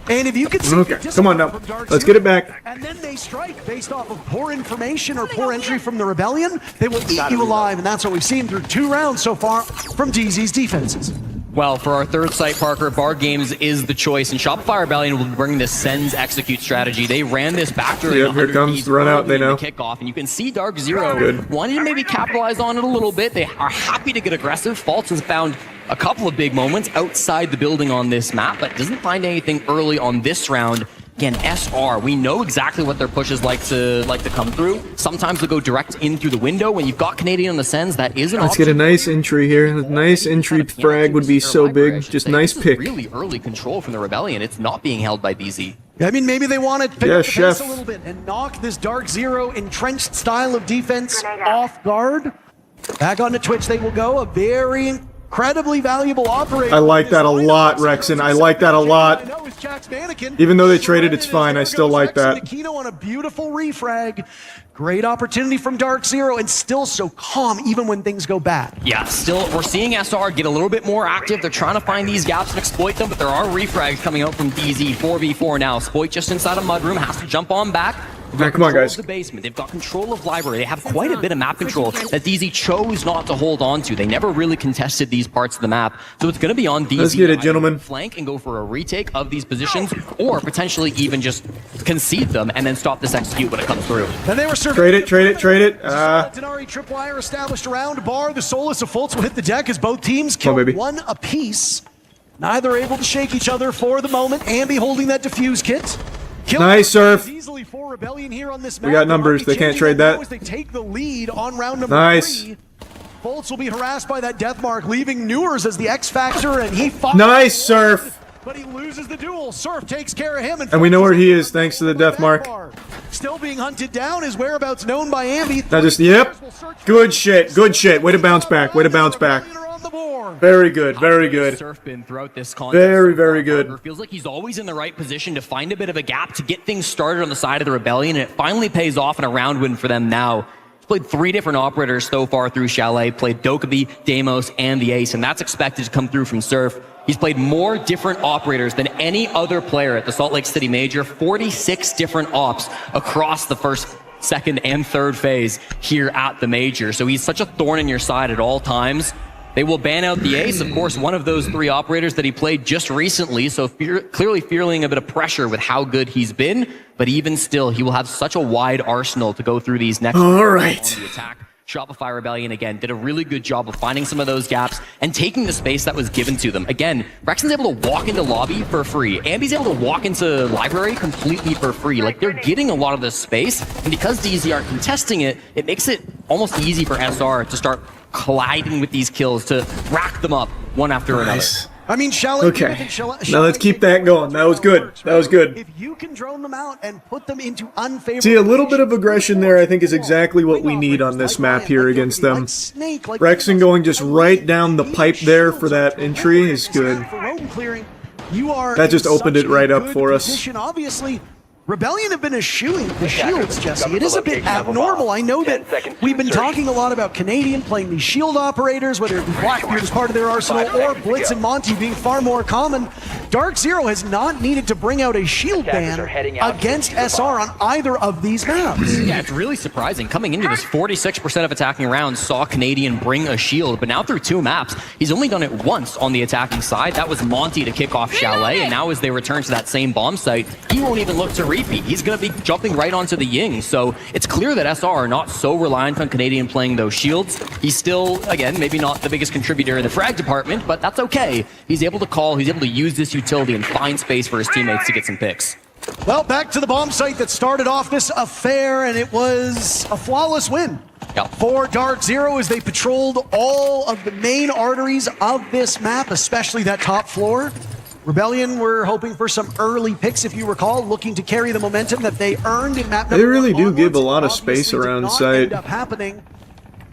Speaker 2: And if you could see
Speaker 1: Okay, come on now. Let's get it back.
Speaker 2: and then they strike based off of poor information or poor entry from the Rebellion, they will eat you alive, and that's what we've seen through 2 rounds so far from DZ's defenses.
Speaker 3: Well, for our third site, Parker, Bar Games is the choice, and Shopify Rebellion will bring this sends execute strategy. They ran this back during
Speaker 1: Yep, here
Speaker 3: 100
Speaker 1: comes
Speaker 3: keys
Speaker 1: the run out,
Speaker 3: early
Speaker 1: they
Speaker 3: in
Speaker 1: know.
Speaker 3: the kickoff, and you can see Dark Zero
Speaker 1: Good.
Speaker 3: wanted to maybe capitalize on it a little bit. They are happy to get aggressive. Fultz has found a couple of big moments outside the building on this map, but doesn't find anything early on this round. Again, SR, we know exactly what their pushes like to come through. Sometimes they go direct in through the window. When you've got Canadian on the sends, that is an
Speaker 1: Let's
Speaker 3: option.
Speaker 1: get a nice entry here. A nice entry frag would be so big. Just nice
Speaker 3: This is
Speaker 1: pick.
Speaker 3: really early control from the Rebellion. It's not being held by DZ.
Speaker 2: I mean, maybe they want to pick
Speaker 1: Yeah,
Speaker 2: up the pace
Speaker 1: chef.
Speaker 2: a little bit and knock this Dark Zero entrenched style of defense off guard. Back onto Twitch they will go. A very incredibly valuable operator.
Speaker 1: I like that a lot, Rexon. I like that a lot. Even though they traded, it's fine. I still like that.
Speaker 2: Kino on a beautiful refrag. Great opportunity from Dark Zero, and still so calm even when things go bad.
Speaker 3: Yeah, still, we're seeing SR get a little bit more active. They're trying to find these gaps and exploit them, but there are refrags coming out from DZ. 4v4 now. Spoit just inside a mudroom, has to jump on back. got
Speaker 1: come on,
Speaker 3: control
Speaker 1: guys.
Speaker 3: of the basement. They've got control of library. They have quite a bit of map control that DZ chose not to hold on to. They never really contested these parts of the map. So it's going to be on DZ.
Speaker 1: Let's get it,
Speaker 3: to
Speaker 1: gentlemen.
Speaker 3: flank and go for a retake of these positions, or potentially even just concede them and then stop this execute when it comes through.
Speaker 2: And they were serving.
Speaker 1: Trade it, trade it, trade it.
Speaker 2: Denari tripwire established around bar. The Solus of Fultz will hit the deck as both teams kill
Speaker 1: baby.
Speaker 2: one apiece. Neither able to shake each other for the moment. Ambi holding that defuse kit. Kill
Speaker 1: Nice, Surf.
Speaker 2: easily for Rebellion here on this map.
Speaker 1: We got numbers. They can't trade that.
Speaker 2: As they take the lead on round number
Speaker 1: Nice.
Speaker 2: 3. Fultz will be harassed by that death mark, leaving Newers as the X factor, and he fought.
Speaker 1: Nice, Surf.
Speaker 2: But he loses the duel. Surf takes care of him,
Speaker 1: And we know where he is thanks to the death mark.
Speaker 2: Still being hunted down. His whereabouts known by Ambi.
Speaker 1: That just, yep. Good shit, good shit. Way to bounce back, way to bounce back. Very good, very good.
Speaker 3: Surf been throughout this contest.
Speaker 1: Very, very good.
Speaker 3: Feels like he's always in the right position to find a bit of a gap to get things started on the side of the Rebellion, and it finally pays off in a round win for them now. He's played 3 different operators so far through Chalet, played Dokkaebi, Deimos, and the Ace, and that's expected to come through from Surf. He's played more different operators than any other player at the Salt Lake City Major, 46 different ops across the first, second, and third phase here at the Major. So he's such a thorn in your side at all times. They will ban out the Ace, of course, one of those 3 operators that he played just recently, so clearly feeling a bit of pressure with how good he's been, but even still, he will have such a wide arsenal to go through these next
Speaker 1: All right.
Speaker 3: on the attack. Shopify Rebellion, again, did a really good job of finding some of those gaps and taking the space that was given to them. Again, Rexon's able to walk into lobby for free. Ambi's able to walk into library completely for free. Like, they're getting a lot of this space, and because DZ are contesting it, it makes it almost easy for SR to start colliding with these kills, to rack them up one after
Speaker 1: Nice.
Speaker 3: another.
Speaker 2: I mean, Chalet.
Speaker 1: Okay. Now let's keep that going. That was good. That was good.
Speaker 2: If you can drone them out and put them into unfavorable.
Speaker 1: See, a little bit of aggression there, I think, is exactly what we need on this map here against them. Rexon going just right down the pipe there for that entry is good. That just opened it right up for us.
Speaker 2: Obviously, Rebellion have been eschewing the shields, Jesse. It is a bit abnormal. I know that we've been talking a lot about Canadian playing these shield operators, whether it be Blackbeard as part of their arsenal or Blitz and Monty being far more common. Dark Zero has not needed to bring out a shield ban against SR on either of these maps.
Speaker 3: Yeah, it's really surprising. Coming into this, 46% of attacking rounds saw Canadian bring a shield, but now through 2 maps, he's only done it once on the attacking side. That was Monty to kick off Chalet, and now as they return to that same bomb site, he won't even look to repeat. He's going to be jumping right onto the Ying, so it's clear that SR are not so reliant on Canadian playing those shields. He's still, again, maybe not the biggest contributor in the frag department, but that's okay. He's able to call, he's able to use this utility and find space for his teammates to get some picks.
Speaker 2: Well, back to the bomb site that started off this affair, and it was a flawless win for Dark Zero as they patrolled all of the main arteries of this map, especially that top floor. Rebellion were hoping for some early picks, if you recall, looking to carry the momentum that they earned in map number 1.
Speaker 1: They really do give a
Speaker 2: onwards.
Speaker 1: lot of space
Speaker 2: Obviously
Speaker 1: around
Speaker 2: did not
Speaker 1: site.
Speaker 2: end up happening.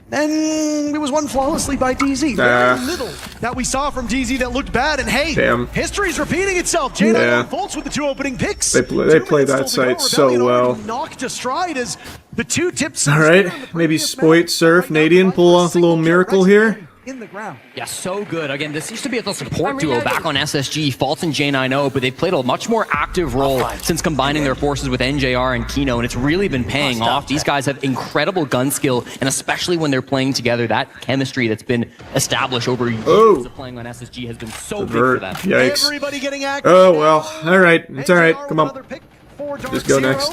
Speaker 2: Then it was won flawlessly by DZ. Very little that we saw from DZ that looked bad. And hey, history's repeating itself. J9 and Fultz with the 2 opening picks.
Speaker 1: They play that site so well.
Speaker 2: Knocked astride as the 2 tips.
Speaker 1: All right, maybe Spoit, Surf, Nadian pull off a little miracle here.
Speaker 2: In the ground.
Speaker 3: Yeah, so good. Again, this used to be a support duo back on SSG, Fultz and J9O, but they've played a much more active role since combining their forces with NJR and Kino, and it's really been paying off. These guys have incredible gun skill, and especially when they're playing together, that chemistry that's been established over years of playing on SSG has been so big for them.
Speaker 1: Yikes.
Speaker 2: Everybody getting active.
Speaker 1: Oh, well. All right. It's all right. Come on. Just go next.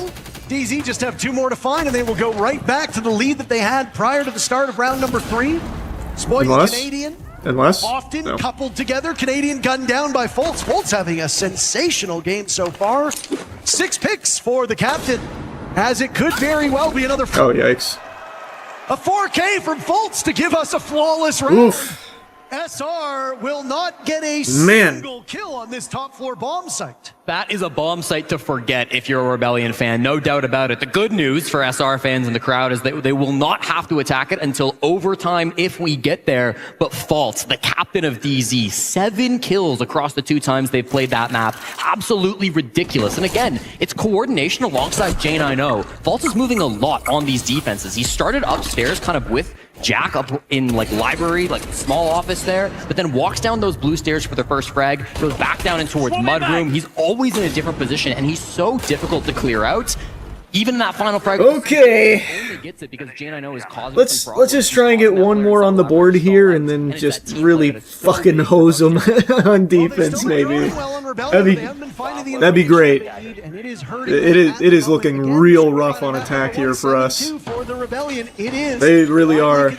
Speaker 2: DZ just have 2 more to find, and they will go right back to the lead that they had prior to the start of round number 3. Spoiling Canadian. Often coupled together. Canadian gunned down by Fultz. Fultz having a sensational game so far. 6 picks for the captain, as it could very well be another.
Speaker 1: Oh, yikes.
Speaker 2: A 4K from Fultz to give us a flawless round.
Speaker 1: Oof.
Speaker 2: SR will not get a single kill on this top floor bomb site.
Speaker 3: That is a bomb site to forget if you're a Rebellion fan, no doubt about it. The good news for SR fans in the crowd is that they will not have to attack it until overtime if we get there. But Fultz, the captain of DZ, 7 kills across the 2 times they've played that map. Absolutely ridiculous. And again, it's coordination alongside J9O. Fultz is moving a lot on these defenses. He started upstairs kind of with Jack up in like library, like small office there, but then walks down those blue stairs for the first frag, goes back down in towards mudroom. He's always in a different position, and he's so difficult to clear out. Even that final frag.
Speaker 1: Okay.
Speaker 3: Only gets it because J9O is causing
Speaker 1: Let's
Speaker 3: some problems.
Speaker 1: just try and get one more on the board here, and then just really fucking hose them on defense, maybe. That'd be great. It is looking real rough on attack here for us. They really are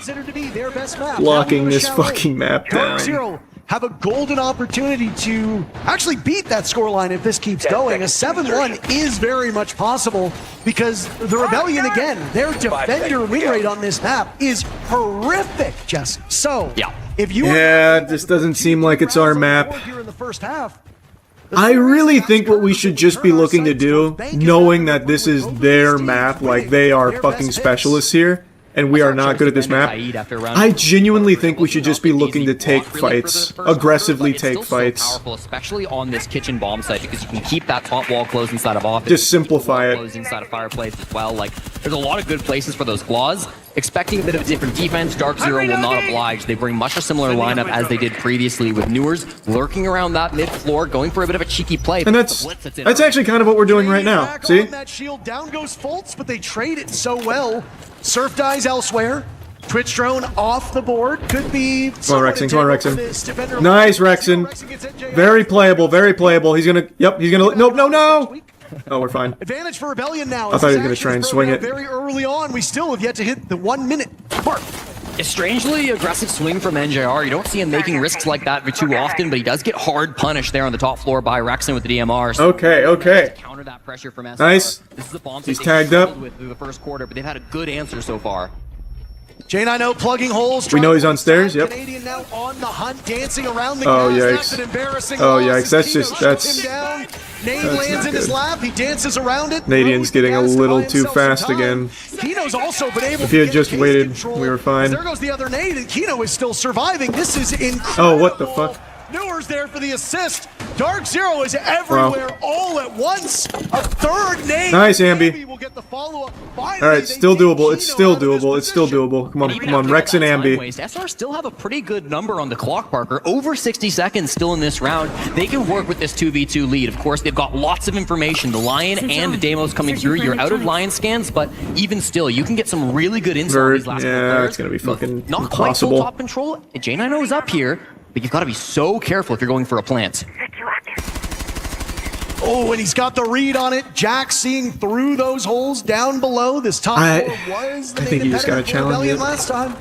Speaker 1: locking this fucking map down.
Speaker 2: Have a golden opportunity to actually beat that scoreline if this keeps going. A 7-1 is very much possible because the Rebellion, again, their defender win rate on this map is horrific, Jesse. So, if you
Speaker 1: this doesn't seem like it's our map. I really think what we should just be looking to do, knowing that this is their map, like they are fucking specialists here, and we are not good at this map, I genuinely think we should just be looking to take fights. Aggressively take fights.
Speaker 3: Powerful, especially on this kitchen bomb site, because you can keep that top wall closed inside of office.
Speaker 1: Just simplify it.
Speaker 3: Closed inside of fireplace as well. Like, there's a lot of good places for those claws. Expecting a bit of a different defense, Dark Zero will not oblige. They bring much a similar lineup as they did previously, with Newers lurking around that mid floor, going for a bit of a cheeky play.
Speaker 1: And that's actually kind of what we're doing right now. See?
Speaker 2: That shield down goes Fultz, but they trade it so well. Surf dies elsewhere. Twitch drone off the board. Could be.
Speaker 1: Come on, Rexon. Come on, Rexon. Nice, Rexon. Very playable. Very playable. He's gonna. Yep. He's gonna. Nope. No. No. Oh, we're fine.
Speaker 2: Advantage for Rebellion now.
Speaker 1: I thought he was gonna try and swing it.
Speaker 2: Very early on, we still have yet to hit the 1 minute mark.
Speaker 3: A strangely aggressive swing from NJR. You don't see him making risks like that too often, but he does get hard punished there on the top floor by Rexon with the DMR. So
Speaker 1: okay.
Speaker 3: Counter that pressure from SR.
Speaker 1: Nice.
Speaker 3: This is a bomb
Speaker 1: He's tagged up.
Speaker 3: Through the first quarter, but they've had a good answer so far.
Speaker 2: J9O plugging holes.
Speaker 1: We know he's on stairs. Yep.
Speaker 2: Canadian now on the hunt, dancing around the
Speaker 1: Oh,
Speaker 2: gas.
Speaker 1: yikes.
Speaker 2: That's an embarrassing
Speaker 1: Oh,
Speaker 2: loss.
Speaker 1: yikes. That's just.
Speaker 2: That's Nade lands
Speaker 1: not
Speaker 2: in his
Speaker 1: good.
Speaker 2: lap. He dances around it.
Speaker 1: Nadian's getting a little too fast again.
Speaker 2: Kino's also been able
Speaker 1: If he had
Speaker 2: to
Speaker 1: just
Speaker 2: get
Speaker 1: waited,
Speaker 2: control.
Speaker 1: we were fine.
Speaker 2: There goes the other nade, and Kino is still surviving. This is incredible.
Speaker 1: Oh, what the fuck?
Speaker 2: Newers there for the assist. Dark Zero is everywhere all at once. A third nade.
Speaker 1: Nice, Ambi.
Speaker 2: Will get the follow-up. Finally,
Speaker 1: Alright,
Speaker 2: they
Speaker 1: still
Speaker 2: take
Speaker 1: doable. It's
Speaker 2: Kino
Speaker 1: still
Speaker 2: out of this
Speaker 1: doable. It's still
Speaker 2: position.
Speaker 1: doable. Come on,
Speaker 3: Even
Speaker 1: come on,
Speaker 3: after
Speaker 1: Rex and
Speaker 3: that time
Speaker 1: Ambi.
Speaker 3: waste, SR still have a pretty good number on the clock, Parker. Over 60 seconds still in this round. They can work with this 2v2 lead. Of course, they've got lots of information. The Lion and Deimos coming through. You're out of Lion scans, but even still, you can get some really good insight on these last couple players.
Speaker 1: It's gonna be fucking
Speaker 3: Not quite full
Speaker 1: impossible.
Speaker 3: top control. J9O is up here, but you've got to be so careful if you're going for a plant.
Speaker 2: Oh, and he's got the read on it. Jack seeing through those holes down below. This top floor was the
Speaker 1: I think you just gotta challenge
Speaker 2: Rebellion
Speaker 1: it.
Speaker 2: last time.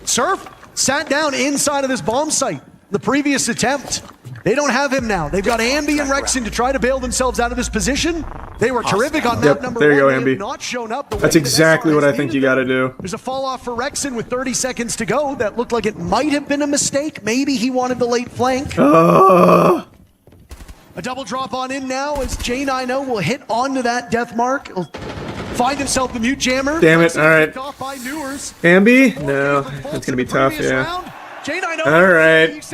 Speaker 2: Surf sat down inside of this bomb site. The previous attempt. They don't have him now. They've got Ambi and Rexon to try to bail themselves out of this position. They were terrific on map number
Speaker 1: there you
Speaker 2: one.
Speaker 1: go,
Speaker 2: They have
Speaker 1: Ambi.
Speaker 2: not shown up the way
Speaker 1: That's
Speaker 2: that
Speaker 1: exactly
Speaker 2: SR
Speaker 1: what
Speaker 2: has
Speaker 1: I think you
Speaker 2: needed
Speaker 1: gotta
Speaker 2: them.
Speaker 1: do.
Speaker 2: There's a fall off for Rexon with 30 seconds to go. That looked like it might have been a mistake. Maybe he wanted the late flank. A double drop on in now as J9O will hit onto that death mark. He'll find himself the mute jammer.
Speaker 1: Damn it, alright.
Speaker 2: Off by Newers.
Speaker 1: Ambi? No, that's gonna be tough, yeah. Alright.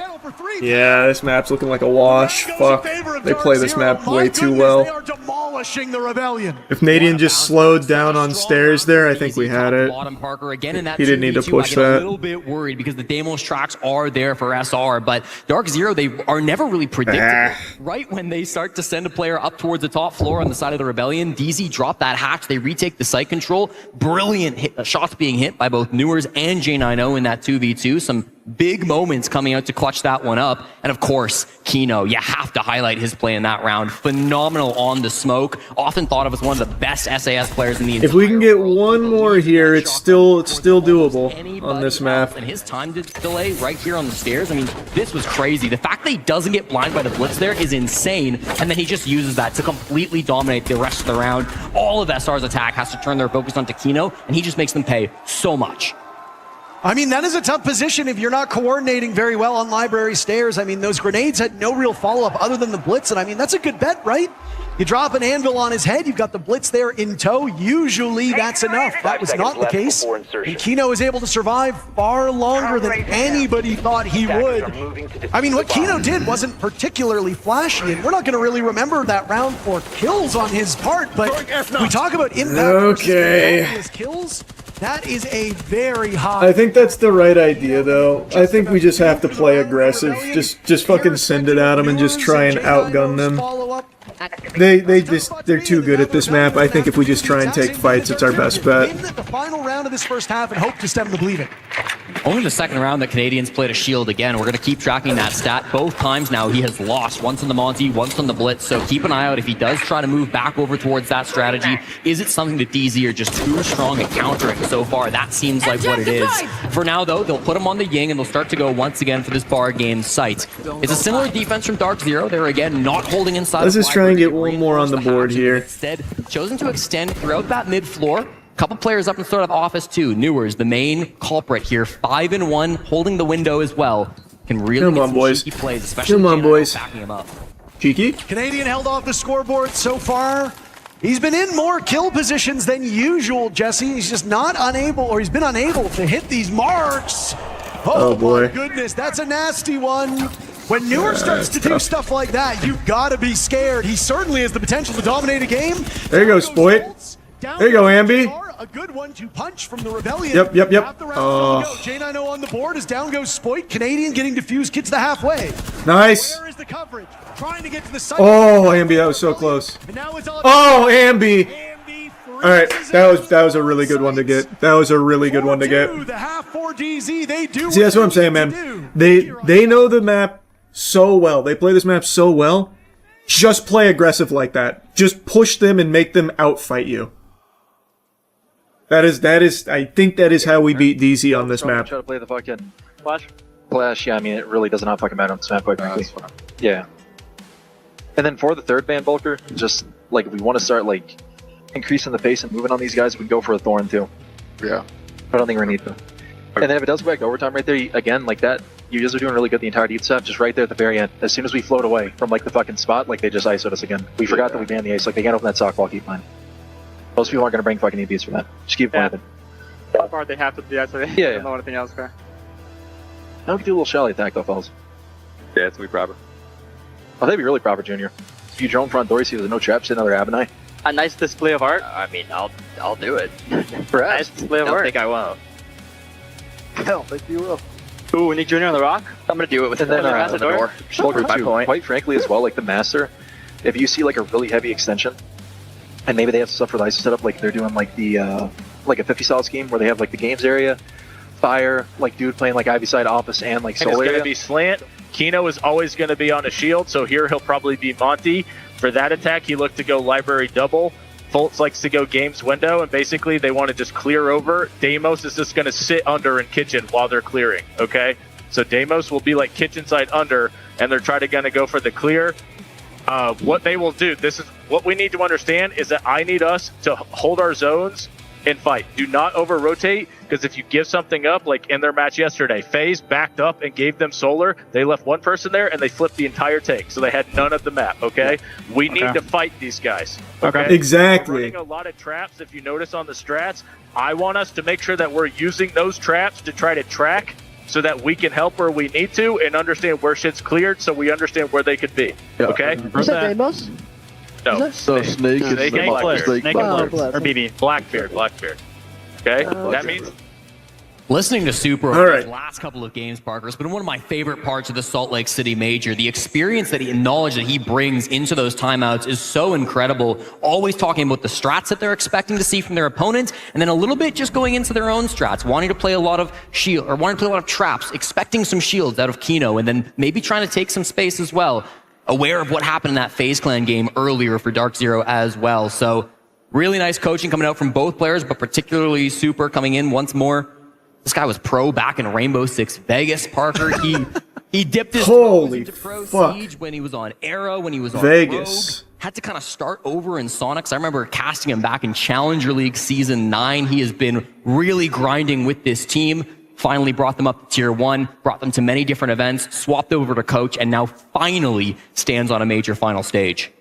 Speaker 1: Yeah, this map's looking like a wash. Fuck. They play this map way too
Speaker 2: They
Speaker 1: well.
Speaker 2: are demolishing the Rebellion.
Speaker 1: If Nadian just slowed down on stairs there, I think we had it.
Speaker 3: Bottom Parker again in that
Speaker 1: He didn't need to
Speaker 3: 2v2.
Speaker 1: push
Speaker 3: I get
Speaker 1: that.
Speaker 3: a little bit worried because the Deimos tracks are there for SR, but Dark Zero, they are never really predictable. Right when they start to send a player up towards the top floor on the side of the Rebellion, DZ drop that hatch, they retake the site control. Brilliant shots being hit by both Newers and J9O in that 2v2. Some big moments coming out to clutch that one up. And of course, Kino, you have to highlight his play in that round. Phenomenal on the smoke. Often thought of as one of the best SAS players in the entire
Speaker 1: If we can get one more here, it's still doable
Speaker 3: anybody
Speaker 1: on this map.
Speaker 3: else. And his time delay right here on the stairs, I mean, this was crazy. The fact that he doesn't get blinded by the blitz there is insane. And then he just uses that to completely dominate the rest of the round. All of SR's attack has to turn their focus onto Kino, and he just makes them pay so much.
Speaker 2: I mean, that is a tough position if you're not coordinating very well on library stairs. I mean, those grenades had no real follow-up other than the blitz, and I mean, that's a good bet, right? You drop an anvil on his head, you've got the blitz there in tow. Usually that's enough. That was not the case. And Kino is able to survive far longer than anybody thought he would. I mean, what Kino did wasn't particularly flashy, and we're not going to really remember that round for kills on his part, but we talk about impact versus his kills. That is a very high.
Speaker 1: I think that's the right idea, though. I think we just have to play aggressive. Just fucking send it at them and just try and outgun them. They're too good at this map. I think if we just try and take fights, it's our best bet.
Speaker 2: Win the final round of this first half and hope to stem the bleeding.
Speaker 3: Only the second round that Canadians played a shield again. We're going to keep tracking that stat. Both times now he has lost, once on the Monty, once on the Blitz. So keep an eye out if he does try to move back over towards that strategy. Is it something that DZ are just too strong at countering so far? That seems like what it is. For now, though, they'll put him on the Ying and they'll start to go once again for this bar game site. It's a similar defense from Dark0. They're again not holding inside.
Speaker 1: Let's just try and get one more on the board here.
Speaker 3: Instead, chosen to extend throughout that mid floor. Couple players up in sort of office too. Newers, the main culprit here, 5-1, holding the window as well. Can really
Speaker 1: Come
Speaker 3: get
Speaker 1: on,
Speaker 3: some
Speaker 1: boys.
Speaker 3: cheeky plays, especially
Speaker 1: Come on, boys.
Speaker 3: backing him up.
Speaker 1: Cheeky?
Speaker 2: Canadian held off the scoreboard so far. He's been in more kill positions than usual, Jesse. He's just not unable, or he's been unable to hit these marks.
Speaker 1: Oh, boy.
Speaker 2: My goodness, that's a nasty one. When Newer starts to do stuff like that, you've got to be scared. He certainly has the potential to dominate a game.
Speaker 1: There you go, Spoit. There you go, Ambi.
Speaker 2: A good one to punch from the Rebellion.
Speaker 1: Yep.
Speaker 2: J90 on the board as down goes Spoit. Canadian getting diffused, gets the halfway.
Speaker 1: Nice.
Speaker 2: Where is the coverage? Trying to get to the side.
Speaker 1: Oh, Ambi, that was so close. Oh, Ambi. All right, that was a really good one to get. That was a really good one to get.
Speaker 2: The half for DZ, they do.
Speaker 1: See, that's what I'm saying, man. They know the map so well. They play this map so well. Just play aggressive like that. Just push them and make them outfight you. That is. I think that is how we beat DZ on this map.
Speaker 4: Try to play the fucking
Speaker 6: Flash.
Speaker 4: Flash. Yeah, I mean, it really does not fucking matter on this map, quite frankly. Yeah. And then for the third ban Bulker, just like if we want to start like increasing the pace and moving on these guys, we can go for a Thorn too.
Speaker 5: Yeah.
Speaker 4: I don't think we're gonna need to. And then if it does go back to overtime right there, again, like that, you guys are doing really good the entire deep step, just right there at the very end. As soon as we float away from like the fucking spot, like they just ISO'd us again. We forgot that we banned the ace, like they can't open that sock wall, keep mine. Most people aren't gonna bring fucking EBs for that. Just keep playing it.
Speaker 6: That part they have to do that, so they
Speaker 4: Yeah.
Speaker 6: don't know anything else there.
Speaker 4: Now we can do a little shally attack though, fellas.
Speaker 5: Yeah, it's gonna be proper.
Speaker 4: Oh, that'd be really proper, Junior. If you drone front door, you see there's no traps, another Abinai.
Speaker 6: A nice display of art.
Speaker 7: I mean, I'll do it.
Speaker 6: Nice display of
Speaker 7: I don't
Speaker 6: art.
Speaker 7: think I won't.
Speaker 4: I don't think you will.
Speaker 6: Ooh, Nick Jr. on the rock.
Speaker 7: I'm gonna do it with
Speaker 4: And then
Speaker 7: the
Speaker 6: Master door.
Speaker 4: Bulker
Speaker 7: My
Speaker 4: too.
Speaker 7: point.
Speaker 4: Quite frankly as well, like the Master, if you see like a really heavy extension, and maybe they have stuff for the ISO setup, like they're doing like the like a 50 solid scheme where they have like the games area, fire, like dude playing like Ivy side office and like
Speaker 8: And
Speaker 4: soul
Speaker 8: it's going
Speaker 4: area.
Speaker 8: to be slant. Kino is always going to be on a shield, so here he'll probably be Monty. For that attack, he looked to go library double. Fultz likes to go games window, and basically they want to just clear over. Deimos is just going to sit under in kitchen while they're clearing, okay? So Deimos will be like kitchen side under, and they're trying to going to go for the clear. What they will do, this is what we need to understand, is that I need us to hold our zones and fight. Do not over rotate, because if you give something up, like in their match yesterday, FaZe backed up and gave them solar. They left one person there and they flipped the entire take, so they had none of the map. Okay, we need to fight these guys. Okay,
Speaker 1: Exactly.
Speaker 8: We're running a lot of traps. If you notice on the strats, I want us to make sure that we're using those traps to try to track, so that we can help where we need to and understand where shit's cleared, so we understand where they could be. Okay.
Speaker 9: Is that Deimos?
Speaker 8: No.
Speaker 5: So Snake is
Speaker 8: Snake
Speaker 5: the
Speaker 8: and Blackbeard.
Speaker 5: Snake
Speaker 9: Oh,
Speaker 5: Blackbeard.
Speaker 6: Or BB.
Speaker 8: Blackbeard. Okay, that means
Speaker 3: Listening to Super
Speaker 1: All
Speaker 3: over
Speaker 1: right.
Speaker 3: these last couple of games, Parker, has been one of my favorite parts of the Salt Lake City Major. The experience that and knowledge that he brings into those timeouts is so incredible. Always talking about the strats that they're expecting to see from their opponents, and then a little bit just going into their own strats, wanting to play a lot of shield or wanting to play a lot of traps, expecting some shields out of Kino, and then maybe trying to take some space as well. Aware of what happened in that FaZe Clan game earlier for Dark0 as well. So really nice coaching coming out from both players, but particularly Super coming in once more. This guy was pro back in Rainbow Six Vegas, Parker. He dipped his toes
Speaker 1: Holy
Speaker 3: into Pro
Speaker 1: fuck.
Speaker 3: Siege when he was on Arrow, when he was on
Speaker 1: Vegas.
Speaker 3: Rogue. Had to kind of start over in Sonics. I remember casting him back in Challenger League Season 9. He has been really grinding with this team. Finally brought them up to Tier 1, brought them to many different events, swapped over to coach, and now finally stands on a major final stage.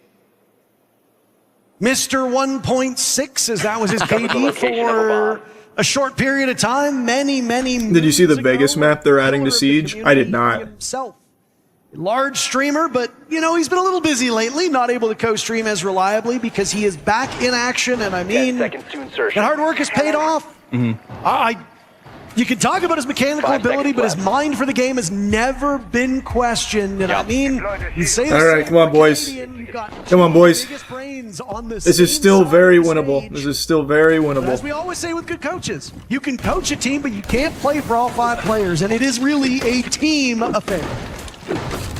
Speaker 2: Mr. 1.6, as that was his KD for a short period of time. Many
Speaker 1: Did you see the Vegas map they're adding to Siege? I did not.
Speaker 2: Himself. Large streamer, but, you know, he's been a little busy lately, not able to co-stream as reliably because he is back in action, and I mean, that hard work has paid off. You can talk about his mechanical
Speaker 5: 5
Speaker 2: ability,
Speaker 5: seconds
Speaker 2: but his
Speaker 5: left.
Speaker 2: mind for the game has never been questioned. And I mean, you say
Speaker 1: All right, come on, boys. Come on, boys. This is still very winnable. This is still very
Speaker 2: As
Speaker 1: winnable.
Speaker 2: we always say with good coaches, you can coach a team, but you can't play for all 5 players, and it is really a team affair.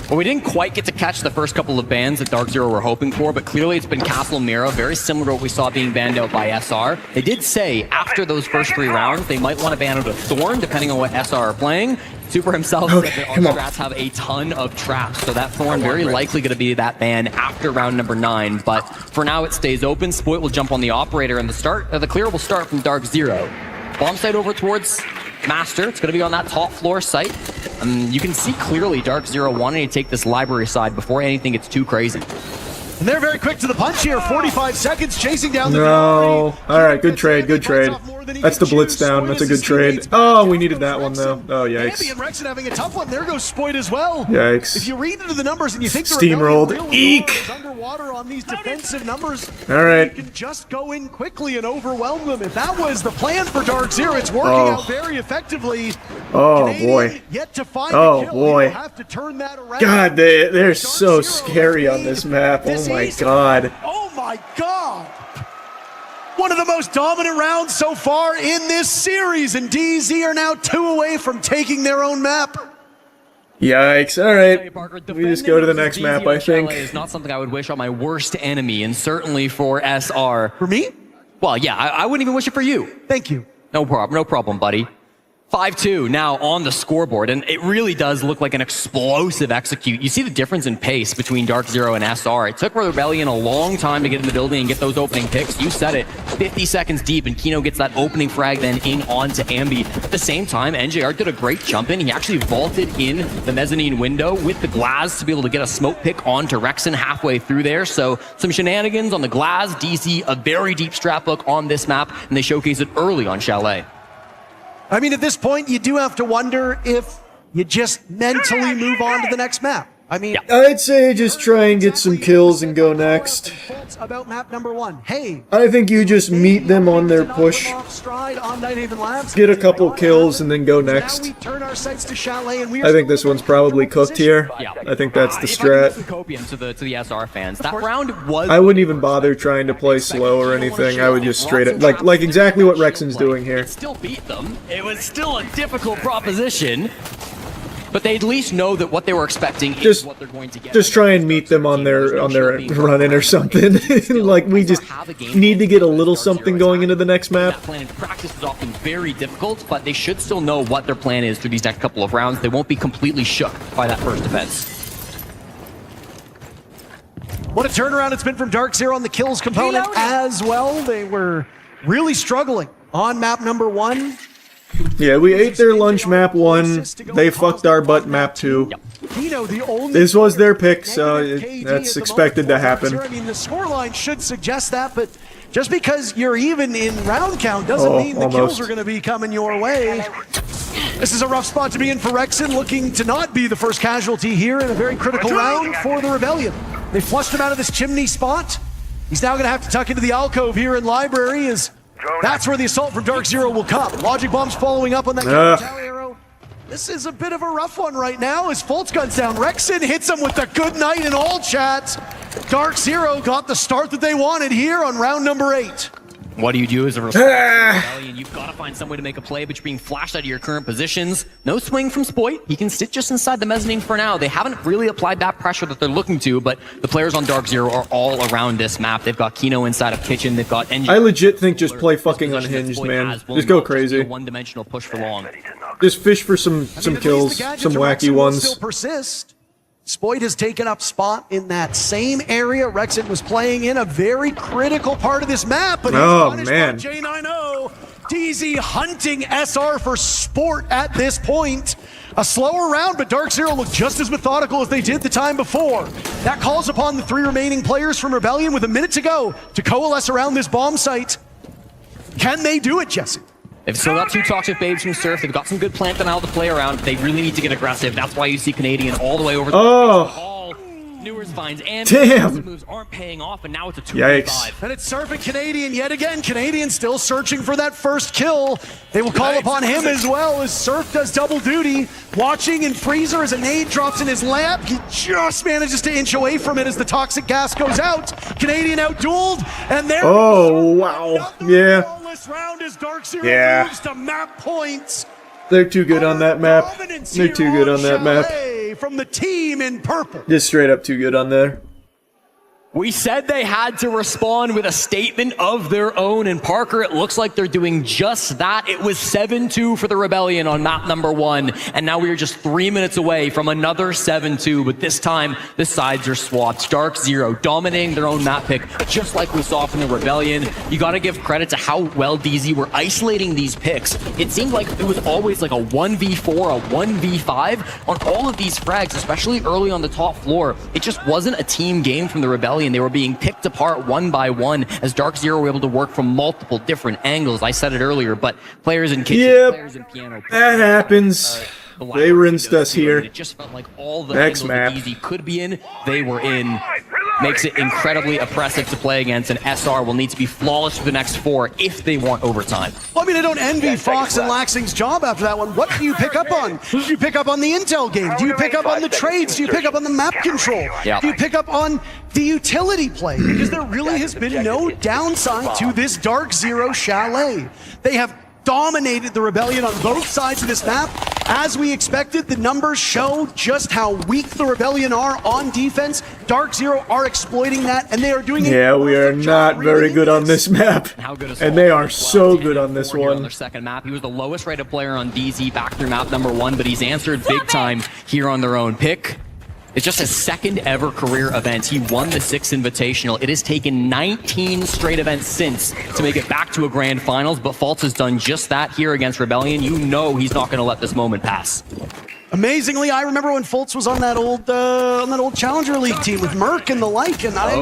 Speaker 3: Well, we didn't quite get to catch the first couple of bans that Dark Zero were hoping for, but clearly it's been Castle Mira, very similar to what we saw being banned out by SR. They did say after those first 3 rounds, they might want to ban out a Thorn, depending on what SR are playing. Super himself said that our strats have a ton of traps, so that Thorn very likely going to be that ban after round number 9. But for now, it stays open. Spoit will jump on the operator, and the clear will start from Dark Zero. Bomb site over towards Master. It's going to be on that top floor site. You can see clearly Dark Zero wanting to take this library side before anything gets too crazy.
Speaker 2: And they're very quick to the punch here. 45 seconds chasing down the
Speaker 1: No. All right, good trade, good trade. That's the blitz down. That's a good trade. Oh, we needed that one, though. Oh,
Speaker 2: Andy
Speaker 1: yikes.
Speaker 2: and Rexon having a tough one. There goes Spoit as well.
Speaker 1: Yikes.
Speaker 2: If you read into the numbers and you think
Speaker 1: Steamrolled.
Speaker 2: the Rebellion
Speaker 1: Eek.
Speaker 2: is underwater on these defensive numbers,
Speaker 1: All right.
Speaker 2: you can just go in quickly and overwhelm them. If that was the plan for Dark Zero, it's working out very effectively.
Speaker 1: Oh,
Speaker 2: Canadian
Speaker 1: boy.
Speaker 2: Yet to find
Speaker 1: Oh,
Speaker 2: a kill.
Speaker 1: boy.
Speaker 2: He'll have to turn that around.
Speaker 1: God, they're
Speaker 2: Dark
Speaker 1: so
Speaker 2: Zero
Speaker 1: scary on this map. Oh,
Speaker 2: this
Speaker 1: my
Speaker 2: easy.
Speaker 1: God.
Speaker 2: Oh my God! One of the most dominant rounds so far in this series, and DZ are now 2 away from taking their own map.
Speaker 1: Yikes. All right. We just go to the next map, I think.
Speaker 3: It's not something I would wish on my worst enemy, and certainly for SR.
Speaker 2: For me?
Speaker 3: Well, yeah, I wouldn't even wish it for you.
Speaker 2: Thank you.
Speaker 3: No problem, buddy. 5-2 now on the scoreboard, and it really does look like an explosive execute. You see the difference in pace between Dark Zero and SR. It took Rebellion a long time to get in the building and get those opening picks. You said it, 50 seconds deep, and Kino gets that opening frag then in onto Ambi. At the same time, NJR did a great jump in. He actually vaulted in the mezzanine window with the glass to be able to get a smoke pick onto Rexon halfway through there. So some shenanigans on the glass. DC, a very deep strap book on this map, and they showcase it early on Chalet.
Speaker 2: I mean, at this point, you do have to wonder if you just mentally move on to the next map. I mean,
Speaker 1: I'd say just try and get some kills and go next.
Speaker 2: About map number 1. Hey,
Speaker 1: I think you just meet them on their push, get a couple kills, and then go next. I think this one's probably cooked here. I think that's the strat.
Speaker 3: Copium to the SR fans. That round was.
Speaker 1: I wouldn't even bother trying to play slow or anything. I would just straight up, like exactly what Rexon's doing here.
Speaker 3: It still beat them. It was still a difficult proposition. But they at least know that what they were expecting is what they're going to get.
Speaker 1: Just try and meet them on their run-in or something. Like, we just need to get a little something going into the next map.
Speaker 3: That plan in practice is often very difficult, but they should still know what their plan is through these next couple of rounds. They won't be completely shook by that first defense.
Speaker 2: What a turnaround it's been from Dark Zero on the kills component as well. They were really struggling on map number 1.
Speaker 1: Yeah, we ate their lunch map 1. They fucked our butt map 2. This was their pick, so that's expected to happen.
Speaker 2: I mean, the scoreline should suggest that, but just because you're even in round count doesn't mean the kills are going to be coming your way. This is a rough spot to be in for Rexon, looking to not be the first casualty here in a very critical round for the Rebellion. They flushed him out of this chimney spot. He's now going to have to tuck into the alcove here in Library, as that's where the assault from Dark Zero will come. Logic Bomb's following up on that counter arrow. This is a bit of a rough one right now as Fultz guns down. Rexon hits him with the good night in all chats. Dark Zero got the start that they wanted here on round number 8.
Speaker 3: What do you do as a response to Rebellion? You've got to find some way to make a play, but you're being flashed out of your current positions. No swing from Spoit. He can sit just inside the mezzanine for now. They haven't really applied that pressure that they're looking to, but the players on Dark Zero are all around this map. They've got Kino inside of Kitchen. They've got Engine.
Speaker 1: I legit think just play fucking unhinged, man. Just go crazy.
Speaker 3: One-dimensional push for long.
Speaker 1: Just fish for some kills, some wacky ones.
Speaker 2: Still persist. Spoit has taken up spot in that same area Rexon was playing in, a very critical part of this map, but he's punished by J90. DZ hunting SR for sport at this point. A slower round, but Dark Zero looked just as methodical as they did the time before. That calls upon the 3 remaining players from Rebellion with a minute to go to coalesce around this bomb site. Can they do it, Jesse?
Speaker 3: They've still got 2 toxic babes from Surf. They've got some good plant denial to play around. They really need to get aggressive. That's why you see Canadian all the way over the Newers finds and
Speaker 1: Damn.
Speaker 3: the moves aren't paying off, and now it's a 2v5.
Speaker 1: Yikes.
Speaker 2: And it's Surf and Canadian yet again. Canadian still searching for that first kill. They will call upon him as well as Surf does double duty. Watching in Freezer as a nade drops in his lap. He just manages to inch away from it as the toxic gas goes out. Canadian outdueled, and there.
Speaker 1: Oh, wow. Yeah.
Speaker 2: Flawless round as Dark Zero
Speaker 1: Yeah.
Speaker 2: moves to map points.
Speaker 1: They're too good on that map. They're too good on that map.
Speaker 2: From the team in purple.
Speaker 1: Just straight up too good on there.
Speaker 3: We said they had to respond with a statement of their own, and Parker, it looks like they're doing just that. It was 7-2 for the Rebellion on map number 1, and now we are just 3 minutes away from another 7-2, but this time the sides are swapped. Dark Zero dominating their own map pick, just like we saw from the Rebellion. You gotta give credit to how well DZ were isolating these picks. It seemed like it was always like a 1v4, a 1v5 on all of these frags, especially early on the top floor. It just wasn't a team game from the Rebellion. They were being picked apart one by one as Dark Zero were able to work from multiple different angles. I said it earlier, but players in kitchen, players in piano.
Speaker 1: That happens. They rinsed us here.
Speaker 3: It just felt like all the
Speaker 1: Next
Speaker 3: angles
Speaker 1: map.
Speaker 3: that DZ could be in, they were in. Makes it incredibly oppressive to play against, and SR will need to be flawless for the next 4 if they want overtime.
Speaker 2: Well, I mean, I don't envy Fox and Laxing's job after that one. What do you pick up on? Do you pick up on the intel game? Do you pick up on the trades? Do you pick up on the map control?
Speaker 3: Yeah.
Speaker 2: Do you pick up on the utility play? Because there really has been no downside to this Dark Zero Chalet. They have dominated the Rebellion on both sides of this map. As we expected, the numbers show just how weak the Rebellion are on defense. Dark Zero are exploiting that, and they are doing it.
Speaker 1: Yeah, we are not very good on this map.
Speaker 3: How good is
Speaker 1: And they are
Speaker 3: Well,
Speaker 1: so
Speaker 3: 10
Speaker 1: good
Speaker 3: and
Speaker 1: on this
Speaker 3: 4 here
Speaker 1: one.
Speaker 3: On their second map, he was the lowest rated player on DZ back through map number 1, but he's answered big time here on their own pick. It's just his second ever career event. He won the 6th Invitational. It has taken 19 straight events since to make it back to a grand finals, but Fultz has done just that here against Rebellion. You know he's not going to let this moment pass.
Speaker 2: Amazingly, I remember when Fultz was on that old Challenger League team with Merck and the like, and I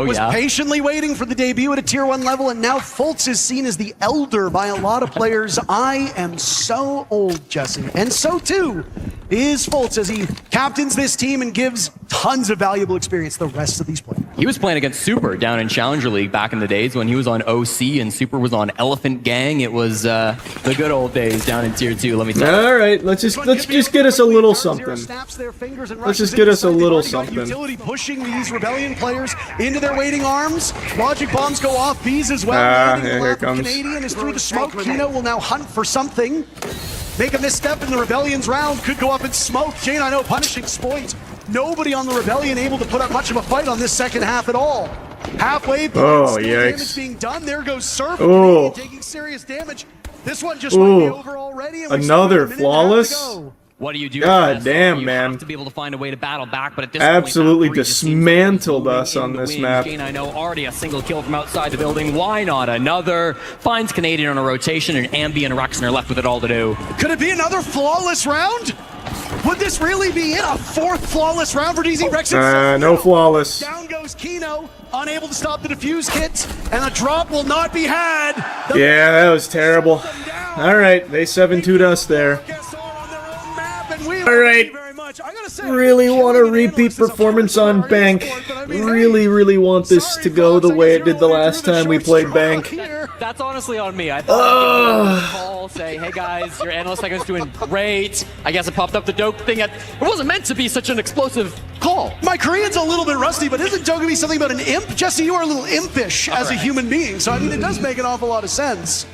Speaker 2: was patiently waiting for the debut at a Tier 1 level, and now Fultz is seen as the elder by a lot of players. I am so old, Jesse, and so too is Fultz as he captains this team and gives tons of valuable experience to the rest of these players.
Speaker 3: He was playing against Super down in Challenger League back in the days when he was on OC and Super was on Elephant Gang. It was the good old days down in Tier 2, let me tell you.
Speaker 1: All right, let's just get us a little something. Let's just get us a little something.
Speaker 2: Utility pushing these Rebellion players into their waiting arms. Logic bombs go off. Bees as well.
Speaker 1: Here it comes.
Speaker 2: Canadian is through the smoke. Kino will now hunt for something. Make a misstep in the Rebellion's round. Could go up in smoke. Jane, I know, punishing Spoit. Nobody on the Rebellion able to put up much of a fight on this second half at all. Halfway point,
Speaker 1: Oh,
Speaker 2: still
Speaker 1: yikes.
Speaker 2: damage being done. There goes Surf.
Speaker 1: Oh.
Speaker 2: Taking serious damage. This one just might be over already. And we still
Speaker 1: Another
Speaker 2: have a minute and a half to
Speaker 1: flawless?
Speaker 2: go.
Speaker 3: What do you do?
Speaker 1: God
Speaker 3: as
Speaker 1: damn,
Speaker 3: you
Speaker 1: man.
Speaker 3: have to be able to find a way to battle back, but at this
Speaker 1: Absolutely
Speaker 3: point, map 3 just seems
Speaker 1: dismantled
Speaker 3: like
Speaker 1: us on
Speaker 3: in the
Speaker 1: this
Speaker 3: wings.
Speaker 1: map.
Speaker 3: Jane, I know, already a single kill from outside the building. Why not another? Finds Canadian on a rotation, and Ambi and Rexen are left with it all to do.
Speaker 2: Could it be another flawless round? Would this really be it? A 4th flawless round for DZ Rexen?
Speaker 1: No flawless.
Speaker 2: Down goes Kino, unable to stop the defuse kit, and the drop will not be had. The
Speaker 1: Yeah, that was terrible. All right, they 7-2'd us there. All right. Really want a repeat performance on Bank. Really want this to go the way it did the last time we played Bank.
Speaker 3: That's honestly on me. I thought I'd give a call, say, hey guys, your analyst segment's doing great. I guess it popped up the Doke thing. It wasn't meant to be such an explosive call.
Speaker 2: My Korean's a little bit rusty, but isn't Dogobi something about an imp? Jesse, you are a little impish as a human being, so I mean, it does make an awful lot of sense.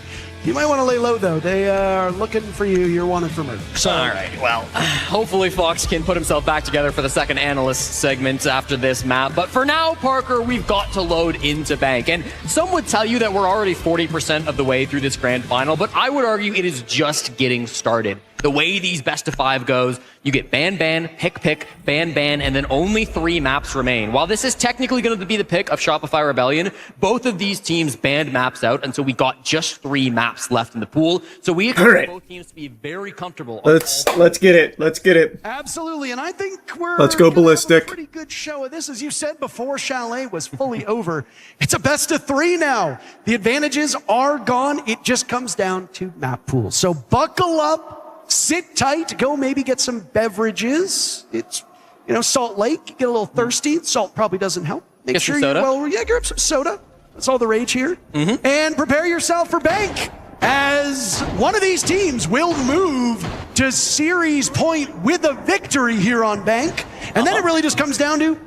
Speaker 2: You might want to lay low, though. They are looking for you. You're wanted for murder. So,
Speaker 3: all right, well, hopefully Fox can put himself back together for the second analyst segment after this map. But for now, Parker, we've got to load into Bank. And some would tell you that we're already 40% of the way through this grand final, but I would argue it is just getting started. The way these best of 5 goes, you get ban, pick, ban, and then only 3 maps remain. While this is technically going to be the pick of Shopify Rebellion, both of these teams banned maps out, and so we got just 3 maps left in the pool. So we expect both teams to be very comfortable.
Speaker 1: Let's get it. Let's get it.
Speaker 2: absolutely, and I think we're
Speaker 1: Let's go
Speaker 2: gonna
Speaker 1: ballistic.
Speaker 2: have a pretty good show of this. As you said before, Chalet was fully over. It's a best of 3 now. The advantages are gone. It just comes down to map pool. So buckle up. Sit tight, go maybe get some beverages. It's Salt Lake, get a little thirsty. Salt probably doesn't help. Make
Speaker 3: Get
Speaker 2: sure
Speaker 3: some soda.
Speaker 2: grab some soda. That's all the rage here. And prepare yourself for bank, as one of these teams will move to series point with a victory here on bank. And then it really just comes down to,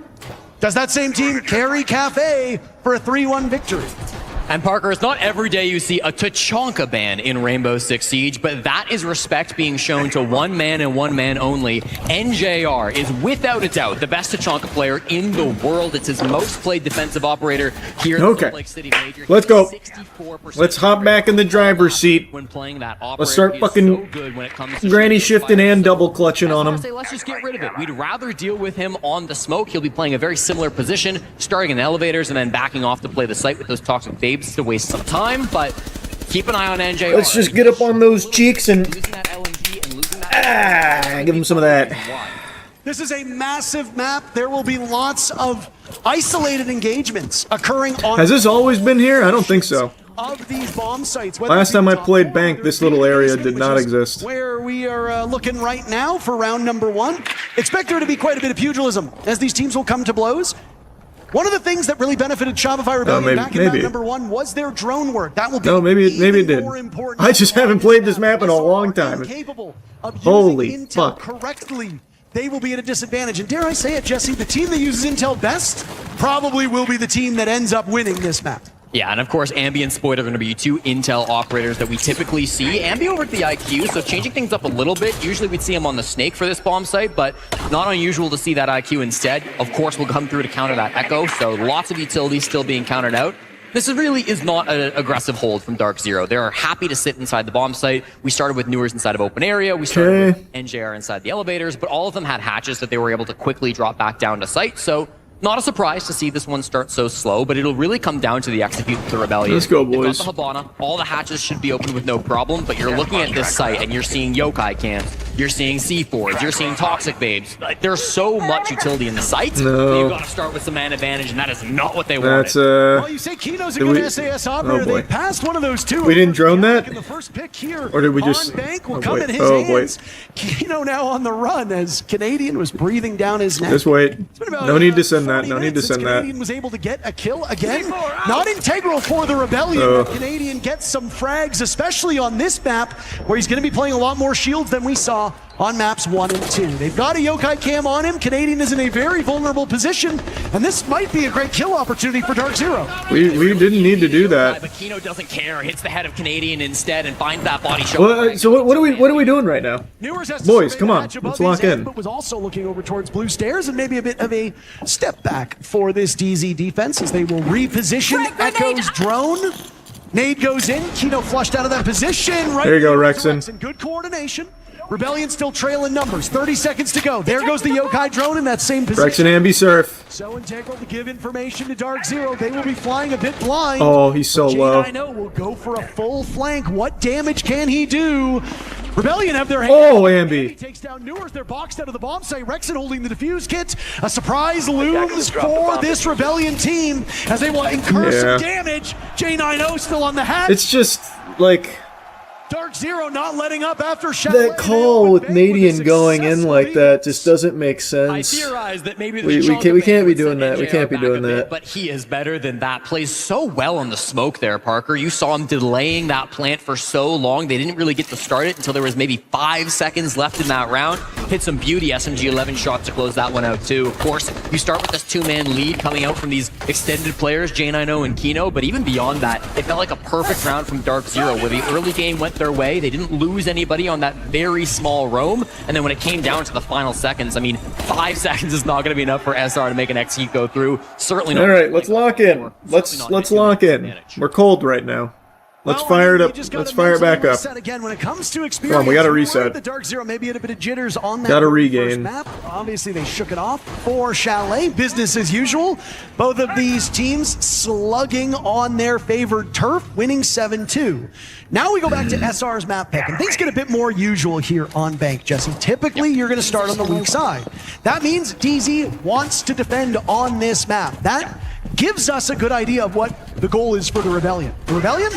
Speaker 2: does that same team carry Cafe for a 3-1 victory?
Speaker 3: And Parker, it's not every day you see a Tachanka ban in Rainbow Six Siege, but that is respect being shown to one man and one man only. NJR is without a doubt the best Tachanka player in the world. It's his most played defensive operator here in the Salt Lake City Major.
Speaker 1: Let's go.
Speaker 3: 64%
Speaker 1: Let's hop back in the driver's seat.
Speaker 3: when playing that operator.
Speaker 1: Let's start
Speaker 3: He is
Speaker 1: fucking
Speaker 3: so good when it comes to
Speaker 1: granny shifting
Speaker 3: fire.
Speaker 1: and double clutching on him.
Speaker 3: Say, let's just get rid of it. We'd rather deal with him on the smoke. He'll be playing a very similar position, starting in the elevators and then backing off to play the site with those toxic babes to waste some time. But keep an eye on NJR.
Speaker 1: Let's just get up on those cheeks and
Speaker 3: Losing that LNG and losing that
Speaker 1: give him some of that.
Speaker 2: This is a massive map. There will be lots of isolated engagements occurring on
Speaker 1: Has this always been here? I don't think so.
Speaker 2: of these bomb sites.
Speaker 1: Last time I played Bank, this little area did not exist.
Speaker 2: Where we are looking right now for round number 1. Expect there to be quite a bit of pugilism as these teams will come to blows. One of the things that really benefited Shopify Rebellion back in round number 1 was their drone work. That will be
Speaker 1: maybe it did.
Speaker 2: more important.
Speaker 1: I just haven't played this map in a long time.
Speaker 2: Capable of
Speaker 1: Holy
Speaker 2: using intel
Speaker 1: fuck.
Speaker 2: correctly. They will be at a disadvantage. And dare I say it, Jesse, the team that uses intel best probably will be the team that ends up winning this map.
Speaker 3: Yeah, and of course, Ambi and Spoit are going to be two intel operators that we typically see. Ambi over at the IQ, so changing things up a little bit. Usually we'd see him on the Snake for this bomb site, but not unusual to see that IQ instead. Of course, we'll come through to counter that Echo, so lots of utilities still being countered out. This really is not an aggressive hold from Dark Zero. They're happy to sit inside the bomb site. We started with Newers inside of open area. We started with NJR inside the elevators, but all of them had hatches that they were able to quickly drop back down to site, so not a surprise to see this one start so slow, but it'll really come down to the execute of the Rebellion.
Speaker 1: Let's go, boys.
Speaker 3: They've got the Habana. All the hatches should be open with no problem, but you're looking at this site and you're seeing yokai cans, you're seeing C4s, you're seeing toxic babes. Like, there's so much utility in the site.
Speaker 1: No.
Speaker 3: You've got to start with some man advantage, and that is not what they wanted.
Speaker 1: That's
Speaker 2: Well, you say Kino's a
Speaker 1: did
Speaker 2: good
Speaker 1: we-
Speaker 2: SAS operator.
Speaker 1: oh, boy.
Speaker 2: They passed one of those two.
Speaker 1: We didn't drone that?
Speaker 2: And the first pick here
Speaker 1: Or did we just-
Speaker 2: on Bank will
Speaker 1: oh,
Speaker 2: come
Speaker 1: boy.
Speaker 2: in his
Speaker 1: Oh, boy.
Speaker 2: hands. Kino now on the run as Canadian was breathing down his neck.
Speaker 1: Just wait.
Speaker 2: It's been about,
Speaker 1: No need to send that.
Speaker 2: 40
Speaker 1: No need to
Speaker 2: minutes
Speaker 1: send
Speaker 2: since
Speaker 1: that.
Speaker 2: Canadian was able to get a kill again. Not integral for the Rebellion. but Canadian gets some frags, especially on this map, where he's going to be playing a lot more shields than we saw on maps 1 and 2. They've got a yokai cam on him. Canadian is in a very vulnerable position, and this might be a great kill opportunity for Dark Zero.
Speaker 1: We didn't need to do that.
Speaker 3: But Kino doesn't care. Hits the head of Canadian instead and finds that body shot.
Speaker 1: Well, so what are we doing right now?
Speaker 2: Newers has to
Speaker 1: Boys,
Speaker 2: survey
Speaker 1: come
Speaker 2: the
Speaker 1: on.
Speaker 2: hatch above
Speaker 1: Let's
Speaker 2: his
Speaker 1: lock
Speaker 2: head,
Speaker 1: in.
Speaker 2: But was also looking over towards blue stairs and maybe a bit of a step back for this DZ defense as they will reposition Echo's drone. Nade goes in. Kino flushed out of that position. Right
Speaker 1: There you go,
Speaker 2: to
Speaker 1: Rexon.
Speaker 2: Good coordination. Rebellion still trailing numbers. 30 seconds to go. There goes the yokai drone in that same position.
Speaker 1: Rex and Ambi surf.
Speaker 2: So integral to give information to Dark Zero. They will be flying a bit blind.
Speaker 1: Oh, he's so low.
Speaker 2: I know will go for a full flank. What damage can he do? Rebellion have their hand.
Speaker 1: Oh, Ambi.
Speaker 2: Takes down Newers. They're boxed out of the bomb site. Rexon holding the defuse kit. A surprise looms for this Rebellion team as they will incur some damage. J90 still on the hatch.
Speaker 1: It's just like
Speaker 2: Dark Zero not letting up after
Speaker 1: that call with Nadian going in like that just doesn't make
Speaker 3: I
Speaker 1: sense.
Speaker 3: theorize that maybe the
Speaker 1: We
Speaker 3: Tachanka
Speaker 1: can't
Speaker 3: ban
Speaker 1: be
Speaker 3: would
Speaker 1: doing
Speaker 3: send
Speaker 1: that. We
Speaker 3: NJR
Speaker 1: can't be
Speaker 3: back a
Speaker 1: doing
Speaker 3: bit,
Speaker 1: that.
Speaker 3: But he is better than that. Plays so well on the smoke there, Parker. You saw him delaying that plant for so long. They didn't really get to start it until there was maybe 5 seconds left in that round. Hit some beauty SMG 11 shots to close that one out too. Of course, you start with this two-man lead coming out from these extended players, J90 and Kino, but even beyond that, it felt like a perfect round from Dark Zero where the early game went their way. They didn't lose anybody on that very small roam, and then when it came down to the final seconds, I mean, 5 seconds is not going to be enough for SR to make an execute go through. Certainly not.
Speaker 1: All right, let's lock in. Let's lock in. We're cold right now. Let's fire it up. Let's fire it back up.
Speaker 2: Again, when it comes to experience,
Speaker 1: Come on, we gotta reset.
Speaker 2: The Dark Zero maybe had a bit of jitters on that
Speaker 1: Gotta
Speaker 2: first
Speaker 1: regain.
Speaker 2: map. Obviously, they shook it off for Chalet. Business as usual. Both of these teams slugging on their favored turf, winning 7-2. Now we go back to SR's map pick, and things get a bit more usual here on Bank, Jesse. Typically, you're going to start on the weak side. That means DZ wants to defend on this map. That gives us a good idea of what the goal is for the Rebellion. The Rebellion?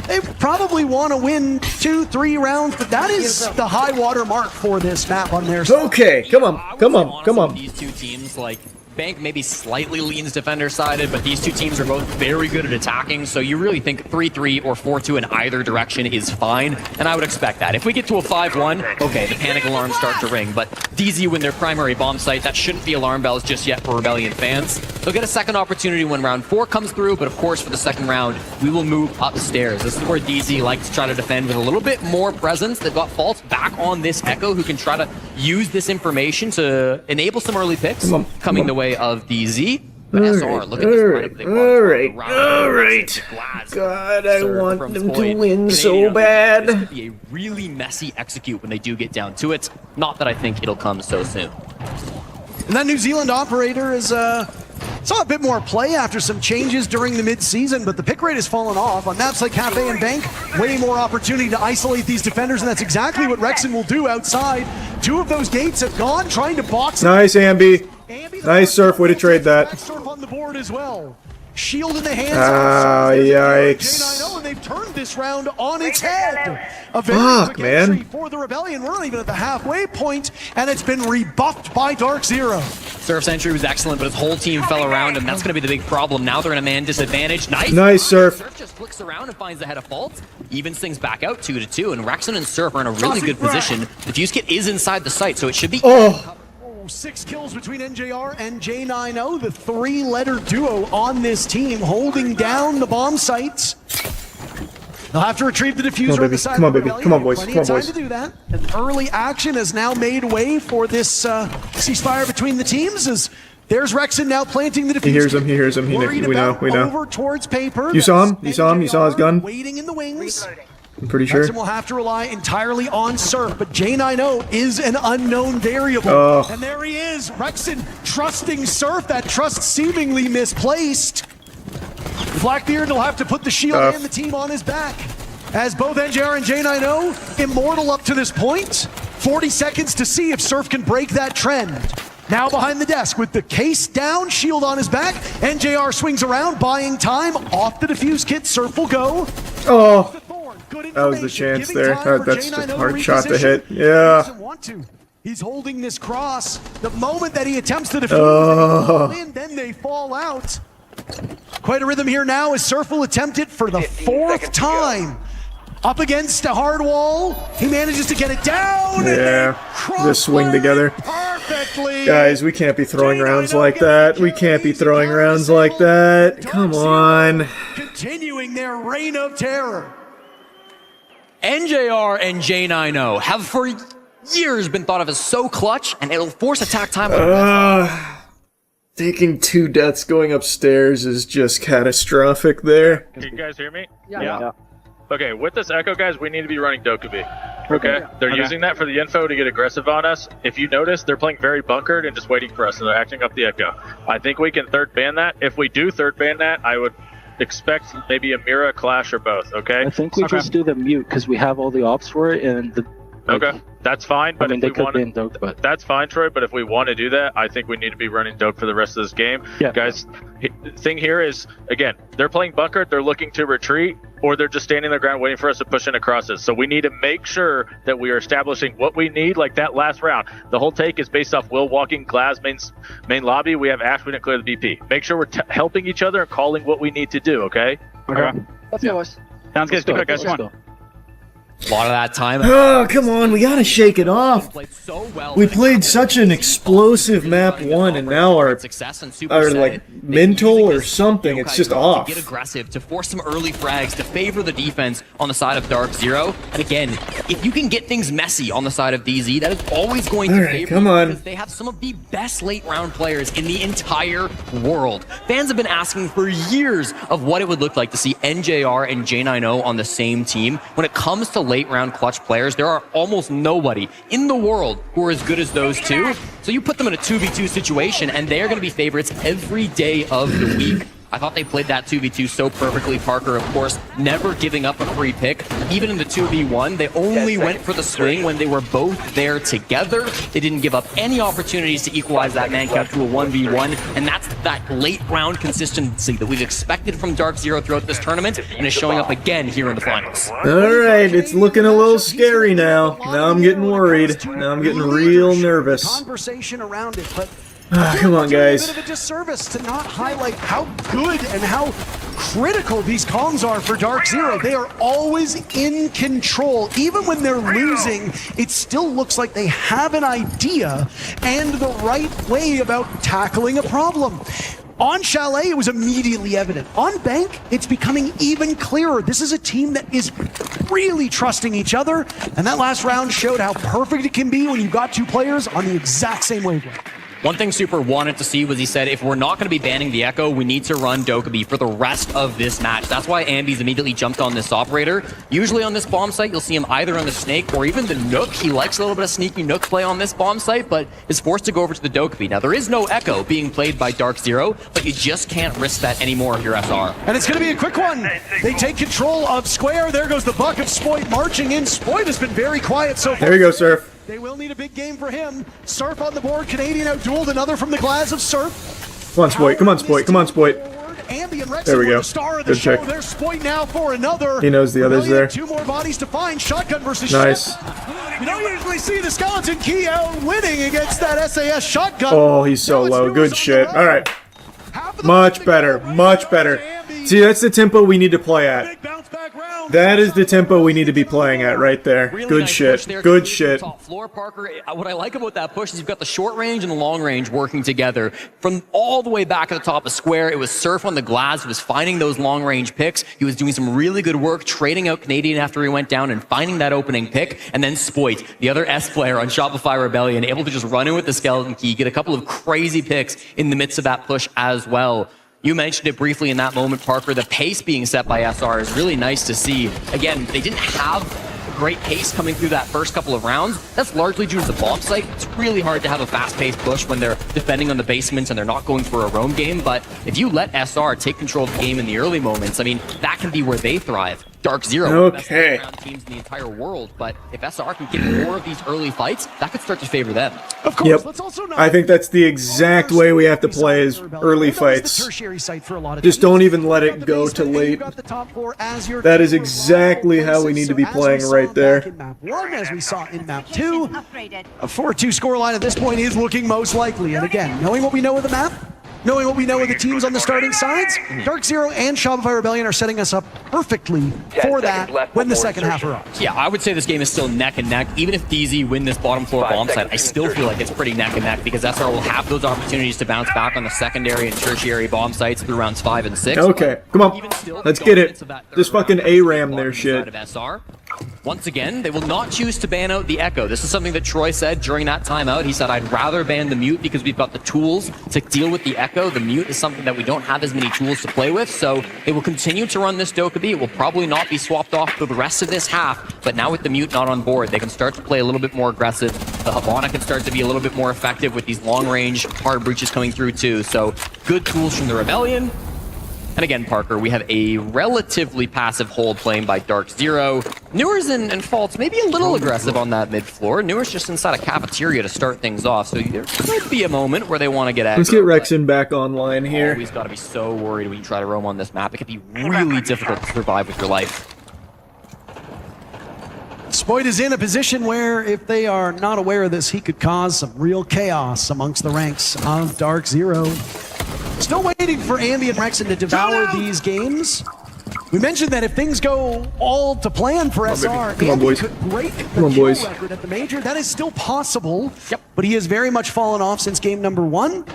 Speaker 2: They probably want to win 2-3 rounds, but that is the high water mark for this map on their side.
Speaker 1: Okay, come on.
Speaker 3: These two teams, like, Bank maybe slightly leans defender-sided, but these two teams are both very good at attacking, so you really think 3-3 or 4-2 in either direction is fine, and I would expect that. If we get to a 5-1, okay, the panic alarms start to ring, but DZ win their primary bomb site, that shouldn't be alarm bells just yet for Rebellion fans. They'll get a second opportunity when round 4 comes through, but of course for the second round, we will move upstairs. This is where DZ likes to try to defend with a little bit more presence. They've got Fault back on this Echo, who can try to use this information to enable some early picks coming the way of DZ. But SR, look at this lineup they brought.
Speaker 1: All right. God, I want them to win so bad.
Speaker 3: This could be a really messy execute when they do get down to it. Not that I think it'll come so soon.
Speaker 2: And that New Zealand operator is saw a bit more play after some changes during the mid-season, but the pick rate has fallen off. On maps like Cafe and Bank, way more opportunity to isolate these defenders, and that's exactly what Rexon will do outside. 2 of those gates have gone, trying to box.
Speaker 1: Nice, Ambi. Nice Surf, way to trade that.
Speaker 2: Surf on the board as well. Shield in the hands
Speaker 1: of
Speaker 2: yikes.
Speaker 1: J9O,
Speaker 2: and they've turned this round on its head. A very
Speaker 1: Fuck,
Speaker 2: quick entry
Speaker 1: man.
Speaker 2: for the Rebellion. We're not even at the halfway point, and it's been rebuffed by Dark Zero.
Speaker 3: Surf's entry was excellent, but his whole team fell around him. That's going to be the big problem. Now they're in a man disadvantage.
Speaker 1: Nice, Surf.
Speaker 3: Surf just flicks around and finds the head of Fault. Evens things back out 2-2, and Rexon and Surf are in a really good position. The fuse kit is inside the site, so it should be...
Speaker 2: 6 kills between NJR and J9O, the 3-letter duo on this team, holding down the bomb sites. They'll have to retrieve the diffuser on the side.
Speaker 1: Come on, baby. Come on, boys.
Speaker 2: Plenty
Speaker 1: Come on,
Speaker 2: of time
Speaker 1: boys.
Speaker 2: to do that. And early action has now made way for this ceasefire between the teams. As there's Rexon now planting the diffuser.
Speaker 1: He hears him. He hears him. We know.
Speaker 2: Over towards paper.
Speaker 1: You saw him? You saw him? You saw his gun?
Speaker 2: Waiting in the wings.
Speaker 1: I'm pretty sure.
Speaker 2: Rexon will have to rely entirely on Surf, but J9O is an unknown variable. And there he is, Rexon trusting Surf, that trust seemingly misplaced. Blackbeard will have to put the shield and the team on his back. As both NJR and J9O immortal up to this point. 40 seconds to see if Surf can break that trend. Now behind the desk with the case down, shield on his back. NJR swings around, buying time. Off the diffuse kit, Surf will go.
Speaker 1: That was the chance there. That's just a hard shot to hit. Yeah.
Speaker 2: He's holding this cross. The moment that he attempts to defuse, then they fall out. Quite a rhythm here now as Surf will attempt it for the 4th time. Up against a hard wall. He manages to get it down.
Speaker 1: Yeah. Just swing together.
Speaker 2: Perfectly.
Speaker 1: Guys, we can't be throwing rounds like that. We can't be throwing rounds like that. Come on.
Speaker 2: Continuing their reign of terror.
Speaker 3: NJR and J9O have for years been thought of as so clutch, and it'll force attack time.
Speaker 1: Taking 2 deaths going upstairs is just catastrophic there.
Speaker 8: Can you guys hear me?
Speaker 6: Yeah.
Speaker 8: Okay, with this Echo, guys, we need to be running Dokubi. Okay? They're using that for the info to get aggressive on us. If you notice, they're playing very bunkered and just waiting for us, and they're acting up the Echo. I think we can third ban that. If we do third ban that, I would expect maybe a Mira, Clash, or both, okay?
Speaker 9: I think we just do the mute because we have all the ops for it, and
Speaker 8: okay, that's fine. But
Speaker 9: I mean,
Speaker 8: if
Speaker 9: they
Speaker 8: we
Speaker 9: could
Speaker 8: want
Speaker 9: be in Doke, but
Speaker 8: that's fine, Troy. But if we want to do that, I think we need to be running Doke for the rest of this game.
Speaker 9: Yeah.
Speaker 8: Guys, thing here is, again, they're playing bunker, they're looking to retreat, or they're just standing their ground waiting for us to push in across us. So we need to make sure that we are establishing what we need, like that last round. The whole take is based off Will walking Glass main lobby. We have Ash, we didn't clear the BP. Make sure we're helping each other and calling what we need to do, okay?
Speaker 5: Okay.
Speaker 6: Let's go, boys.
Speaker 5: Sounds good. Keep it, guys. Come on.
Speaker 3: A lot of that time.
Speaker 1: Oh, come on. We gotta shake it off.
Speaker 3: Played so well.
Speaker 1: We played such an explosive map 1, and now our like mental or something, it's just off.
Speaker 3: To get aggressive, to force some early frags, to favor the defense on the side of Dark Zero. And again, if you can get things messy on the side of DZ, that is always going to favor
Speaker 1: come
Speaker 3: you
Speaker 1: on.
Speaker 3: because they have some of the best late round players in the entire world. Fans have been asking for years of what it would look like to see NJR and J9O on the same team. When it comes to late round clutch players, there are almost nobody in the world who are as good as those two. So you put them in a 2v2 situation and they're going to be favorites every day of the week. I thought they played that 2v2 so perfectly. Parker, of course, never giving up a free pick. Even in the 2v1, they only went for the swing when they were both there together. They didn't give up any opportunities to equalize that man count to a 1v1, and that's that late round consistency that we've expected from Dark Zero throughout this tournament, and is showing up again here in the finals.
Speaker 1: Alright, it's looking a little scary now. Now I'm getting worried. Now I'm getting real nervous.
Speaker 2: Conversation around it, but
Speaker 1: Come on, guys.
Speaker 2: a bit of a disservice to not highlight how good and how critical these comms are for Dark Zero. They are always in control. Even when they're losing, it still looks like they have an idea and the right way about tackling a problem. On Chalet, it was immediately evident. On Bank, it's becoming even clearer. This is a team that is really trusting each other, and that last round showed how perfect it can be when you've got two players on the exact same wavelength.
Speaker 3: One thing Super wanted to see was he said, if we're not going to be banning the Echo, we need to run Dokkaebi for the rest of this match. That's why Ambi's immediately jumped on this operator. Usually on this bomb site, you'll see him either on the Snake or even the Nook. He likes a little bit of sneaky Nook play on this bomb site, but is forced to go over to the Dokkaebi. Now, there is no Echo being played by Dark Zero, but you just can't risk that anymore if you're SR.
Speaker 2: And it's going to be a quick one. They take control of Square. There goes the buck of Spoit marching in. Spoit has been very quiet so far.
Speaker 1: There you go, Surf.
Speaker 2: They will need a big game for him. Surf on the board. Canadian outdueled another from the glass of Surf.
Speaker 1: Come on, Spoit. Come on, Spoit. Come on, Spoit.
Speaker 2: Ambi and Rex
Speaker 1: There we
Speaker 2: were
Speaker 1: go.
Speaker 2: the star of the
Speaker 1: Good
Speaker 2: show.
Speaker 1: check.
Speaker 2: There's Spoit now for another.
Speaker 1: He knows the others there.
Speaker 2: Two more bodies to find. Shotgun versus
Speaker 1: Nice.
Speaker 2: Shep. You don't usually see the Skeleton Key out winning against that SAS shotgun.
Speaker 1: Oh, he's so low. Good shit. All right. Much better. Much better. See, that's the tempo we need to play at. That is the tempo we need to be playing at right there.
Speaker 3: Really
Speaker 1: Good
Speaker 3: nice
Speaker 1: shit.
Speaker 3: push there,
Speaker 1: Good
Speaker 3: too,
Speaker 1: shit.
Speaker 3: top floor, Parker. What I like about that push is you've got the short range and the long range working together. From all the way back at the top of Square, it was Surf on the glass who was finding those long range picks. He was doing some really good work trading out Canadian after he went down and finding that opening pick. And then Spoit, the other S player on Shopify Rebellion, able to just run in with the Skeleton Key, get a couple of crazy picks in the midst of that push as well. You mentioned it briefly in that moment, Parker. The pace being set by SR is really nice to see. Again, they didn't have great pace coming through that first couple of rounds. That's largely due to the bomb site. It's really hard to have a fast-paced push when they're defending on the basements and they're not going for a roam game. But if you let SR take control of the game in the early moments, I mean, that can be where they thrive. Dark Zero, one of the best
Speaker 1: Okay.
Speaker 3: all-around teams in the entire world. But if SR can get more of these early fights, that could start to favor them.
Speaker 2: Of course,
Speaker 1: Yep.
Speaker 2: let's also not
Speaker 1: I think that's the exact way we have to play is early
Speaker 2: That was the
Speaker 1: fights.
Speaker 2: tertiary site for a lot of
Speaker 1: Just
Speaker 2: teams.
Speaker 1: don't even let
Speaker 2: You've
Speaker 1: it
Speaker 2: got
Speaker 1: go
Speaker 2: the
Speaker 1: to
Speaker 2: basement,
Speaker 1: late.
Speaker 2: you've got the top four as your
Speaker 1: That is
Speaker 2: key.
Speaker 1: exactly how we need to be
Speaker 2: So as
Speaker 1: playing
Speaker 2: we saw
Speaker 1: right there.
Speaker 2: back in map 1, as we saw in map 2, a 4-2 scoreline at this point is looking most likely. And again, knowing what we know of the map, knowing what we know of the teams on the starting sides, Dark Zero and Shopify Rebellion are setting us up perfectly for that when the second half arrives.
Speaker 3: Yeah, I would say this game is still neck and neck. Even if DZ win this bottom floor bomb site, I still feel like it's pretty neck and neck because SR will have those opportunities to bounce back on the secondary and tertiary bomb sites through rounds 5 and 6.
Speaker 1: Okay, come on.
Speaker 3: Even still,
Speaker 1: Let's get it.
Speaker 3: dominance of that third
Speaker 1: Just fucking
Speaker 3: round is
Speaker 1: A-ram
Speaker 3: on
Speaker 1: their
Speaker 3: the
Speaker 1: shit.
Speaker 3: side of SR. Once again, they will not choose to ban out the Echo. This is something that Troy said during that timeout. He said, I'd rather ban the Mute because we've got the tools to deal with the Echo. The Mute is something that we don't have as many tools to play with, so they will continue to run this Dokkaebi. It will probably not be swapped off for the rest of this half, but now with the Mute not on board, they can start to play a little bit more aggressive. The Habana can start to be a little bit more effective with these long-range hard breaches coming through too, so good tools from the Rebellion. And again, Parker, we have a relatively passive hold playing by Dark Zero. Newers and Faults maybe a little aggressive on that mid floor. Newers just inside a cafeteria to start things off, so there could be a moment where they want to get aggro.
Speaker 1: Let's get Rexon back online here.
Speaker 3: Always got to be so worried when you try to roam on this map. It can be really difficult to survive with your life.
Speaker 2: Spoit is in a position where, if they are not aware of this, he could cause some real chaos amongst the ranks of Dark Zero. Still waiting for Ambi and Rexon to devour these games. We mentioned that if things go all to plan for SR,
Speaker 1: Come on,
Speaker 2: Ambi
Speaker 1: boys.
Speaker 2: could break the
Speaker 1: Come on,
Speaker 2: kill
Speaker 1: boys.
Speaker 2: record at the major. That is still possible.
Speaker 3: Yep.
Speaker 2: But he has very much fallen off since game number 1.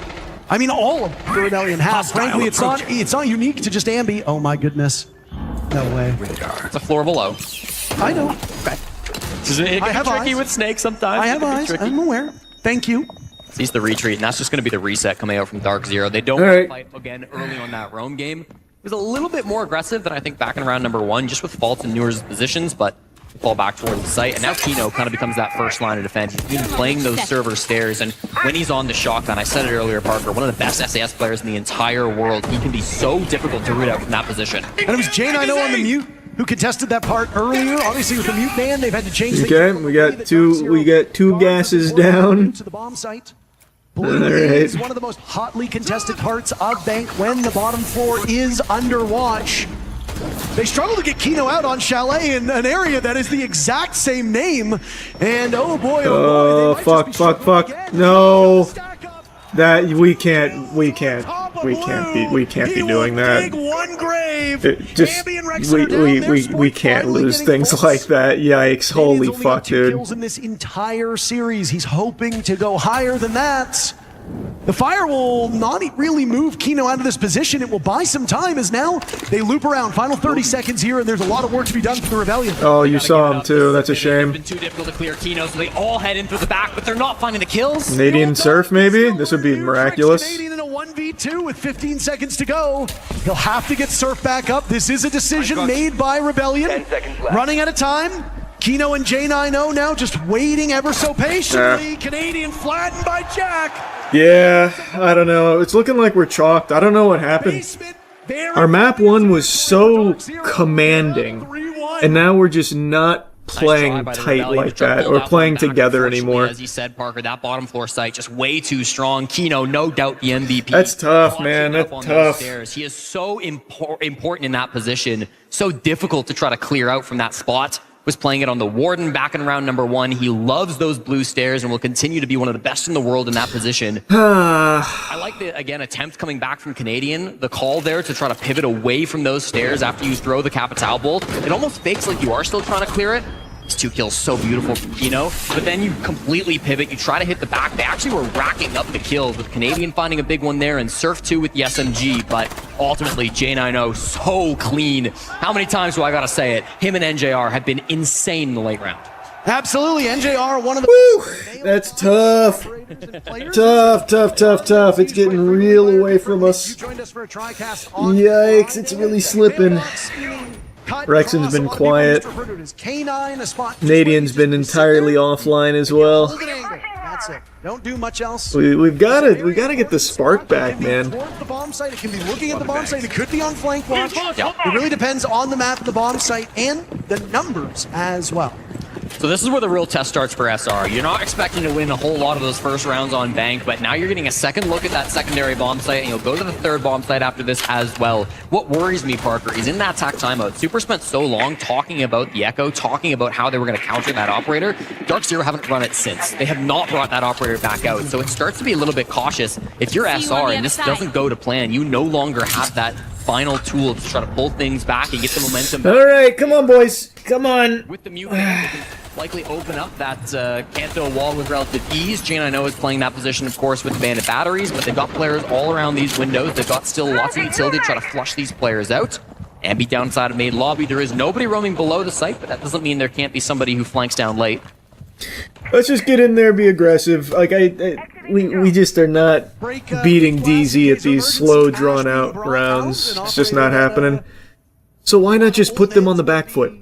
Speaker 2: I mean, all of the Rebellion has. Frankly, it's not unique to just Ambi. Oh my goodness. No way.
Speaker 3: It's a floor below.
Speaker 2: I know.
Speaker 3: It
Speaker 2: I
Speaker 3: can
Speaker 2: have
Speaker 3: be tricky
Speaker 2: eyes.
Speaker 3: with Snake sometimes.
Speaker 2: I have
Speaker 3: It can be
Speaker 2: eyes.
Speaker 3: tricky.
Speaker 2: I'm aware. Thank you.
Speaker 3: Sees the retreat, and that's just going to be the reset coming out from Dark Zero. They don't
Speaker 1: All
Speaker 3: want to
Speaker 1: right.
Speaker 3: fight again early on that roam game. It was a little bit more aggressive than I think back in round number 1, just with Faults and Newer's positions, but fall back towards the site. And now Kino kind of becomes that first line of defense. He's been playing those server stairs, and when he's on the shotgun, I said it earlier, Parker, one of the best SAS players in the entire world. He can be so difficult to root out from that position.
Speaker 2: And it was J9O on the mute who contested that part earlier. Obviously, with the mute ban, they've had to change things.
Speaker 1: Okay, we got two gases down.
Speaker 2: To the bomb site. Blue is one of the most hotly contested parts of Bank when the bottom floor is under watch. They struggle to get Kino out on Chalet in an area that is the exact same name. And oh boy,
Speaker 1: oh boy. Fuck. No. That we can't be doing that. We can't lose things like that. Yikes, holy fuck, dude.
Speaker 2: Kills in this entire series. He's hoping to go higher than that. The fire will not really move Kino out of this position. It will buy some time as now they loop around. Final 30 seconds here, and there's a lot of work to be done for the Rebellion.
Speaker 1: Oh, you saw him too. That's a shame.
Speaker 3: It's been too difficult to clear Kino, so they all head in through the back, but they're not finding the kills.
Speaker 1: Canadian Surf, maybe? This would be miraculous.
Speaker 2: Canadian in a 1v2 with 15 seconds to go. He'll have to get Surf back up. This is a decision made by Rebellion. Running out of time. Kino and J9O now just waiting ever so patiently. Canadian flattened by Jack.
Speaker 1: Yeah, I don't know. It's looking like we're chalked. I don't know what happened. Our map 1 was so commanding, and now we're just not playing tight like that, or playing together anymore.
Speaker 3: As you said, Parker, that bottom floor site just way too strong. Kino, no doubt the MVP.
Speaker 1: That's tough, man. That's tough.
Speaker 3: He is so important in that position. So difficult to try to clear out from that spot. Was playing it on the Warden back in round number 1. He loves those blue stairs and will continue to be one of the best in the world in that position. I like the, again, attempt coming back from Canadian. The call there to try to pivot away from those stairs after you throw the Capital Bolt. It almost fakes like you are still trying to clear it. These 2 kills so beautiful from Kino, but then you completely pivot. You try to hit the back. They actually were racking up the kills with Canadian finding a big one there and Surf 2 with the SMG, but ultimately J9O so clean. How many times do I gotta say it? Him and NJR have been insane in the late round.
Speaker 2: Absolutely, NJR, one of the...
Speaker 1: Woo! That's tough. Tough. It's getting real away from us. Yikes, it's really slipping. Rexon's been quiet. Canadian's been entirely offline as well.
Speaker 2: That's it. Don't do much else.
Speaker 1: We gotta get the spark back, man.
Speaker 2: The bomb site. It can be looking at the bomb site. It could be on flank watch. It really depends on the map of the bomb site and the numbers as well.
Speaker 3: So this is where the real test starts for SR. You're not expecting to win a whole lot of those first rounds on Bank, but now you're getting a second look at that secondary bomb site, and you'll go to the third bomb site after this as well. What worries me, Parker, is in that TAC timeout, Super spent so long talking about the Echo, talking about how they were going to counter that operator. Dark Zero haven't run it since. They have not brought that operator back out, so it starts to be a little bit cautious. If you're SR and this doesn't go to plan, you no longer have that final tool to try to pull things back and get the momentum back.
Speaker 1: All right, come on, boys. Come on.
Speaker 3: With the mute, likely open up that Kanto wall with relative ease. J9O is playing that position, of course, with the bandit batteries, but they've got players all around these windows. They've got still lots of utility to try to flush these players out. And be downside of main lobby. There is nobody roaming below the site, but that doesn't mean there can't be somebody who flanks down late.
Speaker 1: Let's just get in there, be aggressive. Like we just are not beating DZ at these slow, drawn-out rounds. It's just not happening. So why not just put them on the back foot?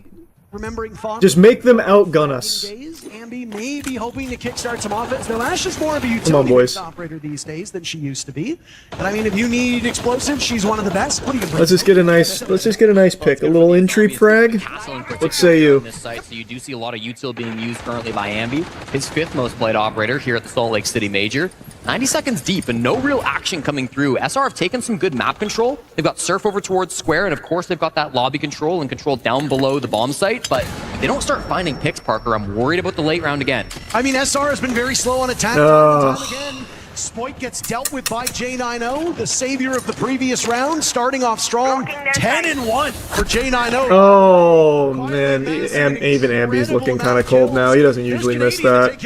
Speaker 1: Just make them outgun us.
Speaker 2: Ambi may be hoping to kickstart some offense. Now, Ash is more of a utility operator these days than she used to be. But I mean, if you need explosives, she's one of the best. What do you bring?
Speaker 1: Let's just get a nice pick. A little entry frag. What say you?
Speaker 3: This site, so you do see a lot of util being used currently by Ambi, his 5th most played operator here at the Salt Lake City Major. 90 seconds deep and no real action coming through. SR have taken some good map control. They've got Surf over towards Square, and of course they've got that lobby control and control down below the bomb site, but if they don't start finding picks, Parker, I'm worried about the late round again.
Speaker 2: I mean, SR has been very slow on attack time and time again. Spoit gets dealt with by J9O, the savior of the previous round, starting off strong. 10-1 for J9O.
Speaker 1: Oh, man. Even Ambi's looking kind of cold now. He doesn't usually miss that.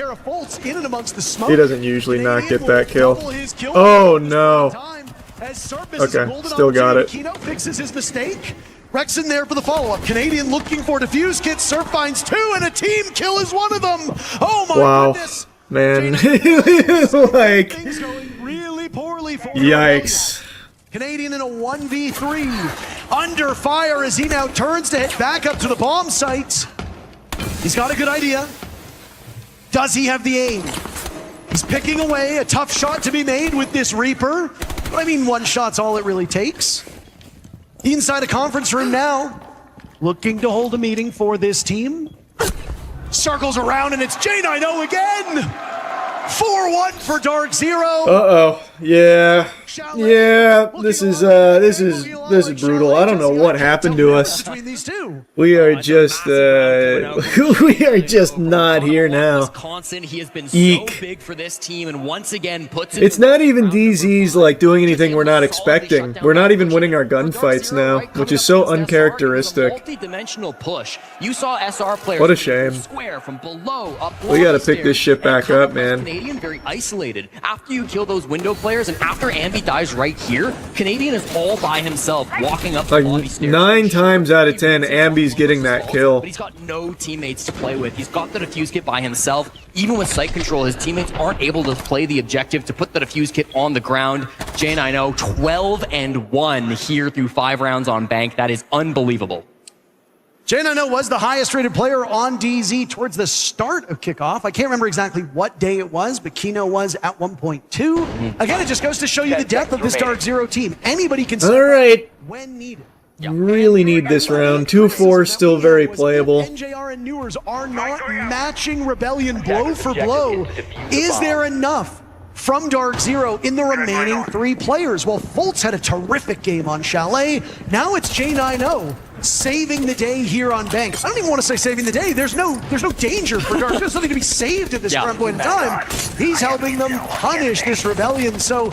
Speaker 1: He doesn't usually not get that kill. Oh, no. Okay, still got it.
Speaker 2: Kino fixes his mistake. Rexon there for the follow-up. Canadian looking for a defuse kit. Surf finds 2, and a team kill is one of them. Oh, my goodness.
Speaker 1: Man, like,
Speaker 2: really poorly for
Speaker 1: yikes.
Speaker 2: Canadian in a 1v3, under fire as he now turns to head back up to the bomb site. He's got a good idea. Does he have the aim? He's picking away, a tough shot to be made with this Reaper. But I mean, one shot's all it really takes. Inside a conference room now, looking to hold a meeting for this team. Circles around and it's J90 again! 4-1 for Dark0.
Speaker 1: Uh-oh. Yeah. This is brutal. I don't know what happened to us. We are just we are just not here now.
Speaker 3: He has been so
Speaker 1: Eek.
Speaker 3: big for this team and once again puts it
Speaker 1: It's not even DZ's like doing anything we're not expecting. We're not even winning our gunfights now, which is so uncharacteristic.
Speaker 3: Multi-dimensional push. You saw SR players
Speaker 1: What a shame.
Speaker 3: square from below up.
Speaker 1: We gotta pick this shit back up, man.
Speaker 3: Canadian very isolated. After you kill those window players and after Ambi dies right here, Canadian is all by himself walking up the lobby
Speaker 1: Like
Speaker 3: stairs.
Speaker 1: 9 times out of 10, Ambi's getting that kill.
Speaker 3: But he's got no teammates to play with. He's got the defuse kit by himself. Even with sight control, his teammates aren't able to play the objective to put the defuse kit on the ground. J90 12-1 here through 5 rounds on bank. That is unbelievable.
Speaker 2: J90 was the highest rated player on DZ towards the start of kickoff. I can't remember exactly what day it was, but Kino was at 1.2. Again, it just goes to show you the depth of this Dark0 team. Anybody can step
Speaker 1: All right.
Speaker 2: when needed.
Speaker 1: Really need this round. 2-4 still very playable.
Speaker 2: NJR and Newers are not matching Rebellion blow for blow. Is there enough from Dark0 in the remaining 3 players? Well, Fultz had a terrific game on Chalet. Now it's J90 saving the day here on bank. I don't even want to say saving the day. There's no danger for Dark. There's nothing to be saved at this current point in time. He's helping them punish this Rebellion. So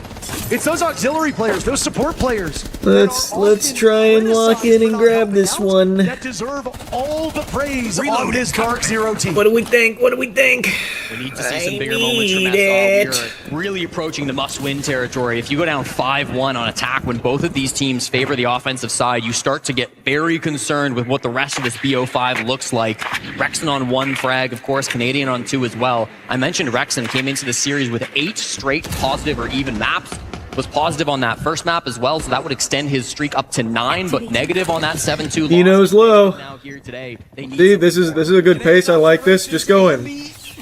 Speaker 2: it's those auxiliary players, those support players.
Speaker 1: Let's try and lock in and grab this one.
Speaker 2: That deserve all the praise on this Dark0 team.
Speaker 1: What do we think? What do we think?
Speaker 3: We need to see some bigger moments from SR. We're really approaching the must-win territory. If you go down 5-1 on attack, when both of these teams favor the offensive side, you start to get very concerned with what the rest of this BO5 looks like. Rexon on 1 frag, of course, Canadian on 2 as well. I mentioned Rexon came into the series with 8 straight positive or even maps. Was positive on that first map as well, so that would extend his streak up to 9, but negative on that 7-2
Speaker 1: He knows low.
Speaker 3: Now here today,
Speaker 1: See, this is a good pace. I like this. Just go in.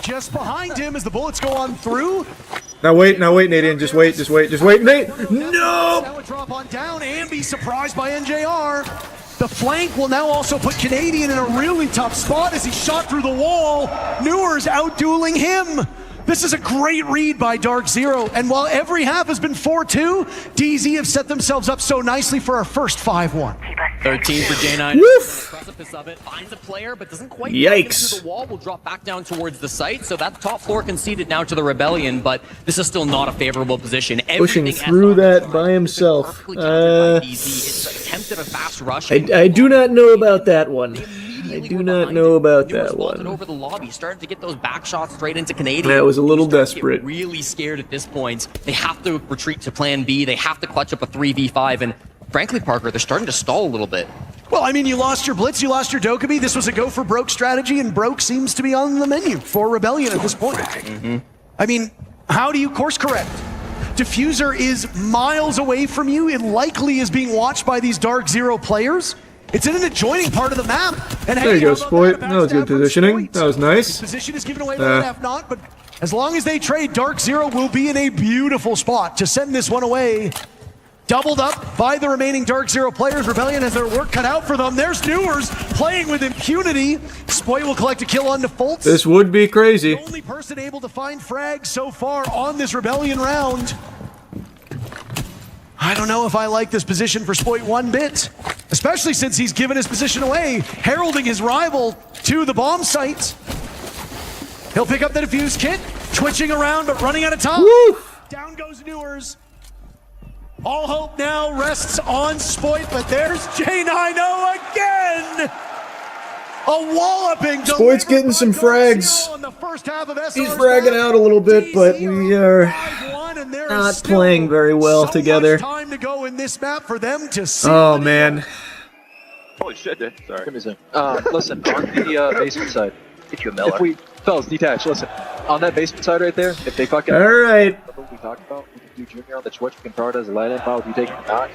Speaker 2: Just behind him as the bullets go on through.
Speaker 1: Now wait, Nadian. Just wait, Nate. No!
Speaker 2: Now a drop on down. Ambi surprised by NJR. The flank will now also put Canadian in a really tough spot as he shot through the wall. Newers out-dueling him. This is a great read by Dark0, and while every half has been 4-2, DZ have set themselves up so nicely for our first 5-1.
Speaker 3: 13 for J9.
Speaker 1: Woof!
Speaker 3: Precipice of it, finds a player, but doesn't quite
Speaker 1: Yikes.
Speaker 3: get through the wall. Will drop back down towards the site, so that top floor conceded now to the Rebellion, but this is still not a favorable position.
Speaker 1: Pushing
Speaker 3: Everything
Speaker 1: through
Speaker 3: SR
Speaker 1: that
Speaker 3: has
Speaker 1: by himself.
Speaker 3: perfectly countered by DZ. It's attempted a fast rush.
Speaker 1: I do not know about that one. I do not know about that
Speaker 3: one.
Speaker 1: one.
Speaker 3: Over the lobby, started to get those back shots straight into Canadian.
Speaker 1: That was a little
Speaker 3: Starting to get
Speaker 1: desperate.
Speaker 3: Really scared at this point. They have to retreat to Plan B. They have to clutch up a 3v5, and frankly, Parker, they're starting to stall a little bit.
Speaker 2: Well, I mean, you lost your Blitz, you lost your Dokkaebi. This was a go for broke strategy, and broke seems to be on the menu for Rebellion at this point. I mean, how do you course correct? Diffuser is miles away from you. It likely is being watched by these Dark0 players. It's in an adjoining part of the map. And
Speaker 1: There you go, Spoit. That was good positioning. That was nice.
Speaker 2: Position is given away by F not, but as long as they trade, Dark0 will be in a beautiful spot to send this one away. Doubled up by the remaining Dark0 players. Rebellion has their work cut out for them. There's Newers playing with impunity. Spoit will collect a kill onto Fultz.
Speaker 1: This would be crazy.
Speaker 2: The only person able to find frags so far on this Rebellion round. I don't know if I like this position for Spoit one bit, especially since he's given his position away, heralding his rival to the bomb site. He'll pick up the defuse kit, twitching around but running out of time.
Speaker 1: Woo!
Speaker 2: Down goes Newers. All hope now rests on Spoit, but there's J90 again! A walloping.
Speaker 1: Spoit's getting some frags. He's fragging out a little bit, but we are not playing very well together.
Speaker 2: Time to go in this map for them to see.
Speaker 1: Oh, man.
Speaker 5: Holy shit, dude. Sorry.
Speaker 4: Listen, on the basement side.
Speaker 7: Get you a Miller.
Speaker 4: If we, fellas, detach, listen. On that basement side right there, if they fucking...
Speaker 1: All right.
Speaker 4: talked about. We can do Junior on the Twitch. We can prioritize the light end while you take the knock.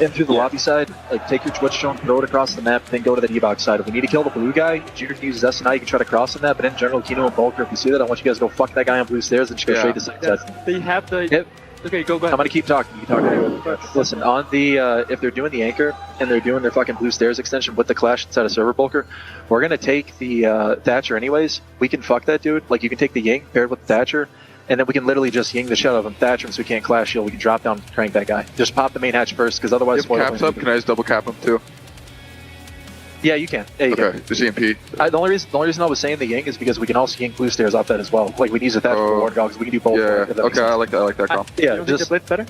Speaker 4: In through the lobby side, like take your Twitch drone, throw it across the map, then go to the D-box side. If we need to kill the blue guy, Junior can use his SNI, you can try to cross on that, but in general, Kino and Bulker, if you see that, I want you guys to go fuck that guy on blue stairs and just go straight to side.
Speaker 6: They have the...
Speaker 4: Yep.
Speaker 6: Okay, go ahead.
Speaker 4: I'm gonna keep talking. You can talk anyway. Listen, on the if they're doing the anchor and they're doing their fucking blue stairs extension with the clash inside of server Bulker, we're gonna take the Thatcher anyways. We can fuck that dude. Like you can take the Ying paired with the Thatcher, and then we can literally just Ying the shit out of him. Thatcher him so we can't clash shield. We can drop down and crank that guy. Just pop the main hatch first, because otherwise.
Speaker 5: Caps up. Can I just double cap him too?
Speaker 4: Yeah, you can. Yeah, you
Speaker 5: Okay,
Speaker 4: can.
Speaker 5: the CMP.
Speaker 4: The only reason I was saying the Ying is because we can also Ying blue stairs off that as well. Like we can use a Thatcher for ward dogs. We can do both.
Speaker 5: Yeah. Okay, I like that. I like that comp.
Speaker 4: Yeah,
Speaker 6: You don't think
Speaker 4: just
Speaker 6: the blitz better?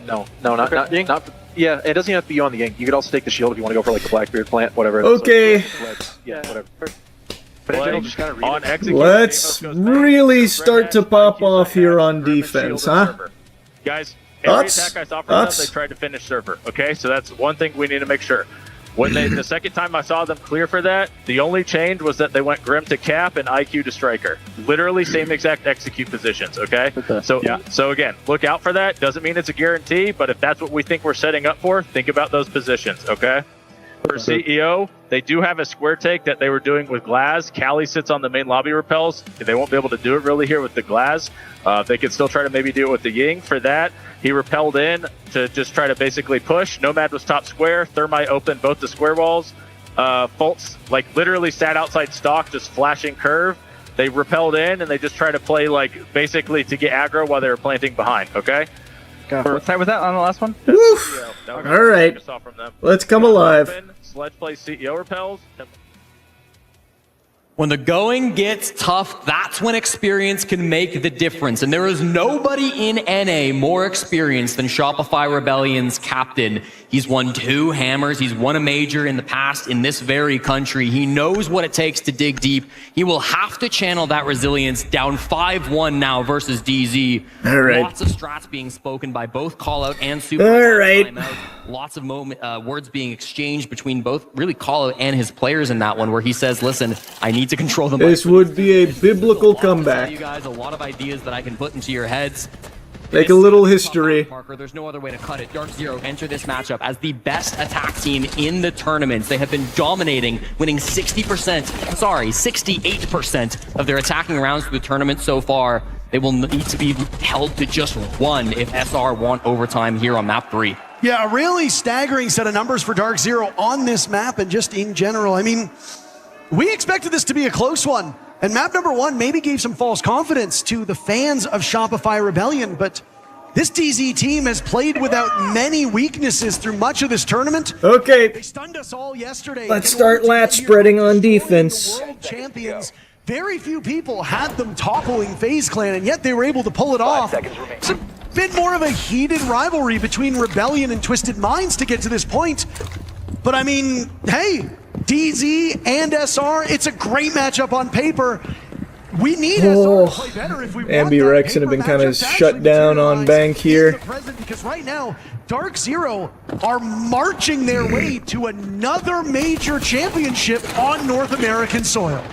Speaker 4: no, not. Yeah, it doesn't even have to be on the Ying. You could also take the shield if you want to go for like the Blackbeard plant, whatever.
Speaker 1: Okay.
Speaker 4: Yeah, whatever.
Speaker 8: But in general, just kind of read on execute.
Speaker 1: Let's really start to pop off here on defense, huh?
Speaker 8: Guys, every
Speaker 1: Thoughts?
Speaker 8: attack I saw from them,
Speaker 1: Thoughts?
Speaker 8: they tried to finish server. Okay, so that's one thing we need to make sure. When the second time I saw them clear for that, the only change was that they went Grim to Cap and IQ to Striker. Literally same exact execute positions, okay? So again, look out for that. Doesn't mean it's a guarantee, but if that's what we think we're setting up for, think about those positions, okay? For CEO, they do have a square take that they were doing with Glaz. Callie sits on the main lobby repels. They won't be able to do it really here with the Glaz. They could still try to maybe do it with the Ying. For that, he repelled in to just try to basically push. Nomad was top square. Thermite opened both the square walls. Fultz, like, literally sat outside stock, just flashing curve. They repelled in, and they just tried to play, like, basically to get aggro while they were planting behind, okay?
Speaker 9: What side was that on the last one?
Speaker 1: Woof.
Speaker 8: That was
Speaker 1: All right.
Speaker 8: from them.
Speaker 1: Let's come alive.
Speaker 8: Sledge play CEO repels.
Speaker 3: When the going gets tough, that's when experience can make the difference. And there is nobody in NA more experienced than Shopify Rebellion's captain. He's won 2 hammers. He's won a major in the past in this very country. He knows what it takes to dig deep. He will have to channel that resilience. Down 5-1 now versus DZ.
Speaker 1: All right.
Speaker 3: Lots of strats being spoken by both Callout and Super.
Speaker 1: All right.
Speaker 3: Lots of words being exchanged between both really Callout and his players in that one, where he says, listen, I need to control the
Speaker 1: This would be a biblical comeback.
Speaker 3: You guys, a lot of ideas that I can put into your heads.
Speaker 1: Make a little history.
Speaker 3: Parker, there's no other way to cut it. Dark0 enter this matchup as the best attack team in the tournaments. They have been dominating, winning 68% of their attacking rounds through the tournament so far. They will need to be held to just 1 if SR want overtime here on map 3.
Speaker 2: Yeah, a really staggering set of numbers for Dark0 on this map and just in general. I mean, we expected this to be a close one. And map number 1 maybe gave some false confidence to the fans of Shopify Rebellion, but this DZ team has played without many weaknesses through much of this tournament.
Speaker 1: Okay.
Speaker 2: They stunned us all yesterday.
Speaker 1: Let's start lat spreading on defense.
Speaker 2: World champions. Very few people had them toppling FaZe Clan, and yet they were able to pull it off. It's a bit more of a heated rivalry between Rebellion and Twisted Minds to get to this point. But I mean, hey, DZ and SR, it's a great matchup on paper. We need SR to play better if we want
Speaker 1: Ambi
Speaker 2: that
Speaker 1: Rex
Speaker 2: paper
Speaker 1: have been kind of
Speaker 2: matchup to
Speaker 1: shut
Speaker 2: actually
Speaker 1: down on
Speaker 2: materialize
Speaker 1: bank here.
Speaker 2: in the present, because right now, Dark0 are marching their way to another major championship on North American soil.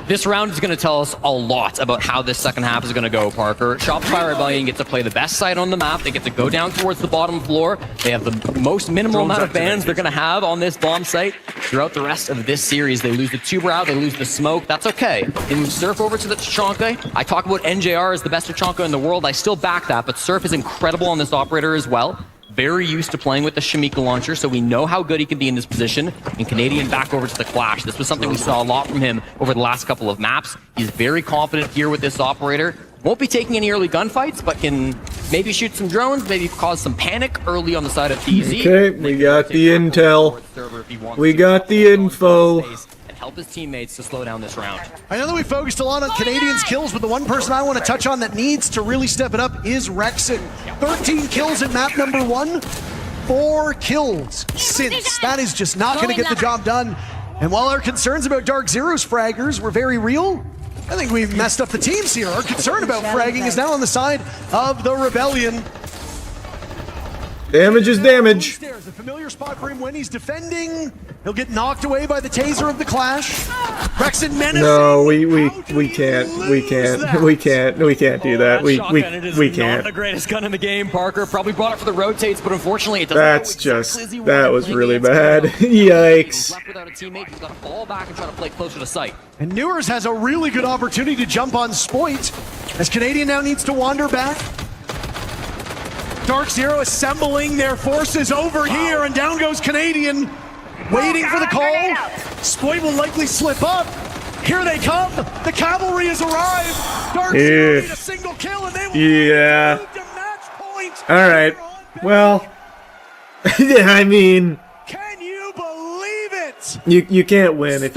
Speaker 3: This round is going to tell us a lot about how this second half is going to go, Parker. Shopify Rebellion get to play the best site on the map. They get to go down towards the bottom floor. They have the most minimal amount of bans they're going to have on this bomb site throughout the rest of this series. They lose the Two-Brow, they lose the Smoke. That's okay. They move Surf over to the Tachanka. I talk about NJR as the best Tachanka in the world. I still back that, but Surf is incredible on this operator as well. Very used to playing with the Shamika launcher, so we know how good he can be in this position. And Canadian back over to the Clash. This was something we saw a lot from him over the last couple of maps. He's very confident here with this operator. Won't be taking any early gunfights, but can maybe shoot some drones, maybe cause some panic early on the side of DZ.
Speaker 1: Okay, we got the intel. We got the info.
Speaker 3: Help his teammates to slow down this round.
Speaker 2: I know that we focused a lot on Canadians' kills, but the one person I want to touch on that needs to really step it up is Rexon. 13 kills in map number 1, 4 kills since. That is just not going to get the job done. And while our concerns about Dark0's fraggers were very real, I think we've messed up the teams here. Our concern about fragging is now on the side of the Rebellion.
Speaker 1: Damage is damage.
Speaker 2: Stairs, a familiar spot for him when he's defending. He'll get knocked away by the taser of the Clash. Rexon menacing.
Speaker 1: No, we can't do that. We can't.
Speaker 3: Not the greatest gun in the game, Parker. Probably brought it for the rotates, but unfortunately it doesn't.
Speaker 1: That's just that was really bad. Yikes.
Speaker 3: Left without a teammate, he's got to fall back and try to play closer to sight.
Speaker 2: And Newers has a really good opportunity to jump on Spoit, as Canadian now needs to wander back. Dark0 assembling their forces over here, and down goes Canadian, waiting for the call. Spoit will likely slip up. Here they come. The cavalry has arrived. Dark0 need a single kill, and they will move to match point.
Speaker 1: All right. Well, I mean,
Speaker 2: can you believe it?
Speaker 1: you can't win if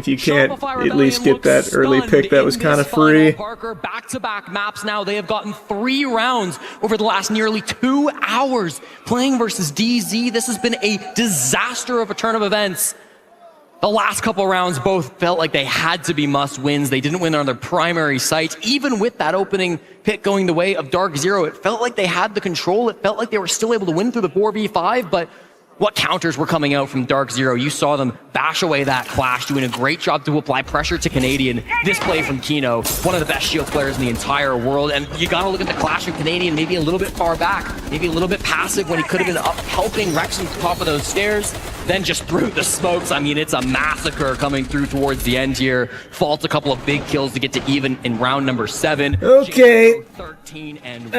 Speaker 1: you can't at least get that early pick that was kind of free.
Speaker 3: Parker, back-to-back maps now. They have gotten 3 rounds over the last nearly 2 hours playing versus DZ. This has been a disaster of a turn of events. The last couple rounds both felt like they had to be must-wins. They didn't win on their primary site. Even with that opening pick going the way of Dark0, it felt like they had the control. It felt like they were still able to win through the 4v5, but what counters were coming out from Dark0? You saw them bash away that Clash, doing a great job to apply pressure to Canadian. This play from Kino, one of the best shield players in the entire world. And you gotta look at the Clash of Canadian, maybe a little bit far back, maybe a little bit passive when he could have been up helping Rex on the top of those stairs. Then just through the smokes. I mean, it's a massacre coming through towards the end here. Faults a couple of big kills to get to even in round number 7.
Speaker 1: Okay.
Speaker 3: 13 and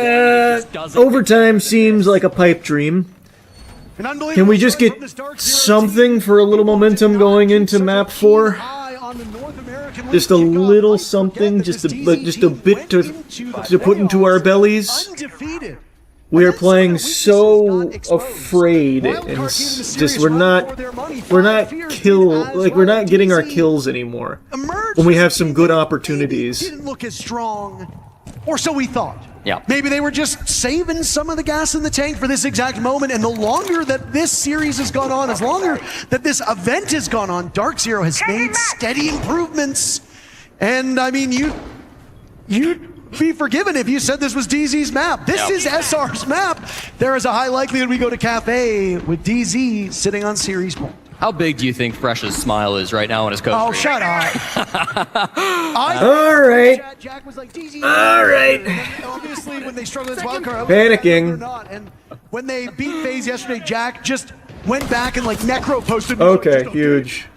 Speaker 1: Overtime seems like a pipe dream. Can we just get something for a little momentum going into map 4? Just a little something, just a bit to put into our bellies. We are playing so afraid, and just we're not getting our kills anymore when we have some good opportunities.
Speaker 2: Didn't look as strong, or so we thought.
Speaker 3: Yeah.
Speaker 2: Maybe they were just saving some of the gas in the tank for this exact moment, and the longer that this series has gone on, as longer that this event has gone on, Dark0 has made steady improvements. And I mean, you'd be forgiven if you said this was DZ's map. This is SR's map. There is a high likelihood we go to Cafe with DZ sitting on series point.
Speaker 3: How big do you think Fresh's smile is right now on his coach?
Speaker 2: Oh, shut up.
Speaker 1: All right.
Speaker 2: Jack was like, DZ.
Speaker 1: All right.
Speaker 2: Obviously, when they struggled against Wildcard,
Speaker 1: Panicking.
Speaker 2: and when they beat FaZe yesterday, Jack just went back and like necro posted.
Speaker 1: Okay, huge.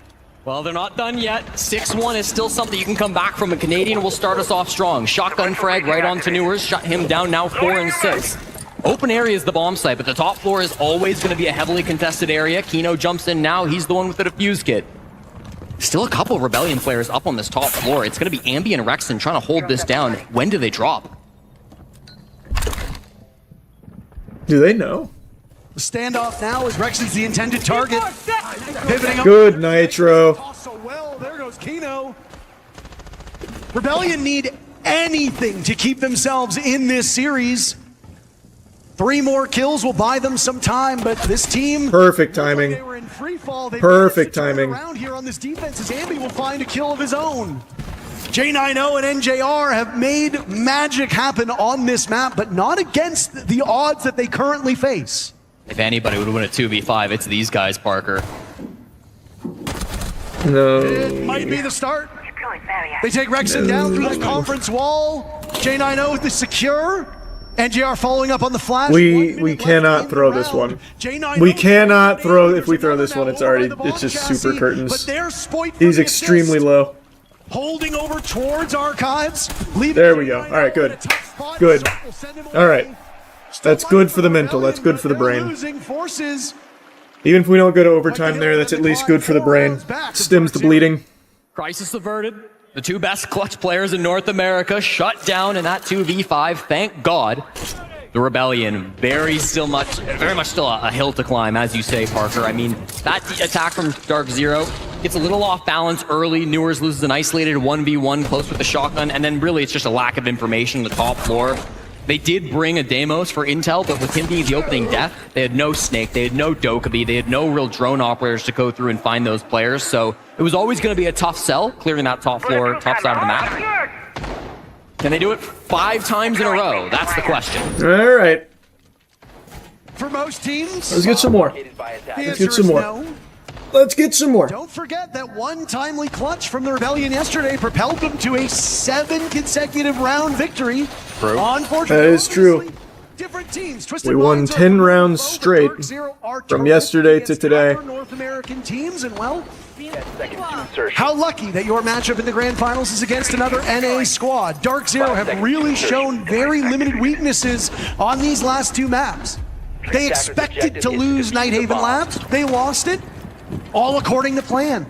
Speaker 3: Well, they're not done yet. 6-1 is still something you can come back from. A Canadian will start us off strong. Shotgun frag right onto Newers. Shut him down now 4 and 6. Open area is the bomb site, but the top floor is always going to be a heavily contested area. Kino jumps in now. He's the one with the defuse kit. Still a couple of Rebellion players up on this top floor. It's going to be Ambi and Rexon trying to hold this down. When do they drop?
Speaker 1: Do they know?
Speaker 2: The standoff now is Rexon's the intended target. Pivoting up.
Speaker 1: Good Nitro.
Speaker 2: Also well, there goes Kino. Rebellion need anything to keep themselves in this series. 3 more kills will buy them some time, but this team...
Speaker 1: Perfect timing.
Speaker 2: They were in free fall. They
Speaker 1: Perfect timing.
Speaker 2: Around here on this defense as Ambi will find a kill of his own. J90 and NJR have made magic happen on this map, but not against the odds that they currently face.
Speaker 3: If anybody would win a 2v5, it's these guys, Parker.
Speaker 1: No.
Speaker 2: It might be the start. They take Rexon down through the conference wall. J90 with the secure. NJR following up on the flash.
Speaker 1: We cannot throw this one. We cannot throw. If we throw this one, it's just super curtains. He's extremely low.
Speaker 2: Holding over towards Archives.
Speaker 1: There we go. All right, good. Good. All right. That's good for the mental. That's good for the brain. Even if we don't go to overtime there, that's at least good for the brain. Stims the bleeding.
Speaker 3: Crisis averted. The 2 best clutch players in North America shut down in that 2v5. Thank God. The Rebellion, very much still a hill to climb, as you say, Parker. I mean, that attack from Dark0 gets a little off balance early. Newers loses an isolated 1v1 close with the shotgun, and then really it's just a lack of information on the top floor. They did bring a Deimos for intel, but with him being the opening death, they had no Snake, they had no Dokkaebi, they had no real drone operators to go through and find those players, so it was always going to be a tough sell, clearing that top floor, top side of the map. Can they do it 5 times in a row? That's the question.
Speaker 1: All right.
Speaker 2: for most teams?
Speaker 1: Let's get some more.
Speaker 2: The
Speaker 1: Let's
Speaker 2: answer
Speaker 1: get some
Speaker 2: is
Speaker 1: more.
Speaker 2: no.
Speaker 1: Let's get some more.
Speaker 2: Don't forget that one timely clutch from the Rebellion yesterday propelled them to a 7 consecutive round victory. Unfortunately,
Speaker 1: That is true.
Speaker 2: different teams. Twisted
Speaker 1: We won
Speaker 2: Minds are
Speaker 1: 10
Speaker 2: moving
Speaker 1: rounds
Speaker 2: both.
Speaker 1: straight
Speaker 2: Dark Zero are
Speaker 1: from
Speaker 2: targeted
Speaker 1: yesterday to
Speaker 2: against
Speaker 1: today.
Speaker 2: other North American teams, and well, how lucky that your matchup in the grand finals is against another NA squad. Dark Zero have really shown very limited weaknesses on these last 2 maps. They expected to lose Nighthaven Labs. They lost it, all according to plan.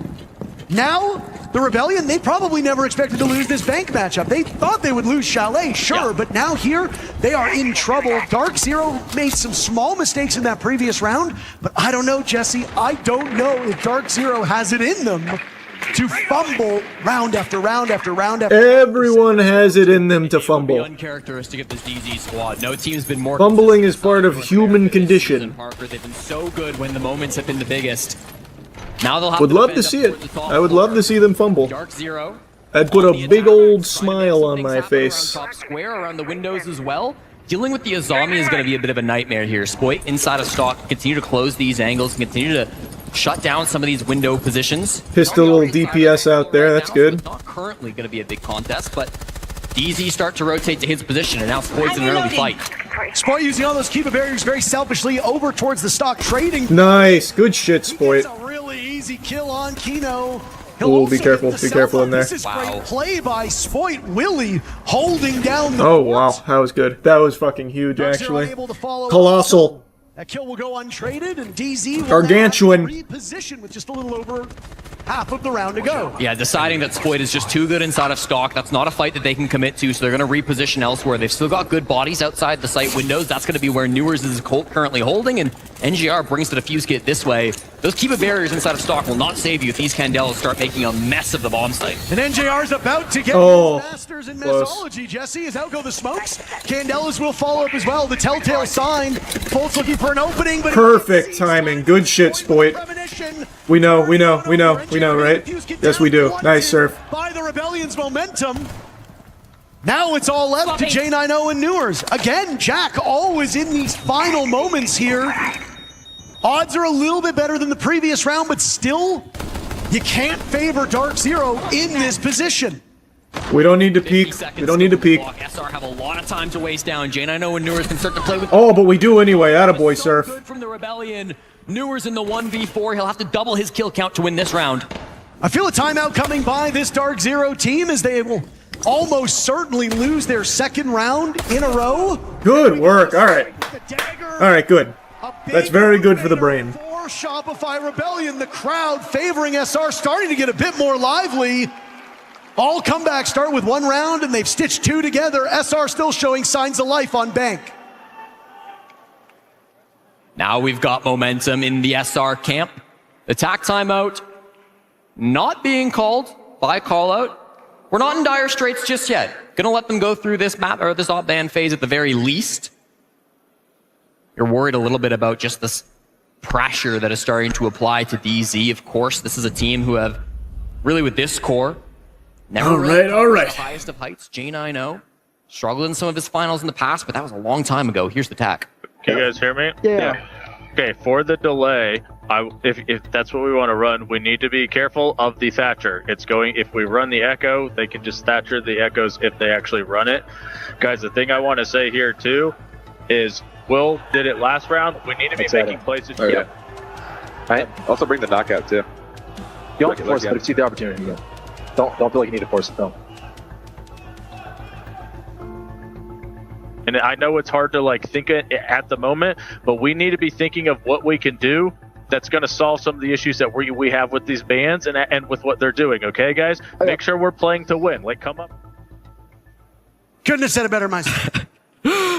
Speaker 2: Now, the Rebellion, they probably never expected to lose this bank matchup. They thought they would lose Chalet, sure, but now here, they are in trouble. Dark Zero made some small mistakes in that previous round, but I don't know, Jesse. I don't know if Dark Zero has it in them to fumble round after round after round after
Speaker 1: Everyone has it in them to fumble.
Speaker 3: Uncharacteristic of this DZ squad. No team's been more
Speaker 1: Fumbling is part of
Speaker 3: consistent
Speaker 1: human
Speaker 3: this season.
Speaker 1: condition.
Speaker 3: Parker, they've been so good when the moments have been the biggest. Now they'll have
Speaker 1: Would
Speaker 3: to
Speaker 1: love to
Speaker 3: defend
Speaker 1: see
Speaker 3: up
Speaker 1: it.
Speaker 3: towards the top
Speaker 1: I would love
Speaker 3: floor.
Speaker 1: to see them fumble.
Speaker 3: Dark Zero.
Speaker 1: I'd put
Speaker 3: on
Speaker 1: a
Speaker 3: the
Speaker 1: big
Speaker 3: attack,
Speaker 1: old
Speaker 3: trying to
Speaker 1: smile
Speaker 3: make
Speaker 1: on
Speaker 3: some
Speaker 1: my
Speaker 3: things happen
Speaker 1: face.
Speaker 3: around top square, around the windows as well. Dealing with the Azami is going to be a bit of a nightmare here. Spoit inside of stock, continue to close these angles, continue to shut down some of these window positions.
Speaker 1: Pistol DPS out there, that's good.
Speaker 3: It's not currently going to be a big contest, but DZ start to rotate to his position, and now Spoit's in an early fight.
Speaker 2: Spoit using all those Kiva barriers very selfishly over towards the stock trading.
Speaker 1: Nice, good shit,
Speaker 2: He
Speaker 1: Spoit.
Speaker 2: gets a really easy kill on Kino.
Speaker 1: Ooh, be careful, be careful in there.
Speaker 2: This is great play by Spoit. Willie holding down the
Speaker 1: Oh
Speaker 2: fort.
Speaker 1: wow, that was good. That was fucking huge,
Speaker 2: Dark Zero
Speaker 1: actually.
Speaker 2: unable to follow
Speaker 1: Colossal.
Speaker 2: That kill will go untraded, and DZ will
Speaker 1: Gargantuan.
Speaker 2: now reposition with just a little over half of the round to go.
Speaker 3: Yeah, deciding that Spoit is just too good inside of stock. That's not a fight that they can commit to, so they're going to reposition elsewhere. They've still got good bodies outside the site windows. That's going to be where Newers is currently holding, and NGR brings the defuse kit this way. Those Kiva barriers inside of stock will not save you if these Candelas start making a mess of the bomb site.
Speaker 2: And NJR's about to get
Speaker 1: Oh,
Speaker 2: his masters in
Speaker 1: close.
Speaker 2: mesology, Jesse, as out go the smokes. Candelas will follow up as well. The telltale sign. Bolt's looking for an opening, but
Speaker 1: Perfect timing. Good shit, Spoit. We know, right? Yes, we do. Nice, Surf.
Speaker 2: By the Rebellion's momentum. Now it's all left to J90 and Newers. Again, Jack always in these final moments here. Odds are a little bit better than the previous round, but still, you can't favor Dark Zero in this position.
Speaker 1: We don't need to peek. We don't need to peek.
Speaker 3: SR have a lot of time to waste down. J90 and Newers can start to play with.
Speaker 1: Oh, but we do anyway. Attaboy,
Speaker 3: So
Speaker 1: Surf.
Speaker 3: good from the Rebellion. Newers in the 1v4. He'll have to double his kill count to win this round.
Speaker 2: I feel a timeout coming by this Dark Zero team as they will almost certainly lose their second round in a row.
Speaker 1: Good work. All right. All right, good. That's very good for the brain.
Speaker 2: For Shopify Rebellion, the crowd favoring SR starting to get a bit more lively. All comebacks start with 1 round, and they've stitched 2 together. SR still showing signs of life on Bank.
Speaker 3: Now we've got momentum in the SR camp. Attack timeout not being called by callout. We're not in dire straits just yet. Gonna let them go through this map or this op ban phase at the very least. You're worried a little bit about just this pressure that is starting to apply to DZ. Of course, this is a team who have really with this core never really
Speaker 1: all right.
Speaker 3: the highest of heights. J90 struggled in some of his finals in the past, but that was a long time ago. Here's the tack.
Speaker 8: Can you guys hear me?
Speaker 9: Yeah.
Speaker 8: Okay, for the delay, if that's what we want to run, we need to be careful of the Thatcher. It's going, if we run the Echo, they can just Thatcher the Echoes if they actually run it. Guys, the thing I want to say here too is Will did it last round. We need to be making places.
Speaker 4: Oh, yeah. Right?
Speaker 5: Also bring the knockout too.
Speaker 4: You don't have to force it, but if you see the opportunity, yeah. Don't feel like you need to force it, though.
Speaker 8: And I know it's hard to like think it at the moment, but we need to be thinking of what we can do that's going to solve some of the issues that we have with these bands and with what they're doing. Okay, guys, make sure we're playing to win. Like, come up.
Speaker 2: Couldn't have said it better myself.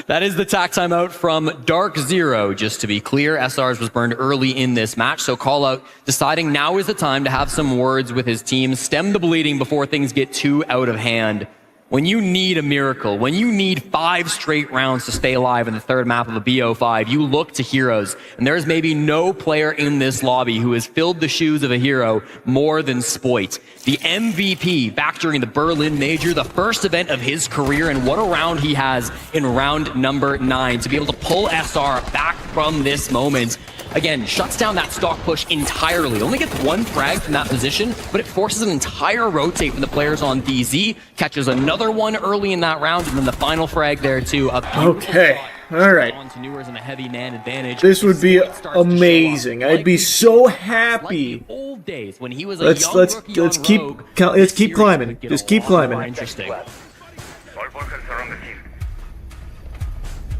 Speaker 3: That is the tack timeout from Dark Zero. Just to be clear, SR's was burned early in this match, so call out deciding now is the time to have some words with his team, stem the bleeding before things get too out of hand. when you need a miracle, when you need 5 straight rounds to stay alive in the third map of a BO5, you look to heroes. And there's maybe no player in this lobby who has filled the shoes of a hero more than Spoit. The MVP back during the Berlin Major, the first event of his career, and what a round he has in round number 9 to be able to pull SR back from this moment. Again, shuts down that stock push entirely. Only gets 1 frag from that position, but it forces an entire rotate when the player's on DZ, catches another one early in that round, and then the final frag there too.
Speaker 1: Okay, all right. This would be amazing. I'd be so happy. Let's keep climbing. Just keep climbing.
Speaker 3: Interesting.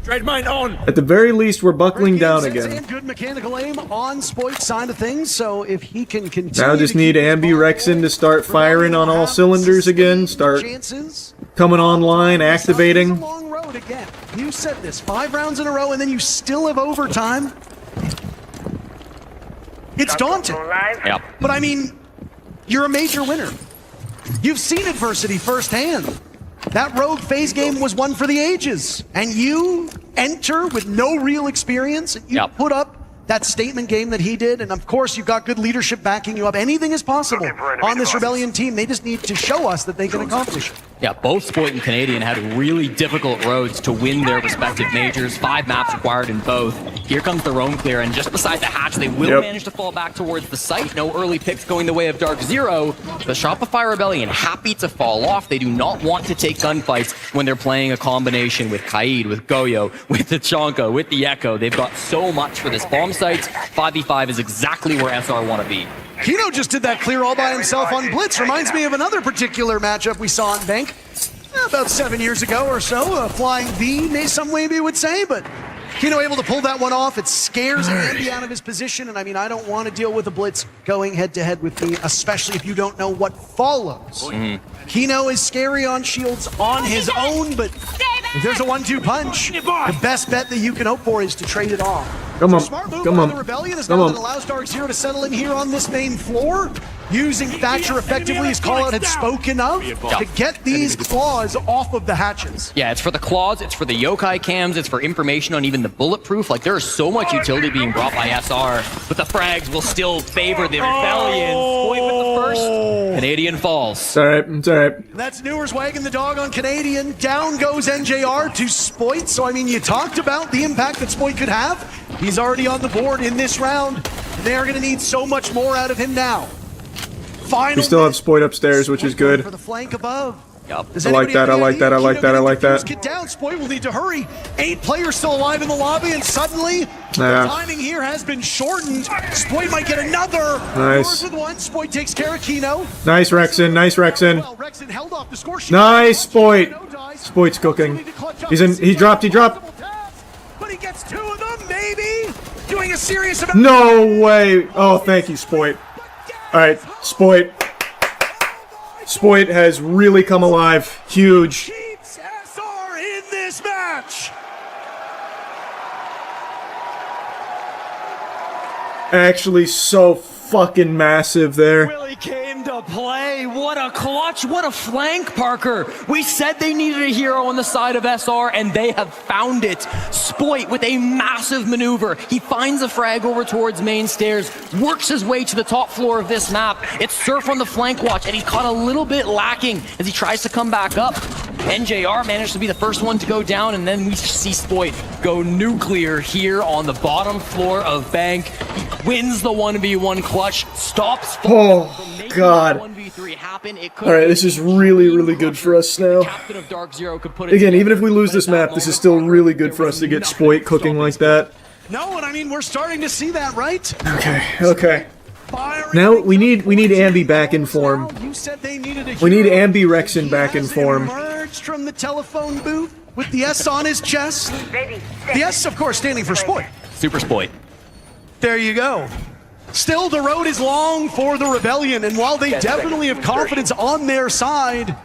Speaker 1: At the very least, we're buckling down again.
Speaker 2: Good mechanical aim on Spoit's side of things, so if he can continue.
Speaker 1: Now just need Ambirexin to start firing on all cylinders again. Start coming online, activating.
Speaker 2: It's a long road again. You said this 5 rounds in a row, and then you still have overtime. It's daunting.
Speaker 3: Yep.
Speaker 2: But I mean, you're a major winner. You've seen adversity firsthand. That rogue phase game was one for the ages, and you enter with no real experience, and you put up that statement game that he did, and of course you've got good leadership backing you up. Anything is possible on this Rebellion team. They just need to show us that they can accomplish it.
Speaker 3: Yeah, both Spoit and Canadian had really difficult roads to win their respective majors. 5 maps required in both. Here comes the roam clear, and just beside the hatch, they will manage to fall back towards the site. No early picks going the way of Dark0. The Shopify Rebellion happy to fall off. They do not want to take gunfights when they're playing a combination with Kaid, with Goyo, with the Chonka, with the Echo. They've got so much for this bomb site. 5v5 is exactly where SR want to be.
Speaker 2: Kino just did that clear all by himself on Blitz. Reminds me of another particular matchup we saw in Bank about 7 years ago or so. A flying V, some maybe would say, but Kino able to pull that one off. It scares Andy out of his position, and I mean, I don't want to deal with a Blitz going head-to-head with me, especially if you don't know what follows. Kino is scary on shields on his own, but if there's a 1-2 punch, the best bet that you can hope for is to trade it off.
Speaker 1: Come on,
Speaker 2: Smart move
Speaker 1: come
Speaker 2: by
Speaker 1: on,
Speaker 2: the Rebellion is
Speaker 1: come
Speaker 2: now
Speaker 1: on.
Speaker 2: that allows Dark0 to settle in here on this main floor, using Thatcher effectively, as Callout had spoken of, to get these claws off of the hatches.
Speaker 3: Yeah, it's for the claws, it's for the yokai cams, it's for information on even the bulletproof. Like, there is so much utility being brought by SR, but the frags will still favor the Rebellion. Spoit with the first. Canadian falls.
Speaker 1: It's alright, it's alright.
Speaker 2: That's Newers wagging the dog on Canadian. Down goes NJR to Spoit. So, I mean, you talked about the impact that Spoit could have. He's already on the board in this round. They're going to need so much more out of him now.
Speaker 1: We still have Spoit upstairs, which is good.
Speaker 2: For the flank above.
Speaker 3: Yep.
Speaker 1: I like that, I like that, I like that, I like that.
Speaker 2: Get down, Spoit will need to hurry. 8 players still alive in the lobby, and suddenly the timing here has been shortened. Spoit might get another.
Speaker 1: Nice.
Speaker 2: With 1. Spoit takes care of Kino.
Speaker 1: Nice, Rexin, nice, Rexin.
Speaker 2: Well, Rexin held off the score.
Speaker 1: Nice, Spoit. Spoit's cooking. He dropped.
Speaker 2: But he gets 2 of them, maybe. Doing a serious amount.
Speaker 1: No way. Oh, thank you, Spoit. Alright, Spoit. Spoit has really come alive. Huge.
Speaker 2: Keeps SR in this match.
Speaker 1: Actually, so fucking massive there.
Speaker 3: Really came to play. What a clutch. What a flank, Parker. We said they needed a hero on the side of SR, and they have found it. Spoit with a massive maneuver. He finds a frag over towards main stairs, works his way to the top floor of this map. It's Surf on the flank watch, and he's caught a little bit lacking as he tries to come back up. NJR managed to be the first one to go down, and then we see Spoit go nuclear here on the bottom floor of Bank. He wins the 1v1 clutch, stops.
Speaker 1: Oh, God. Alright, this is really, really good for us now. Again, even if we lose this map, this is still really good for us to get Spoit cooking like that.
Speaker 2: No, and I mean, we're starting to see that, right?
Speaker 1: Okay. Now we need Ambi back in form. We need Ambirexin back in form.
Speaker 2: Emerged from the telephone booth with the S on his chest. The S, of course, standing for Spoit.
Speaker 3: Super Spoit.
Speaker 2: There you go. Still, the road is long for the Rebellion, and while they definitely have confidence on their side,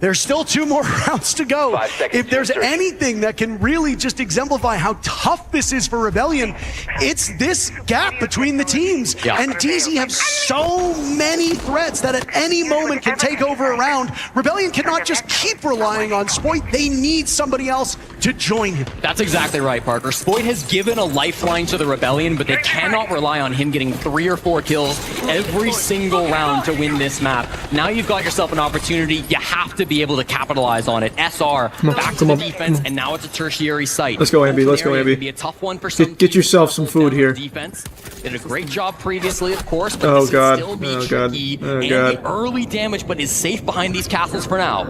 Speaker 2: There's still 2 more rounds to go.
Speaker 7: 5 seconds
Speaker 2: If there's
Speaker 7: to insert.
Speaker 2: anything that can really just exemplify how tough this is for Rebellion, it's this gap between the teams.
Speaker 3: Yeah.
Speaker 2: And DZ have so many threats that at any moment can take over a round. Rebellion cannot just keep relying on Spoit. They need somebody else to join him.
Speaker 3: That's exactly right, Parker. Spoit has given a lifeline to the Rebellion, but they cannot rely on him getting 3 or 4 kills every single round to win this map. Now you've got yourself an opportunity. You have to be able to capitalize on it. SR back to the defense, and now it's a tertiary site.
Speaker 1: Let's go, Ambi. Let's go,
Speaker 3: It
Speaker 1: Ambi.
Speaker 3: could be a tough one for some
Speaker 1: Get
Speaker 3: teams
Speaker 1: yourself
Speaker 3: to
Speaker 1: some
Speaker 3: hold
Speaker 1: food
Speaker 3: down
Speaker 1: here.
Speaker 3: Defense did a great job previously, of course, but
Speaker 1: Oh,
Speaker 3: this
Speaker 1: God.
Speaker 3: can still be
Speaker 1: Oh, God.
Speaker 3: tricky.
Speaker 1: Oh,
Speaker 3: and
Speaker 1: God.
Speaker 3: the early damage, but is safe behind these castles for now.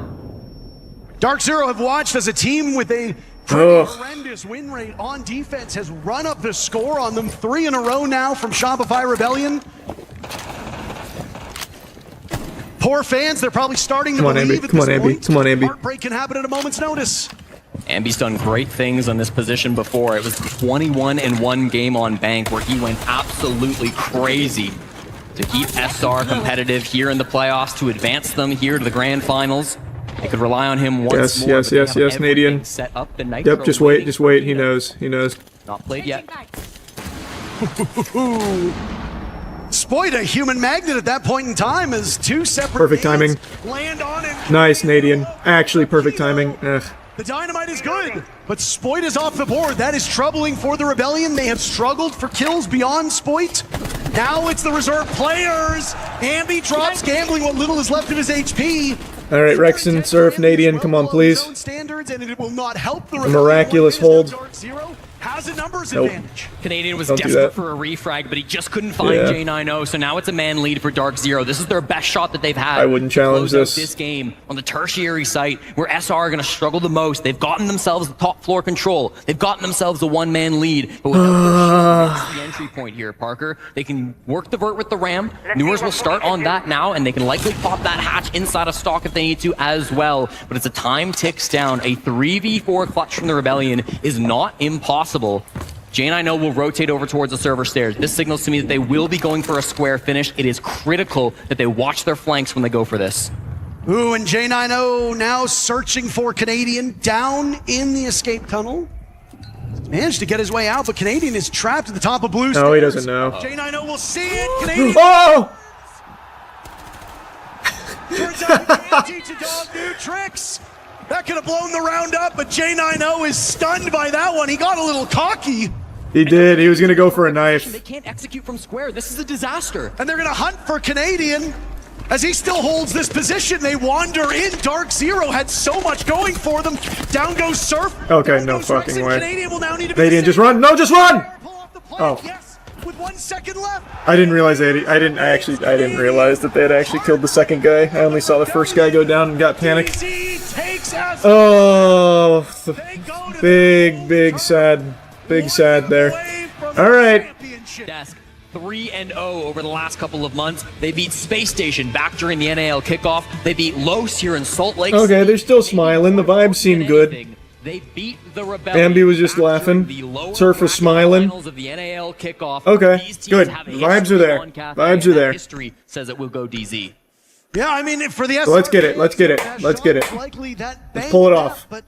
Speaker 2: Dark0 have watched as a team with a pretty horrendous win rate on defense has run up the score on them 3 in a row now from Shopify Rebellion. Poor fans, they're probly starting to
Speaker 1: Come on,
Speaker 2: believe
Speaker 1: Ambi.
Speaker 2: at
Speaker 1: Come on,
Speaker 2: this
Speaker 1: Ambi.
Speaker 2: point.
Speaker 1: Come on, Ambi.
Speaker 2: Heartbreak can happen at a moment's notice.
Speaker 3: Ambi's done great things on this position before. It was 21 in one game on Bank where he went absolutely crazy to keep SR competitive here in the playoffs, to advance them here to the grand finals. They could rely on him once more.
Speaker 1: Yes,
Speaker 3: but they
Speaker 1: yes,
Speaker 3: have
Speaker 1: yes,
Speaker 3: everything
Speaker 1: Nadian.
Speaker 3: set up. The Nitro
Speaker 1: Yep, just wait, just wait. He knows. He knows.
Speaker 3: Not played yet.
Speaker 2: Spoit a human magnet at that point in time as 2 separate
Speaker 1: Perfect
Speaker 2: nades
Speaker 1: timing.
Speaker 2: land on him.
Speaker 1: Nice, Nadian. Actually, perfect timing. Ugh.
Speaker 2: The dynamite is good, but Spoit is off the board. That is troubling for the Rebellion. They have struggled for kills beyond Spoit. Now it's the reserve players. Ambi drops gambling what little is left of his HP.
Speaker 1: All right, Rexon, Surf, Nadian, come on, please.
Speaker 2: Standards, and it will not help the
Speaker 1: A miraculous hold.
Speaker 2: Dark0 has a numbers
Speaker 1: Nope.
Speaker 2: advantage.
Speaker 3: Canadian was
Speaker 1: Don't do
Speaker 3: desperate
Speaker 1: that.
Speaker 3: for a refrag, but he just couldn't find
Speaker 1: Yeah.
Speaker 3: J90, so now it's a man lead for Dark0. This is their best shot that they've had.
Speaker 1: I wouldn't
Speaker 3: to
Speaker 1: challenge
Speaker 3: close out
Speaker 1: this.
Speaker 3: this game on the tertiary site where SR are going to struggle the most. They've gotten themselves the top floor control. They've gotten themselves a one-man lead, but without their shield, that's the entry point here, Parker. They can work the vert with the ram. Newers will start on that now, and they can likely pop that hatch inside of stock if they need to as well. But as the time ticks down, a 3v4 clutch from the Rebellion is not impossible. J90 will rotate over towards the server stairs. This signals to me that they will be going for a square finish. It is critical that they watch their flanks when they go for this.
Speaker 2: Ooh, and J90 now searching for Canadian down in the escape tunnel. Managed to get his way out, but Canadian is trapped at the top of blue stairs.
Speaker 1: No, he doesn't know.
Speaker 2: J90 will see it. Canadian
Speaker 1: Oh!
Speaker 2: turns out he can't teach a dog new tricks. That could have blown the round up, but J90 is stunned by that one. He got a little cocky.
Speaker 1: He did. He was gonna go for a
Speaker 3: They
Speaker 1: knife.
Speaker 3: can't execute from square. This is a disaster.
Speaker 2: And they're going to hunt for Canadian. As he still holds this position, they wander in. Dark0 had so much going for them. Down goes Surf.
Speaker 1: Okay,
Speaker 2: Down
Speaker 1: no
Speaker 2: goes
Speaker 1: fucking
Speaker 2: Rexon.
Speaker 1: way.
Speaker 2: Canadian will now need to be
Speaker 1: Nadian,
Speaker 2: the
Speaker 1: just
Speaker 2: same.
Speaker 1: run! No, just run!
Speaker 2: Pull off the plank,
Speaker 1: Oh.
Speaker 2: yes, with 1 second left.
Speaker 1: I didn't realize I didn't realize that they had actually killed the second guy. I only saw the first guy go down and got panicked.
Speaker 2: DZ takes us.
Speaker 1: Oh, the
Speaker 2: They go to
Speaker 1: big sad there.
Speaker 2: away from
Speaker 1: All
Speaker 2: the
Speaker 1: right.
Speaker 2: championship.
Speaker 3: Desk 3-0 over the last couple of months. They beat Space Station back during the NAL kickoff. They beat Los here in Salt Lake.
Speaker 1: Okay, they're still smiling. The vibes seem good.
Speaker 3: They beat the Rebellion.
Speaker 1: Ambi was just
Speaker 3: back
Speaker 1: laughing.
Speaker 3: during the lower
Speaker 1: Surf was
Speaker 3: bracket
Speaker 1: smiling.
Speaker 3: finals of the NAL kickoff.
Speaker 1: Okay,
Speaker 3: These teams
Speaker 1: good.
Speaker 3: have a
Speaker 1: Vibes
Speaker 3: history
Speaker 1: are there.
Speaker 3: on Cafe,
Speaker 1: Vibes are
Speaker 3: and that
Speaker 1: there.
Speaker 3: History says it will go DZ.
Speaker 2: Yeah, I mean, for the
Speaker 1: So let's get it, let's get it,
Speaker 2: SRKs,
Speaker 1: let's get it.
Speaker 2: likely that
Speaker 1: Let's pull it
Speaker 2: banged
Speaker 1: off.
Speaker 2: up, But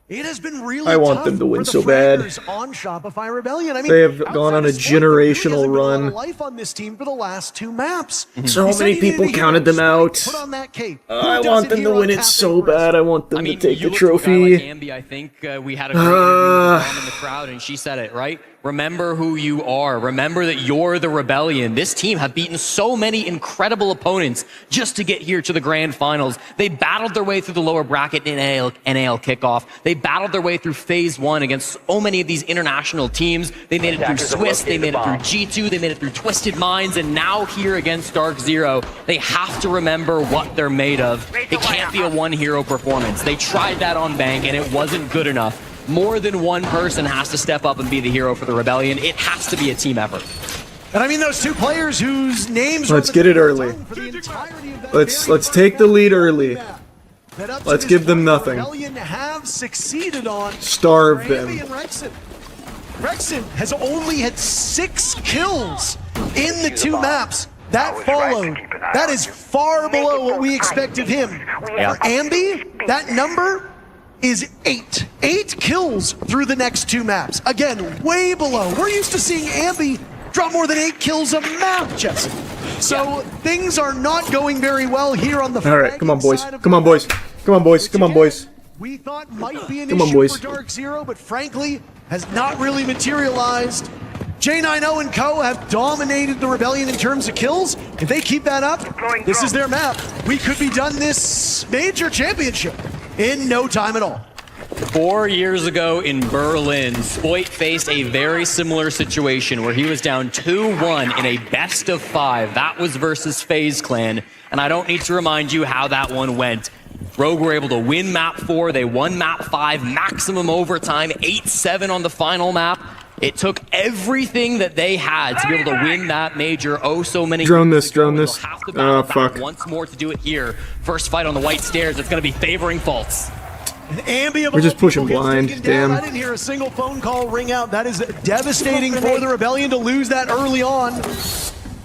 Speaker 2: it has been really
Speaker 1: I want
Speaker 2: tough
Speaker 1: them to win
Speaker 2: for the
Speaker 1: so bad.
Speaker 2: fraggers on Shopify Rebellion. I mean,
Speaker 1: They have gone on a
Speaker 2: outside of Spoit, there really
Speaker 1: generational
Speaker 2: hasn't been a lot of
Speaker 1: run.
Speaker 2: life on this team for the last 2 maps.
Speaker 1: So
Speaker 2: He said
Speaker 1: many
Speaker 2: he needed
Speaker 1: people
Speaker 2: a hero.
Speaker 1: counted them
Speaker 2: Spoit
Speaker 1: out.
Speaker 2: Put on that cape.
Speaker 1: I
Speaker 2: Who
Speaker 1: want
Speaker 2: doesn't
Speaker 1: them to
Speaker 2: here
Speaker 1: win
Speaker 2: on
Speaker 1: it
Speaker 2: Cafe
Speaker 1: so
Speaker 2: Press?
Speaker 1: bad. I want them
Speaker 3: I mean,
Speaker 1: to take
Speaker 3: you
Speaker 1: the
Speaker 3: look to a guy
Speaker 1: trophy.
Speaker 3: like Ambi, I think we had a great interview with Mom in the crowd, and she said it, right? Remember who you are. Remember that you're the Rebellion. This team have beaten so many incredible opponents just to get here to the grand finals. They battled their way through the lower bracket in NAL kickoff. They battled their way through phase 1 against so many of these international teams. They made it through Swiss. They made it through G2. They made it through Twisted Minds. And now here against Dark0, they have to remember what they're made of. It can't be a one-hero performance. They tried that on Bank, and it wasn't good enough. More than one person has to step up and be the hero for the Rebellion. It has to be a team effort.
Speaker 2: And I mean, those 2 players whose names
Speaker 1: Let's
Speaker 2: are
Speaker 1: get it early.
Speaker 2: for the entirety of that
Speaker 1: Let's take the lead early.
Speaker 2: that up to
Speaker 1: Let's
Speaker 2: this
Speaker 1: give them
Speaker 2: point,
Speaker 1: nothing.
Speaker 2: Rebellion have succeeded on
Speaker 1: Starve
Speaker 2: Randy
Speaker 1: them.
Speaker 2: and Rexon. Rexon has only had 6 kills in the 2 maps that followed. That is far below what we expect of him.
Speaker 3: Yeah.
Speaker 2: For Ambi, That number is 8. 8 kills through the next 2 maps. Again, way below. We're used to seeing Ambi drop more than 8 kills a map, Jesse. So things are not going very well here on the
Speaker 1: All right, come on, boys. Come on, boys. Come on, boys. Come on, boys.
Speaker 2: We thought might be an
Speaker 1: Come on,
Speaker 2: issue
Speaker 1: boys.
Speaker 2: for Dark Zero, but frankly has not really materialized. J90 and Co have dominated the Rebellion in terms of kills. If they keep that up, this is their map. We could be done this major championship in no time at all.
Speaker 3: 4 years ago in Berlin, Spoit faced a very similar situation where he was down 2-1 in a best of 5. That was versus FaZe Clan, and I don't need to remind you how that one went. Rogue were able to win map 4, they won map 5, maximum overtime, 8-7 on the final map. It took everything that they had to be able to win that major so many
Speaker 1: Drone
Speaker 3: years
Speaker 1: this,
Speaker 3: ago.
Speaker 1: drone
Speaker 3: They'll
Speaker 1: this.
Speaker 3: have to battle back
Speaker 1: Fuck.
Speaker 3: once more to do it here. First fight on the white stairs, it's going to be favoring Faults.
Speaker 1: We're just pushing blind, damn.
Speaker 2: I didn't hear a single phone call ring out. That is devastating for the Rebellion to lose that early on.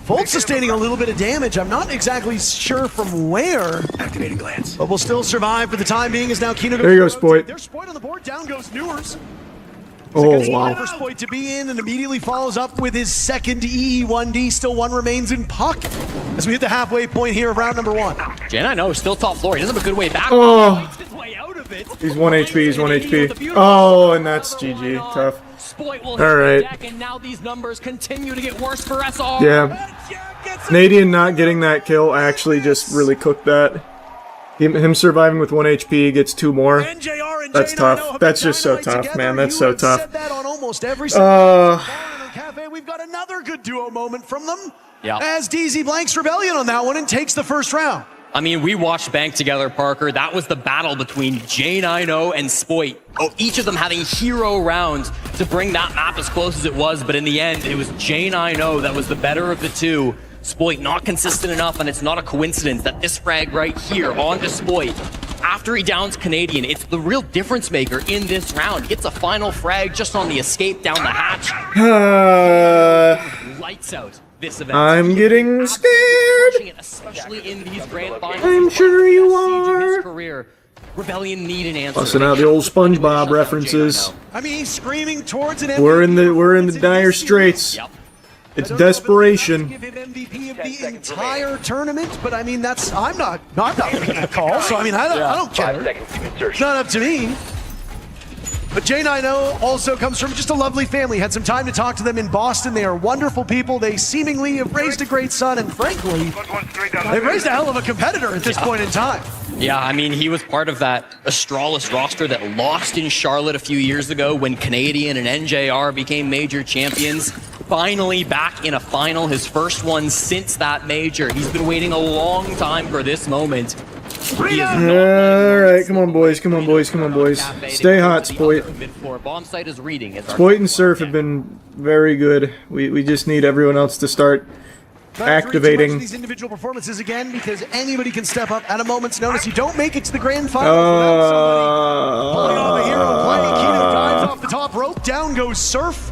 Speaker 2: Volt sustaining a little bit of damage. I'm not exactly sure from where.
Speaker 1: Activating glance.
Speaker 2: But will still survive for the time being as now Kino goes.
Speaker 1: There you go, Spoit.
Speaker 2: There's Spoit on the board. Down goes Newers.
Speaker 1: Oh,
Speaker 2: For
Speaker 1: wow.
Speaker 2: Spoit to be in and immediately follows up with his second EE1D. Still 1 remains in puck as we hit the halfway point here of round number 1.
Speaker 3: Jen, I know, still top floor. He doesn't have a good way back.
Speaker 1: Oh.
Speaker 3: Fights his way out of it.
Speaker 1: He's 1 HP, he's 1 HP. Oh, and that's GG. Tough.
Speaker 3: Spoit will
Speaker 1: All
Speaker 3: hit
Speaker 1: right.
Speaker 3: the deck, and now these numbers continue to get worse for SR.
Speaker 1: Yeah. Canadian not getting that kill actually just really cooked that. Him surviving with 1 HP gets 2 more.
Speaker 2: NJR and
Speaker 1: That's
Speaker 2: J90
Speaker 1: tough.
Speaker 2: have
Speaker 1: That's
Speaker 2: been
Speaker 1: just so
Speaker 2: dynamite
Speaker 1: tough,
Speaker 2: together.
Speaker 1: man. That's
Speaker 2: You
Speaker 1: so
Speaker 2: have
Speaker 1: tough.
Speaker 2: said that on almost every single cafe. We've got another good duo moment from them.
Speaker 3: Yeah.
Speaker 2: As DZ blanks Rebellion on that one and takes the first round.
Speaker 3: I mean, we watched Bank together, Parker. That was the battle between J90 and Spoit. Each of them having hero rounds to bring that map as close as it was, but in the end, it was J90 that was the better of the two. Spoit not consistent enough, and it's not a coincidence that this frag right here onto Spoit, after he downs Canadian, it's the real difference maker in this round. He gets a final frag just on the escape down the hatch. Lights out this event.
Speaker 1: I'm getting scared.
Speaker 3: Especially in these grand finals.
Speaker 1: I'm sure you
Speaker 3: Siege of his
Speaker 1: are.
Speaker 3: career. Rebellion need an answer.
Speaker 1: Busting out the old SpongeBob references.
Speaker 2: I mean, he's screaming towards an MVP.
Speaker 1: We're in the dire straits.
Speaker 3: Yep.
Speaker 1: It's desperation.
Speaker 2: Give him MVP of the entire tournament, but I mean, I'm not making that call, so I mean, I don't care. It's not up to me. But J90 also comes from just a lovely family. Had some time to talk to them in Boston. They are wonderful people. They seemingly have raised a great son, and frankly, they've raised a hell of a competitor at this point in time.
Speaker 3: Yeah, I mean, he was part of that Astralis roster that lost in Charlotte a few years ago when Canadian and NJR became major champions. Finally back in a final, his first one since that major. He's been waiting a long time for this moment. He is
Speaker 1: Alright, come on boys, come on boys, come on boys. Stay hot, Spoit.
Speaker 3: Bomb site is reading.
Speaker 1: Spoit and Surf have been very good. We just need everyone else to start activating.
Speaker 2: These individual performances again, because anybody can step up at a moment's notice. You don't make it to the grand final. Pulling on the hero play. Kino dives off the top rope. Down goes Surf.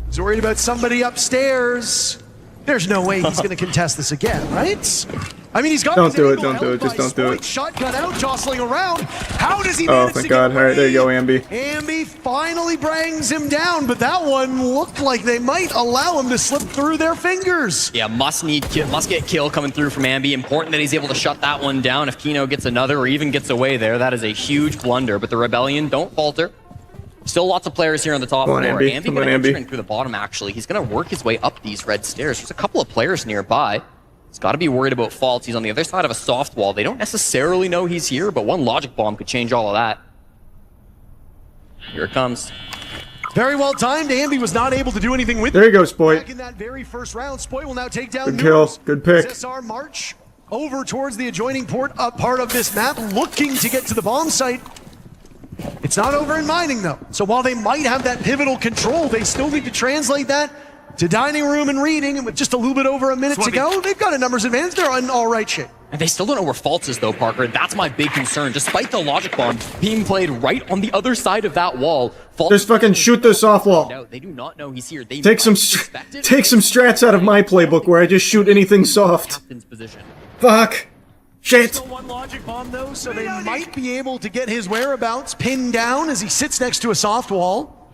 Speaker 2: He's worried about somebody upstairs. There's no way he's going to contest this again, right? I mean, he's got.
Speaker 1: Don't do it, don't do it, just don't do it.
Speaker 2: Shotgun out, jostling around. How does he?
Speaker 1: Oh, thank God. Alright, there you go, Ambi.
Speaker 2: Ambi finally brings him down, but that one looked like they might allow him to slip through their fingers.
Speaker 3: Yeah, must get kill coming through from Ambi. Important that he's able to shut that one down. If Kino gets another or even gets away there, that is a huge blunder. But the Rebellion don't falter. Still lots of players here on the top floor.
Speaker 1: Ambi. Come on,
Speaker 3: gonna enter
Speaker 1: Ambi.
Speaker 3: in through the bottom, actually. He's going to work his way up these red stairs. There's a couple of players nearby. He's got to be worried about faults. He's on the other side of a soft wall. They don't necessarily know he's here, but one logic bomb could change all of that. Here it comes.
Speaker 2: Very well timed. Ambi was not able to do anything with it.
Speaker 1: There you go, Spoit.
Speaker 2: Back in that very first round, Spoit will now take down
Speaker 1: Good kill.
Speaker 2: Newers.
Speaker 1: Good pick.
Speaker 2: SSR march over towards the adjoining part of this map, looking to get to the bomb site. It's not over in mining, though. So while they might have that pivotal control, they still need to translate that to dining room and reading, and with just a little bit over a minute to go, they've got a numbers advantage. They're in all right shape.
Speaker 3: And they still don't know where Faults is, though, Parker. That's my big concern. Despite the logic bomb being played right on the other side of that wall, Faults
Speaker 1: Just fucking shoot this off wall.
Speaker 3: No, they do not know he's here. They
Speaker 1: Take some
Speaker 3: suspect it.
Speaker 1: strats out of my playbook where I just shoot anything soft.
Speaker 3: Captain's position.
Speaker 1: Fuck. Shit!
Speaker 2: Still one logic bomb though, so they might be able to get his whereabouts pinned down as he sits next to a soft wall.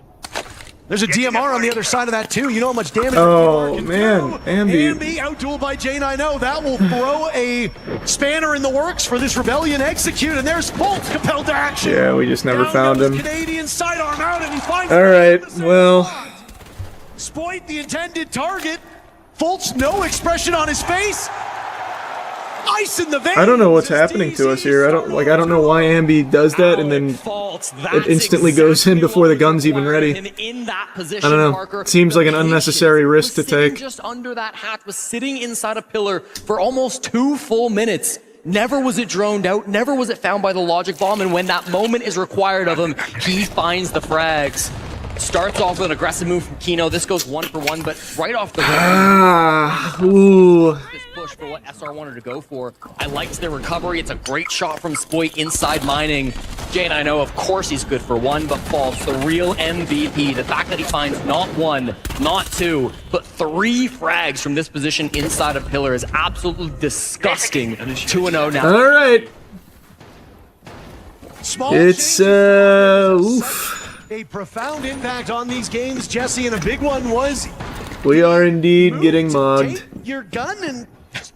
Speaker 2: There's a DMR on the other side of that too. You know how much damage.
Speaker 1: Oh man, Ambi.
Speaker 2: Ambi outdueled by J90. That will throw a spanner in the works for this rebellion execute, and there's Bolt compelled to action.
Speaker 1: Yeah, we just never
Speaker 2: Down
Speaker 1: found
Speaker 2: goes
Speaker 1: him.
Speaker 2: Canadian sidearm out, and he finds.
Speaker 1: All right, well.
Speaker 2: Spoit the intended target. Fultz, no expression on his face. Ice in the veins.
Speaker 1: I don't know what's happening to us here. I don't know why Ambi does that and then it instantly goes in before the gun's even ready. I don't know. Seems like an unnecessary risk to take.
Speaker 3: Just under that hatch, was sitting inside a pillar for almost 2 full minutes. Never was it droned out, never was it found by the logic bomb, and when that moment is required of him, he finds the frags. Starts off with an aggressive move from Kino. This goes 1 for 1, but right off the
Speaker 1: ooh.
Speaker 3: this push for what SR wanted to go for. I liked their recovery. It's a great shot from Spoit inside mining. Jay and I know, of course, he's good for 1, but false. The real MVP. The fact that he finds not 1, not 2, but 3 frags from this position inside a pillar is absolutely disgusting. 2-0 now.
Speaker 1: All right. It's oof.
Speaker 2: A profound impact on these games, Jesse, and a big one was.
Speaker 1: We are indeed getting mogged.
Speaker 2: Take your gun and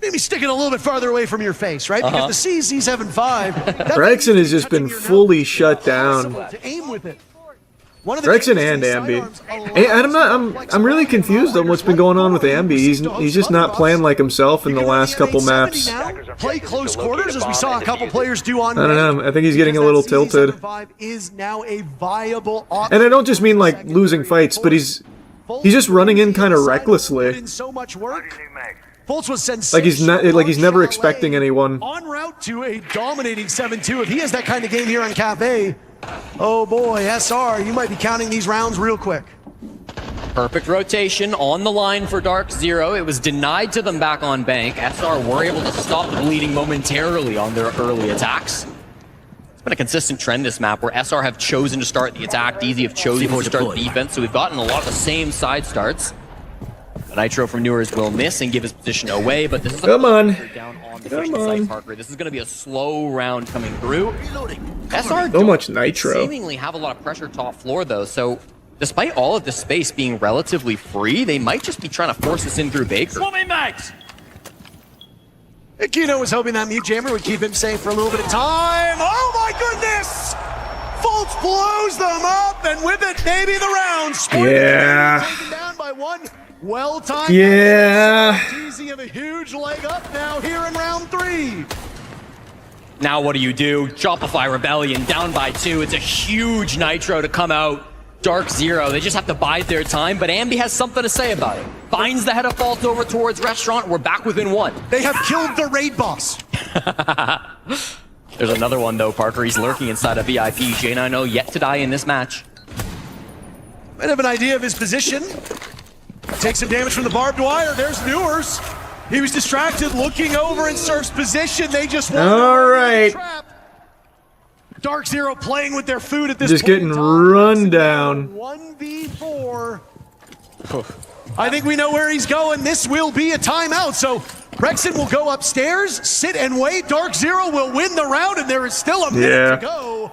Speaker 2: maybe stick it a little bit farther away from your face, right? Because the CZ75.
Speaker 1: Rexon has just been fully shut down.
Speaker 2: To aim with it.
Speaker 1: Rexon and Ambi. I'm really confused on what's been going on with Ambi. He's just not playing like himself in the last couple maps.
Speaker 2: Play close quarters, as we saw a couple players do on.
Speaker 1: I don't know. I think he's getting a little tilted.
Speaker 2: Is now a viable option.
Speaker 1: And I don't just mean like losing fights, but he's just running in kind of recklessly.
Speaker 2: So much work. Fultz was
Speaker 1: Like he's never expecting anyone.
Speaker 2: En route to a dominating 7-2. If he has that kind of game here on Cafe, oh boy, SR, you might be counting these rounds real quick.
Speaker 3: Perfect rotation on the line for Dark Zero. It was denied to them back on bank. SR were able to stop the bleeding momentarily on their early attacks. It's been a consistent trend this map where SR have chosen to start the attack, DZ have chosen to start the defense, so we've gotten a lot of the same side starts. Nitro from Newers will miss and give his position away, but this is
Speaker 1: down on
Speaker 3: the site, Parker. This is going to be a slow round coming through. SR
Speaker 1: so much Nitro.
Speaker 3: Seemingly have a lot of pressure top floor though, so despite all of this space being relatively free, they might just be trying to force this in through Baker.
Speaker 2: Kino was hoping that mute jammer would keep him safe for a little bit of time. Oh my goodness! Fultz blows them up, and with it, maybe the round.
Speaker 1: Yeah.
Speaker 2: Taken down by 1. Well timed.
Speaker 1: Yeah.
Speaker 2: Easy and a huge leg up now here in round 3.
Speaker 3: Now what do? Shopify Rebellion down by 2. It's a huge Nitro to come out. Dark Zero, they just have to bide their time, but Ambi has something to say about it. Finds the head of Fault over towards Restaurant. We're back within 1.
Speaker 2: They have killed the raid boss.
Speaker 3: There's another one though, Parker. He's lurking inside a VIP. J90 yet to die in this match.
Speaker 2: Might have an idea of his position. Takes some damage from the barbed wire. There's Newers. He was distracted, looking over in Surf's position. They just
Speaker 1: all right.
Speaker 2: Dark Zero playing with their food at this
Speaker 1: just
Speaker 2: point.
Speaker 1: Getting run down.
Speaker 2: 1v4. I think we know where he's going. This will be a timeout. So Rexon will go upstairs, sit and wait. Dark Zero will win the round, and there is still a minute to go.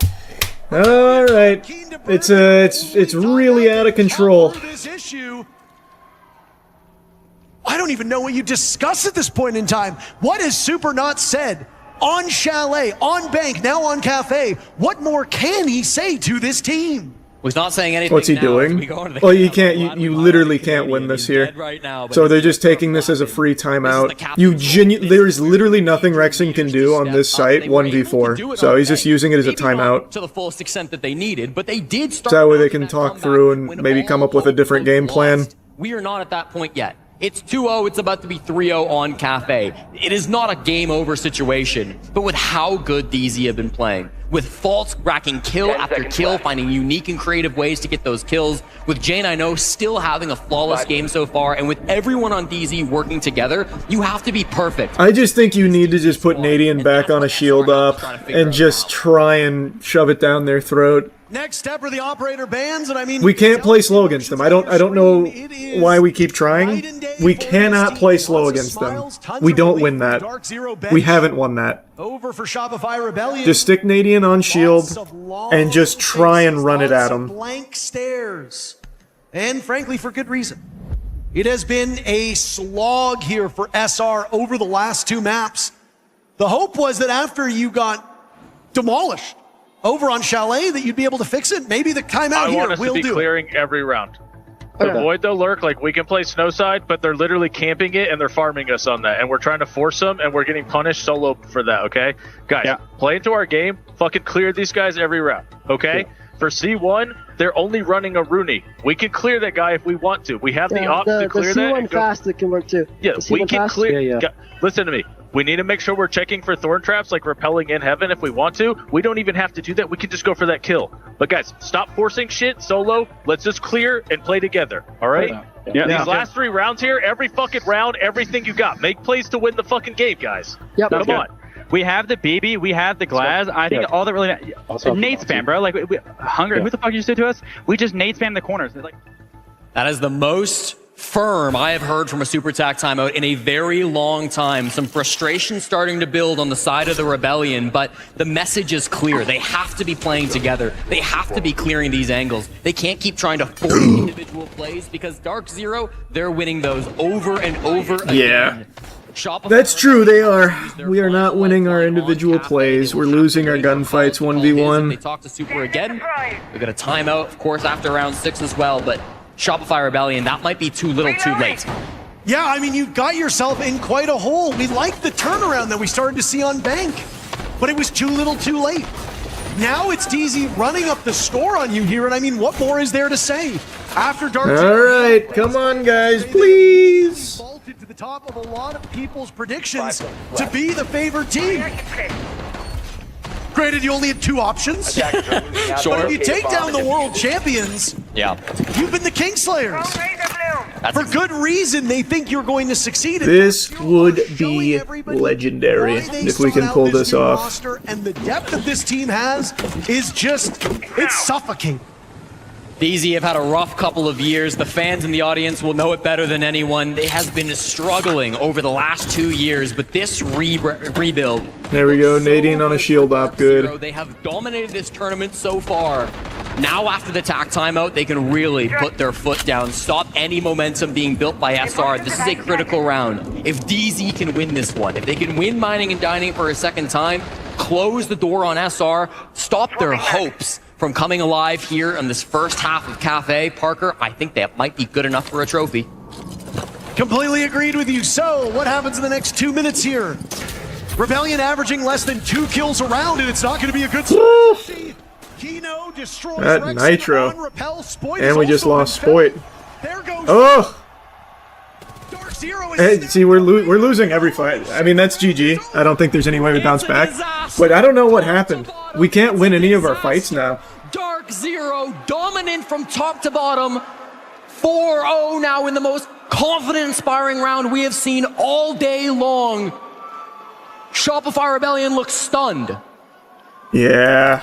Speaker 1: All right. It's really out of control.
Speaker 2: I don't even know what you discuss at this point in time. What has Super not said? On Chalet, on Bank, now on Cafe. What more can he say to this team?
Speaker 3: Well, he's not saying anything.
Speaker 1: What's he doing? Well, you can't. You literally can't win this here. So they're just taking this as a free timeout. There is literally nothing Rexon can do on this site 1v4. So he's just using it as a timeout.
Speaker 3: To the fullest extent that they needed, but they did start.
Speaker 1: So that way they can talk through and maybe come up with a different game plan.
Speaker 3: We are not at that point yet. It's 2-0, it's about to be 3-0 on Cafe. It is not a game over situation, but with how good DZ have been playing, with Faults racking kill after kill, finding unique and creative ways to get those kills, with J90 still having a flawless game so far, and with everyone on DZ working together, you have to be perfect.
Speaker 1: I just think you need to just put Nadian back on a shield up and just try and shove it down their throat.
Speaker 2: Next step are the operator bans, and I mean
Speaker 1: we can't play slow against them. I don't know why we keep trying. We cannot play slow against them. We don't win that. We haven't won that.
Speaker 2: Over for Shopify Rebellion.
Speaker 1: Just stick Nadian on shield and just try and run it at them.
Speaker 2: Blank stares. And frankly, for good reason. It has been a slog here for SR over the last 2 maps. The hope was that after you got demolished over on Chalet that you'd be able to fix it. Maybe the timeout here will do.
Speaker 8: I want us to be clearing every round. Avoid the lurk. Like, we can play Snowside, but they're literally camping it and they're farming us on that. And we're trying to force them and we're getting punished solo for that, okay? Guys, play into our game. Fucking clear these guys every round, okay? For C1, they're only running a Rooney. We can clear that guy if we want to. We have the option to clear that.
Speaker 10: The C1 fast, it can work too.
Speaker 8: Yeah, we can clear. Listen to me. We need to make sure we're checking for thorn traps, like repelling in heaven if we want to. We don't even have to do that. We can just go for that kill. But guys, stop forcing shit solo. Let's just clear and play together. All right? These last 3 rounds here, every fucking round, everything you got. Make plays to win the fucking game, guys. Come on.
Speaker 11: We have the BB, we have the Glaz. I think all that really nade spam, bro. Like, Hunger, who the fuck you said to us? We just nade spam the corners. Like,
Speaker 3: that is the most firm I have heard from a super tac timeout in a very long time. Some frustration starting to build on the side of the Rebellion, but the message is clear. They have to be playing together. They have to be clearing these angles. They can't keep trying to force individual plays because Dark0, they're winning those over and over again.
Speaker 1: Yeah. That's true, they are. We are not winning our individual plays. We're losing our gunfights 1v1.
Speaker 3: They talk to Super again. We got a timeout, of course, after round 6 as well, but Shopify Rebellion, that might be too little too late.
Speaker 2: Yeah, I mean, you got yourself in quite a hole. We liked the turnaround that we started to see on Bank, but it was too little too late. Now it's DZ running up the score on you here, and I mean, what more is there to say? After Dark.
Speaker 1: All right, come on, guys, please.
Speaker 2: Vaulted to the top of a lot of people's predictions to be the favored team. Granted, you only had 2 options. But if you take down the world champions, you've been the Kingslayers. For good reason, they think you're going to succeed.
Speaker 1: This would be legendary if we can pull this off.
Speaker 2: And the depth that this team has is just, it's suffocating.
Speaker 3: DZ have had a rough couple of years. The fans in the audience will know it better than anyone. They have been struggling over the last 2 years, but this rebuild.
Speaker 1: There we go, Nadine on a shield op, good.
Speaker 3: They have dominated this tournament so far. Now after the tac timeout, they can really put their foot down, stop any momentum being built by SR. This is a critical round. If DZ can win this one, if they can win mining and dining for a second time, close the door on SR, stop their hopes from coming alive here in this first half of Cafe, Parker, I think that might be good enough for a trophy.
Speaker 2: Completely agreed with you. So, what happens in the next 2 minutes here? Rebellion averaging less than 2 kills a round, and it's not going to be a good start. Kino destroys
Speaker 1: that Nitro. And we just lost Spoit.
Speaker 2: There goes
Speaker 1: Hey, see, we're losing every fight. I mean, that's GG. I don't think there's any way we bounce back. But I don't know what happened. We can't win any of our fights now.
Speaker 3: Dark0 dominant from top to bottom. 4-0 now in the most confident, inspiring round we have seen all day long. Shopify Rebellion looks stunned.
Speaker 1: Yeah.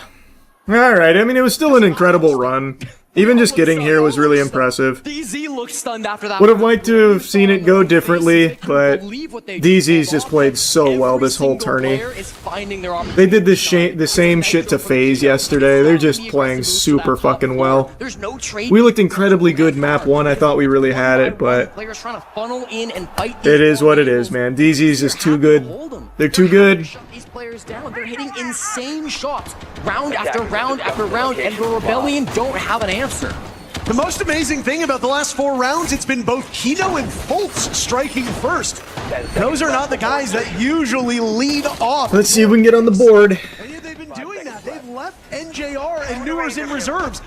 Speaker 1: Alright, I mean, it was still an incredible run. Even just getting here was really impressive.
Speaker 3: DZ looked stunned after that.
Speaker 1: Would have liked to have seen it go differently, but DZ's just played so well this whole tourney. They did the same shit to FaZe yesterday. They're just playing super fucking well. We looked incredibly good map 1. I thought we really had it, but it is what it is, man. DZ's just too good. They're too good.
Speaker 3: These players down. They're hitting insane shots round after round after round, and the Rebellion don't have an answer.
Speaker 2: The most amazing thing about the last 4 rounds, it's been both Kino and Fultz striking first. Those are not the guys that usually lead off.
Speaker 1: Let's see if we can get on the board.
Speaker 2: And yet they've been doing that. They've left NJR and Newers in reserves.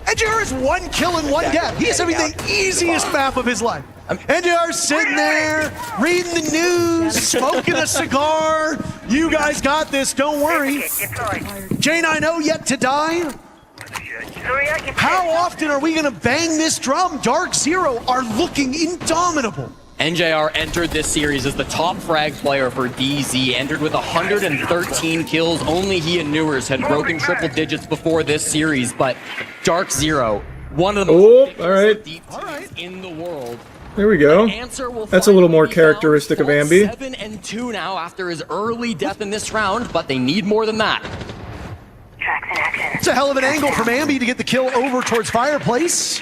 Speaker 2: NJR is 1 kill and 1 death. He's having the easiest map of his life. NJR's sitting there, reading the news, smoking a cigar. You guys got this, don't worry. J90 yet to die. How often are we going to bang this drum? Dark0 are looking indomitable.
Speaker 3: NJR entered this series as the top frag player for DZ, entered with 113 kills. Only he and Newers had broken triple digits before this series, but Dark0, One of the most
Speaker 1: all right.
Speaker 3: deep teams in the world.
Speaker 1: There we go. That's a little more characteristic of Ambi.
Speaker 3: 7-2 now after his early death in this round, but they need more than that.
Speaker 2: It's a hell of an angle from Ambi to get the kill over towards Fireplace.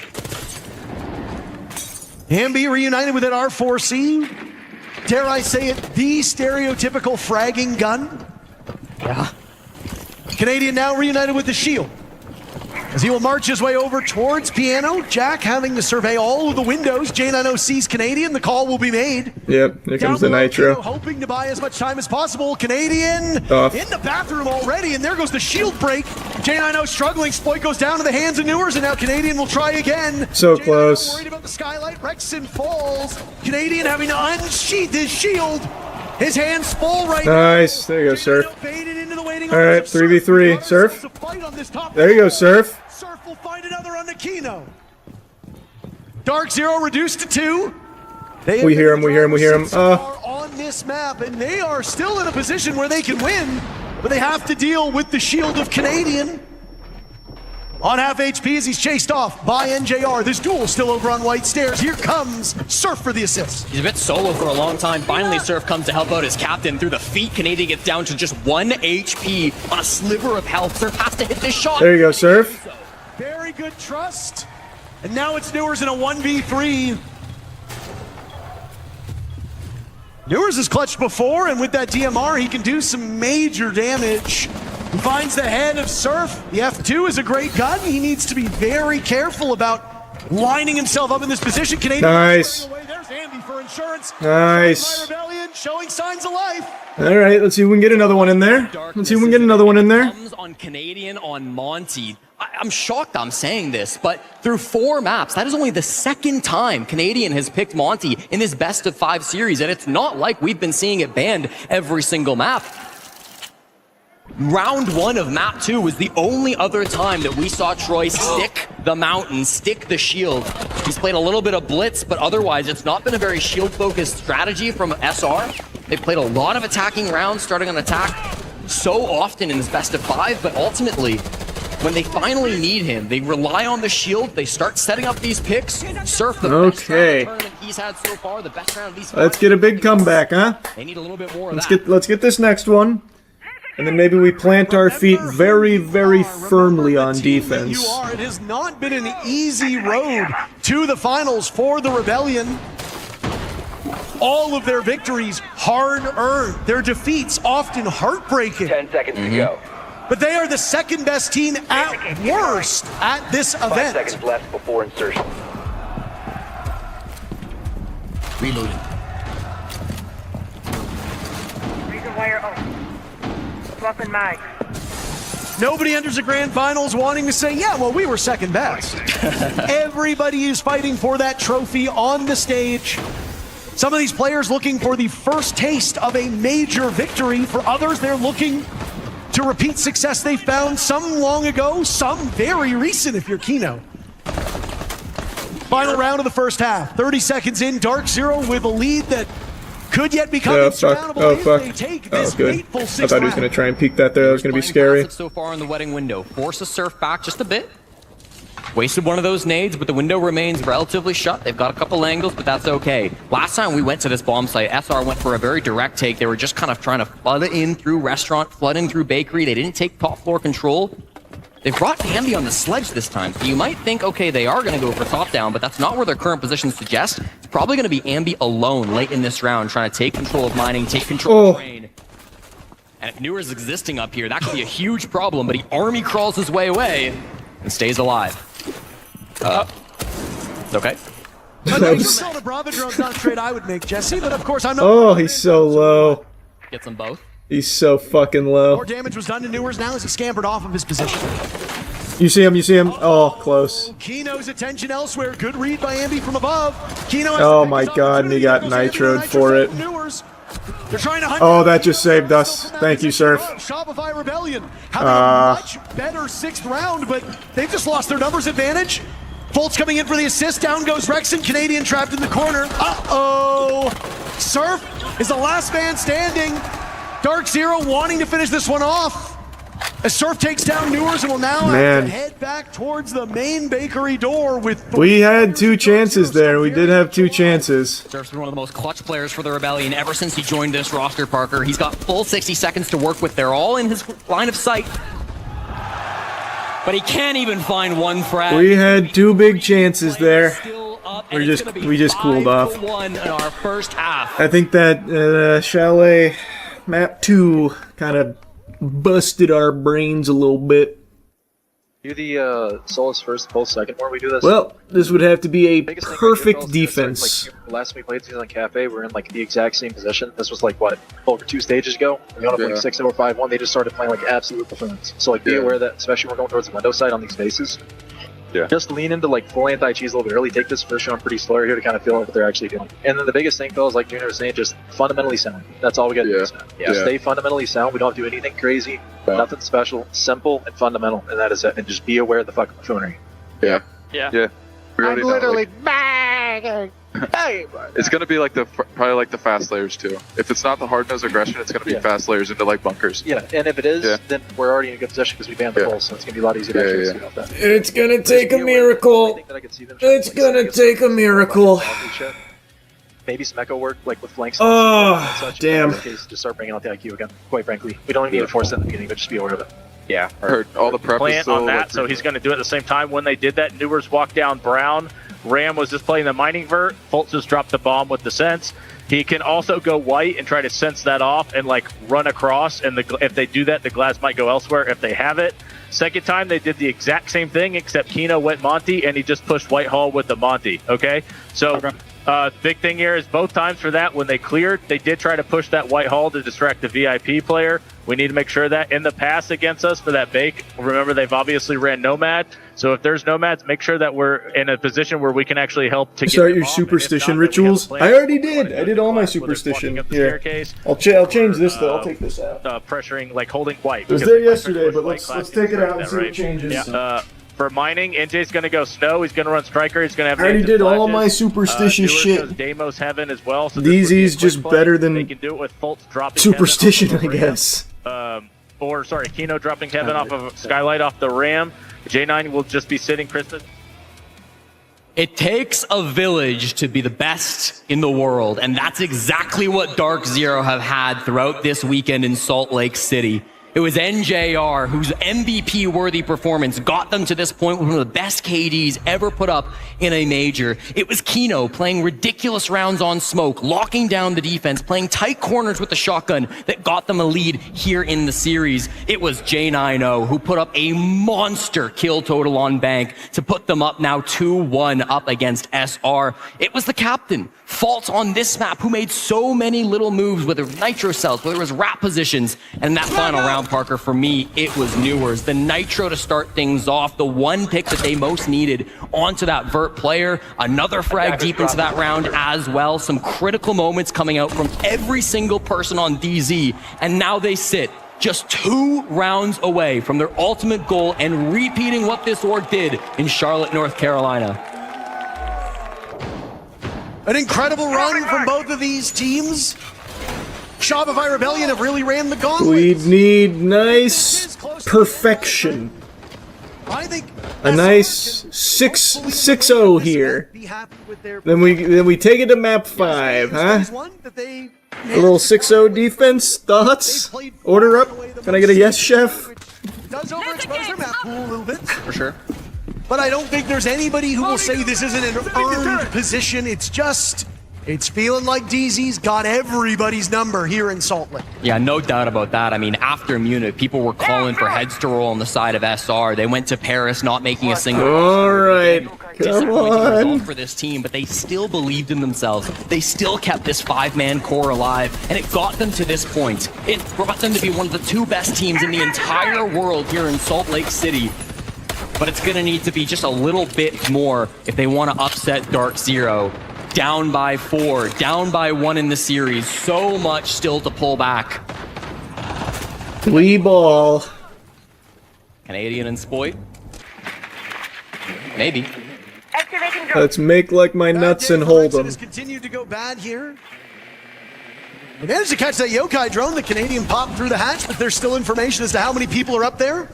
Speaker 2: Ambi reunited with an R4C. Dare I say it, the stereotypical fragging gun.
Speaker 3: Yeah.
Speaker 2: Canadian now reunited with the shield. As he will march his way over towards Piano, Jack having to survey all of the windows. J90 sees Canadian, the call will be made.
Speaker 1: Yep, here comes the Nitro.
Speaker 2: Piano hoping to buy as much time as possible. Canadian in the bathroom already, and there goes the shield break. J90 struggling, Sploit goes down to the hands of Newers, and now Canadian will try again.
Speaker 1: So close.
Speaker 2: Worried about the skylight, Rexon falls. Canadian having to unsheath his shield. His hands full right now.
Speaker 1: Nice, there you go, Surf. Alright, 3v3, Surf. There you go, Surf.
Speaker 2: Surf will find another on Nakino. Dark Zero reduced to 2.
Speaker 1: We hear him, we hear him, we hear him.
Speaker 2: On this map, and they are still in a position where they can win, but they have to deal with the shield of Canadian. On half HP as he's chased off by NJR. This duel still over on White Stairs. Here comes Surf for the assist.
Speaker 3: He's a bit solo for a long time. Finally, Surf comes to help out his captain through the feet. Canadian gets down to just 1 HP on a sliver of health. Surf has to hit this shot.
Speaker 1: There you go, Surf.
Speaker 2: Very good trust. And now it's Newers in a 1v3. Newers has clutched before, and with that DMR, he can do some major damage. He finds the head of Surf. The F2 is a great gun. He needs to be very careful about lining himself up in this position. Canadian
Speaker 1: nice.
Speaker 2: There's Ambi for insurance.
Speaker 1: Nice.
Speaker 2: Rebellion showing signs of life.
Speaker 1: All right, let's see if we can get another one in there. Let's see if we can get another one in there.
Speaker 3: Comes on Canadian on Monty. I'm shocked I'm saying this, but through 4 maps, that is only the second time Canadian has picked Monty in this best of 5 series, and it's not like we've been seeing it banned every single map. Round 1 of map 2 was the only other time that we saw Troy stick the mountain, stick the shield. He's played a little bit of blitz, but otherwise it's not been a very shield-focused strategy from SR. They've played a lot of attacking rounds, starting on attack so often in this best of 5, but ultimately, when they finally need him, they rely on the shield, they start setting up these picks. Surf the best round tournament he's had so far, the best round of these 5.
Speaker 1: Let's get a big comeback, huh?
Speaker 3: They need a little bit more of that.
Speaker 1: Let's get this next one. And then maybe we plant our feet very, very firmly on defense.
Speaker 2: It has not been an easy road to the finals for the Rebellion. All of their victories hard-earned. Their defeats often heartbreaking.
Speaker 7: 10 seconds to go.
Speaker 2: But they are the second best team at worst at this event.
Speaker 7: 5 seconds left before insertion.
Speaker 3: Reloading.
Speaker 10: Razor wire off. Swapping mag.
Speaker 2: Nobody enters the grand finals wanting to say, yeah, well, we were second best. Everybody is fighting for that trophy on the stage. Some of these players looking for the first taste of a major victory. For others, they're looking to repeat success they found some long ago, some very recent if you're Kino. Final round of the first half. 30 seconds in, Dark Zero with a lead that could yet become insurmountable if they take this fateful 6th
Speaker 1: I thought he was going to try and peek that there. That was going to be scary.
Speaker 3: So far in the wedding window, forces Surf back just a bit. Wasted one of those nades, but the window remains relatively shut. They've got a couple angles, but that's okay. Last time we went to this bomb site, SR went for a very direct take. They were just kind of trying to flood in through restaurant, flood in through bakery. They didn't take top floor control. They brought Ambi on the sledge this time, so you might think, okay, they are going to go for top down, but that's not where their current positions suggest. It's probably going to be Ambi alone late in this round, trying to take control of mining, take control of train. And if Newer is existing up here, that could be a huge problem, but he army crawls his way away and stays alive. It's okay.
Speaker 2: The Bravo drone's not a trade I would make, Jesse, but of course I'm not.
Speaker 1: Oh, he's so low.
Speaker 3: Gets them both.
Speaker 1: He's so fucking low.
Speaker 2: More damage was done to Newers now as he scampered off of his position.
Speaker 1: You see him, you see him. Oh, close.
Speaker 2: Kino's attention elsewhere. Good read by Ambi from above. Kino has
Speaker 1: oh my god, and he got nitroed for it.
Speaker 2: They're trying to hunt
Speaker 1: oh, that just saved us. Thank you, Surf.
Speaker 2: Shopify Rebellion having a much better 6th round, but they've just lost their numbers advantage. Fultz coming in for the assist. Down goes Rexon. Canadian trapped in the corner. Uh-oh. Surf is the last man standing. Dark Zero wanting to finish this one off. As Surf takes down Newers and will now have to head back towards the main bakery door with...
Speaker 1: We had 2 chances there. We did have 2 chances.
Speaker 3: Surf's been one of the most clutch players for the Rebellion ever since he joined this roster, Parker. He's got full 60 seconds to work with. They're all in his line of sight. But he can't even find one frag.
Speaker 1: We had 2 big chances there. We just cooled off.
Speaker 3: 5-1 in our first half.
Speaker 1: I think that Chalet map 2 kind of busted our brains a little bit.
Speaker 4: Do the Solus first, Pulse second where we do this?
Speaker 1: Well, this would have to be a
Speaker 4: Biggest thing
Speaker 1: perfect
Speaker 4: I do,
Speaker 1: defense.
Speaker 4: like, last time we played season on Cafe, we were in like the exact same position. This was like what, over 2 stages ago. We got up like 6 over 5-1. They just started playing like absolute buffoons. So like be aware that, especially when we're going towards the window side on these bases.
Speaker 5: Yeah.
Speaker 4: Just lean into like full anti-cheese a little bit early. Take this first round pretty slow here to kind of feel out what they're actually doing. And then the biggest thing, Phil, is like Junior was saying, just fundamentally sound. That's all we got to do. Stay fundamentally sound. We don't have to do anything crazy, nothing special, simple and fundamental, and that is it. And just be aware of the fucking buffoonery.
Speaker 5: Yeah. We
Speaker 6: I'm
Speaker 5: already know,
Speaker 6: literally
Speaker 5: like,
Speaker 6: bagging.
Speaker 5: it's gonna be like probably like the fast layers too. If it's not the hard nose aggression, it's gonna be fast layers into like bunkers.
Speaker 4: Yeah, and if it is, then we're already in a good position because we banned the pulse, so it's gonna be a lot easier to actually execute off that.
Speaker 1: It's gonna take a miracle. It's gonna take a miracle.
Speaker 4: Maybe some echo work, like with flanks.
Speaker 1: Oh, damn.
Speaker 4: Just start bringing out the IQ again. Quite frankly, we don't even need to force it in the beginning, but just be aware of it.
Speaker 8: Yeah.
Speaker 5: Heard all the prep
Speaker 8: Plan
Speaker 5: is still
Speaker 8: on that,
Speaker 5: like,
Speaker 8: so he's going to do it at the same time. When they did that, Newers walked down Brown. Ram was just playing the mining vert. Fultz just dropped the bomb with the sense. He can also go white and try to sense that off and like run across. And if they do that, the glass might go elsewhere if they have it. Second time, they did the exact same thing, except Kino went Monty, and he just pushed Whitehall with the Monty, okay? So, big thing here is both times for that, when they cleared, they did try to push that Whitehall to distract the VIP player. We need to make sure that in the pass against us for that bake, remember they've obviously ran Nomad, so if there's Nomads, make sure that we're in a position where we can actually help to
Speaker 1: start your superstition rituals. I already did. I did all my superstition. Here, I'll change this though. I'll take this out.
Speaker 8: Pressuring, like holding white.
Speaker 1: It was there yesterday, but let's take it out and see what changes.
Speaker 8: Yeah. For mining, NJ's going to go Snow. He's going to run Striker. He's going to have.
Speaker 1: I already did all my superstitious shit.
Speaker 8: Deimos Heaven as well. So
Speaker 1: DZ's just better than
Speaker 8: they can do it with Fultz dropping
Speaker 1: superstition, I guess.
Speaker 8: Or sorry, Kino dropping Heaven off of Skylight off the Ram. J9 will just be sitting Christmas.
Speaker 3: It takes a village to be the best in the world, and that's exactly what Dark Zero have had throughout this weekend in Salt Lake City. It was NJR whose MVP-worthy performance got them to this point with one of the best KDs ever put up in a major. It was Kino playing ridiculous rounds on smoke, locking down the defense, playing tight corners with the shotgun that got them a lead here in the series. It was J90 who put up a monster kill total on Bank to put them up now 2-1 up against SR. It was the captain, Fault on this map, who made so many little moves, whether nitro cells, whether it was wrap positions, and that final round, Parker, for me, it was Newers. The nitro to start things off, the one pick that they most needed onto that vert player, another frag deep into that round as well, some critical moments coming out from every single person on DZ, and now they sit just 2 rounds away from their ultimate goal and repeating what this org did in Charlotte, North Carolina.
Speaker 2: An incredible run from both of these teams. Shopify Rebellion have really ran the gauntlet.
Speaker 1: We need nice perfection.
Speaker 2: I think
Speaker 1: a nice 6-0 here. Then we take it to map 5, huh? A little 6-0 defense. Thoughts? Order up. Can I get a yes, chef?
Speaker 2: Does overexpose their map pool a little bit.
Speaker 3: For sure.
Speaker 2: But I don't think there's anybody who will say this isn't an earned position. It's feeling like DZ's got everybody's number here in Salt Lake.
Speaker 3: Yeah, no doubt about that. I mean, after Munich, people were calling for heads to roll on the side of SR. They went to Paris, not making a single.
Speaker 1: All right, come on.
Speaker 3: For this team, but they still believed in themselves. They still kept this 5-man core alive, and it got them to this point. It brought them to be one of the 2 best teams in the entire world here in Salt Lake City. But it's going to need to be just a little bit more if they want to upset Dark Zero. Down by 4, down by 1 in the series. So much still to pull back.
Speaker 1: We ball.
Speaker 3: Canadian and Spoit? Maybe.
Speaker 1: Let's make like my nuts and hold them.
Speaker 2: Has continued to go bad here. They managed to catch that yokai drone. The Canadian popped through the hatch, but there's still information as to how many people are up there.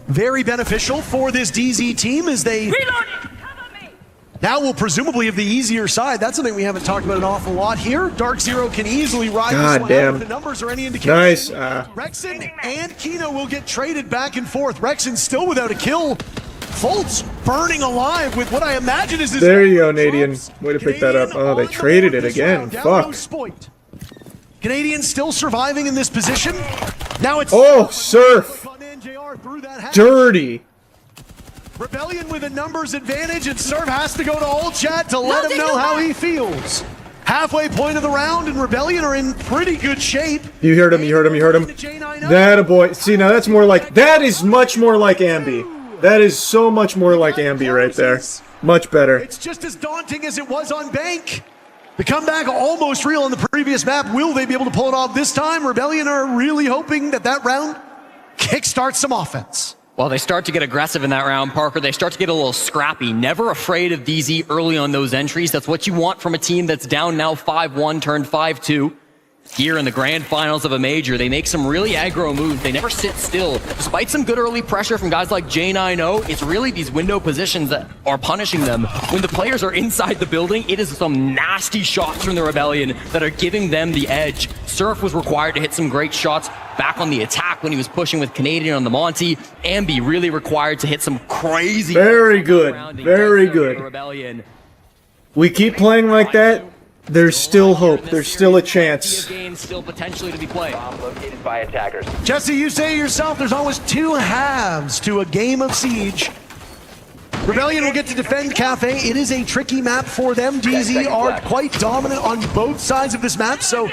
Speaker 2: Very beneficial for this DZ team as they now will presumably have the easier side. That's something we haven't talked about an awful lot here. Dark0 can easily ride this one out if the numbers are any indication.
Speaker 1: Nice.
Speaker 2: Rexon and Kino will get traded back and forth. Rexon still without a kill. Fultz burning alive with what I imagine is his...
Speaker 1: There you go, Canadian. Way to pick that up. Oh, they traded it again. Fuck.
Speaker 2: Canadian still surviving in this position. Now it's...
Speaker 1: Oh, Surf. Dirty.
Speaker 2: Rebellion with a numbers advantage, and Surf has to go to all chat to let him know how he feels. Halfway point of the round, and Rebellion are in pretty good shape.
Speaker 1: You heard him, you heard him, you heard him. That a boy. See, now that's more like... That is much more like Ambi. That is so much more like Ambi right there. Much better.
Speaker 2: It's just as daunting as it was on Bank. The comeback almost real on the previous map. Will they be able to pull it off this time? Rebellion are really hoping that that round kickstarts some offense.
Speaker 3: Well, they start to get aggressive in that round, Parker. They start to get a little scrappy. Never afraid of DZ early on those entries. That's what you want from a team that's down now 5-1, turned 5-2. Here in the grand finals of a major, they make some really aggro moves. They never sit still. Despite some good early pressure from guys like J90, it's really these window positions that are punishing them. When the players are inside the building, it is some nasty shots from the Rebellion that are giving them the edge. Surf was required to hit some great shots back on the attack when he was pushing with Canadian on the Monty. Ambi really required to hit some crazy...
Speaker 1: Very good. Very good. We keep playing like that. There's still hope. There's still a chance.
Speaker 3: Still potentially to be played.
Speaker 7: Bomb located by attackers.
Speaker 2: Jesse, you say yourself, there's always two halves to a game of Siege. Rebellion will get to defend Cafe. It is a tricky map for them. DZ are quite dominant on both sides of this map, so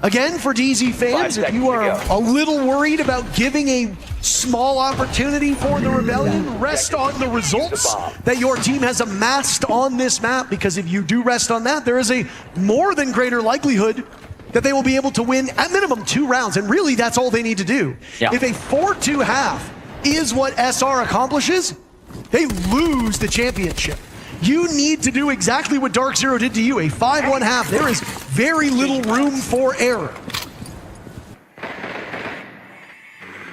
Speaker 2: again, for DZ fans, if you are a little worried about giving a small opportunity for the Rebellion, rest on the results that your team has amassed on this map, because if you do rest on that, there is a more than greater likelihood that they will be able to win at minimum 2 rounds, and really that's all they need to do.
Speaker 3: Yeah.
Speaker 2: If a 4-2 half is what SR accomplishes, they lose the championship. You need to do exactly what Dark0 did to you, a 5-1 half. There is very little room for error.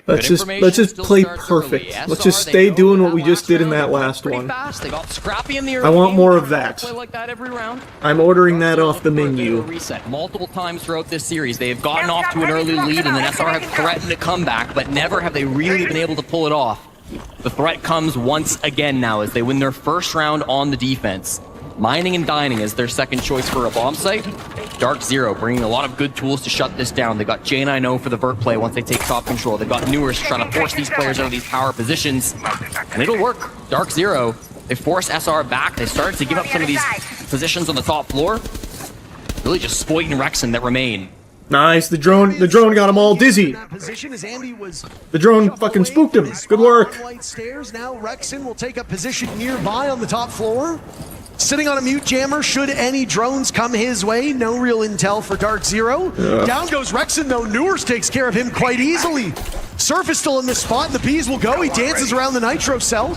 Speaker 1: Let's just play perfect. Let's just stay doing what we just did in that last one. I want more of that. I'm ordering that off the menu.
Speaker 3: Reset multiple times throughout this series. They have gotten off to an early lead, and then SR have threatened a comeback, but never have they really been able to pull it off. The threat comes once again now as they win their first round on the defense. Mining and dining is their second choice for a bomb site. Dark0 bringing a lot of good tools to shut this down. They got J90 for the vert play once they take top control. They've got Newers trying to force these players out of these power positions. And it'll work. Dark0, they force SR back. They started to give up some of these positions on the top floor. Really just Spoit and Rexon that remain.
Speaker 1: Nice, the drone got them all dizzy. The drone fucking spooked him. Good work.
Speaker 2: Now Rexon will take a position nearby on the top floor. Sitting on a mute jammer should any drones come his way. No real intel for Dark0. Down goes Rexon though. Newers takes care of him quite easily. Surf is still in this spot and the Bees will go. He dances around the Nitro cell.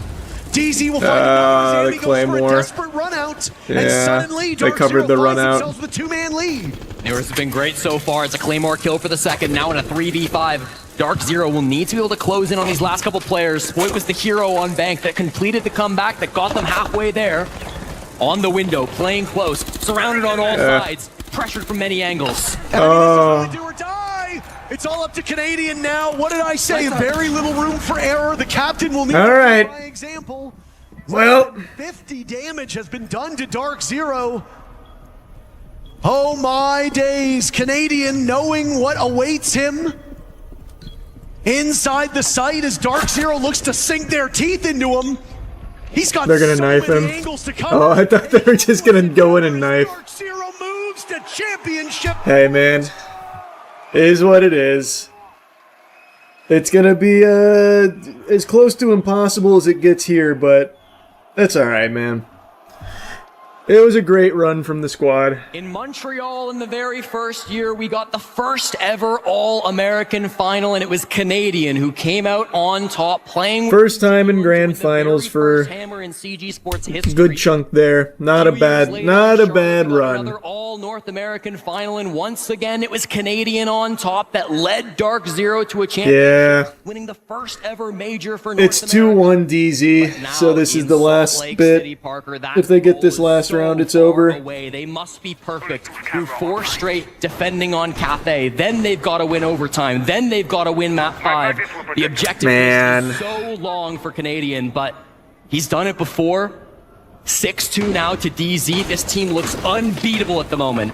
Speaker 2: DZ will find
Speaker 1: the Claymore.
Speaker 2: Desperate run out,
Speaker 1: yeah,
Speaker 2: and suddenly
Speaker 1: they covered the run out.
Speaker 2: With a 2-man lead.
Speaker 3: Newers has been great so far. It's a Claymore kill for the second. Now in a 3v5. Dark0 will need to be able to close in on these last couple players. Spoit was the hero on Bank that completed the comeback, that got them halfway there. On the window, playing close, surrounded on all sides, pressured from many angles.
Speaker 2: Do or die. It's all up to Canadian now. What did I say? Very little room for error. The captain will need to lead by example.
Speaker 1: Well,
Speaker 2: 50 damage has been done to Dark0. Oh my days. Canadian knowing what awaits him inside the site as Dark0 looks to sink their teeth into him. He's got
Speaker 1: They're gonna knife him. Oh, I thought they were just gonna go in and knife.
Speaker 2: Dark0 moves to championship.
Speaker 1: Hey man, it is what it is. It's gonna be as close to impossible as it gets here, but that's all right, man. It was a great run from the squad.
Speaker 3: In Montreal in the very first year, we got the first ever All-American final, and it was Canadian who came out on top playing.
Speaker 1: First time in grand finals for
Speaker 3: Hammer in CG Sports history.
Speaker 1: good chunk there. Not a bad run.
Speaker 3: Another All-North American final, and once again, it was Canadian on top that led Dark0 to a championship, winning the first ever major for North
Speaker 1: It's 2-1 DZ, so this is the last bit. If they get this last round, it's over.
Speaker 3: They must be perfect through 4 straight defending on Cathay. Then they've got to win overtime. Then they've got to win map 5. The objective is so long for Canadian, but he's done it before. 6-2 now to DZ. This team looks unbeatable at the moment.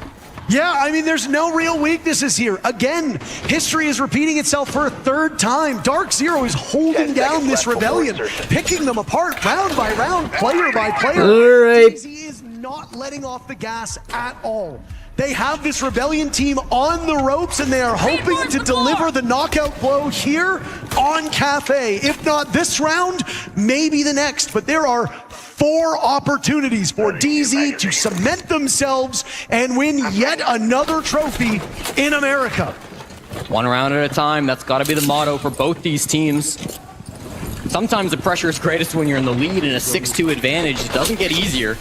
Speaker 2: Yeah, I mean, there's no real weaknesses here. Again, history is repeating itself for a third time. Dark0 is holding down this rebellion, picking them apart round by round, player by player.
Speaker 1: All right.
Speaker 2: DZ is not letting off the gas at all. They have this rebellion team on the ropes, and they are hoping to deliver the knockout blow here on Cathay. If not this round, maybe the next. But there are 4 opportunities for DZ to cement themselves and win yet another trophy in America.
Speaker 3: One round at a time. That's got to be the motto for both these teams. Sometimes the pressure is greatest when you're in the lead, and a 6-2 advantage. It doesn't get easier.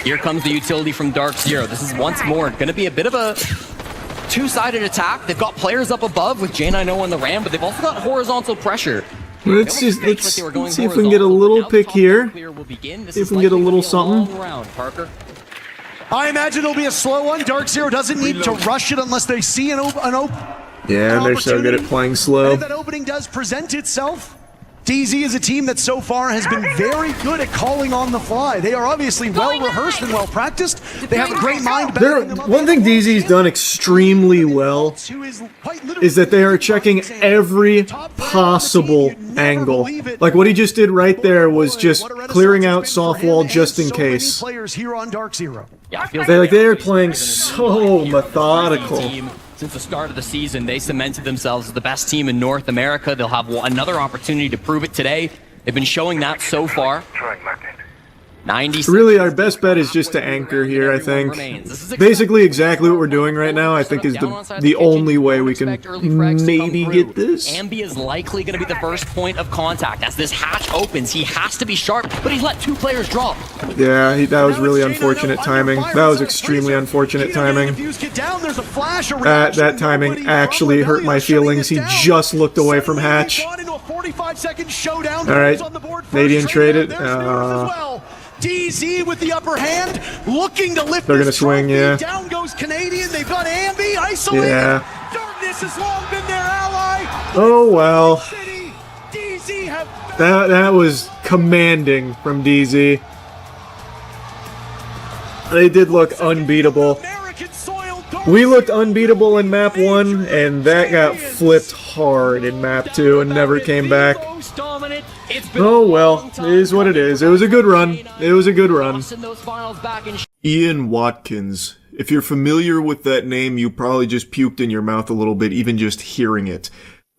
Speaker 3: Here comes the utility from Dark0. This is once more going to be a bit of a two-sided attack. They've got players up above with J9O on the ram, but they've also got horizontal pressure.
Speaker 1: Let's see if we can get a little pick here. See if we can get a little something.
Speaker 2: I imagine it'll be a slow one. Dark0 doesn't need to rush it unless they see an open.
Speaker 1: Yeah, they're so good at playing slow.
Speaker 2: And if that opening does present itself, DZ is a team that so far has been very good at calling on the fly. They are obviously well rehearsed and well practiced. They have a great mind.
Speaker 1: One thing DZ's done extremely well is that they are checking every possible angle. Like what he just did right there was just clearing out soft wall just in case. They are playing so methodical.
Speaker 3: Since the start of the season, they cemented themselves as the best team in North America. They'll have another opportunity to prove it today. They've been showing that so far. 90.
Speaker 1: Really, our best bet is just to anchor here, I think. Basically, exactly what we're doing right now, I think, is the only way we can maybe get this.
Speaker 3: Ambi is likely going to be the first point of contact. As this hatch opens, he has to be sharp, but he's let 2 players drop.
Speaker 1: Yeah, that was really unfortunate timing. That was extremely unfortunate timing. That timing actually hurt my feelings. He just looked away from hatch. Alright, Canadian traded.
Speaker 2: DZ with the upper hand, looking to lift.
Speaker 1: They're gonna swing, yeah.
Speaker 2: Down goes Canadian. They've got Ambi isolated.
Speaker 1: Yeah.
Speaker 2: Darkness has long been their ally.
Speaker 1: Oh well.
Speaker 2: DZ have
Speaker 1: that was commanding from DZ. They did look unbeatable. We looked unbeatable in map 1, and that got flipped hard in map 2 and never came back. Oh well, it is what it is. It was a good run. It was a good run. Ian Watkins. If you're familiar with that name, you probably just puked in your mouth a little bit, even just hearing it.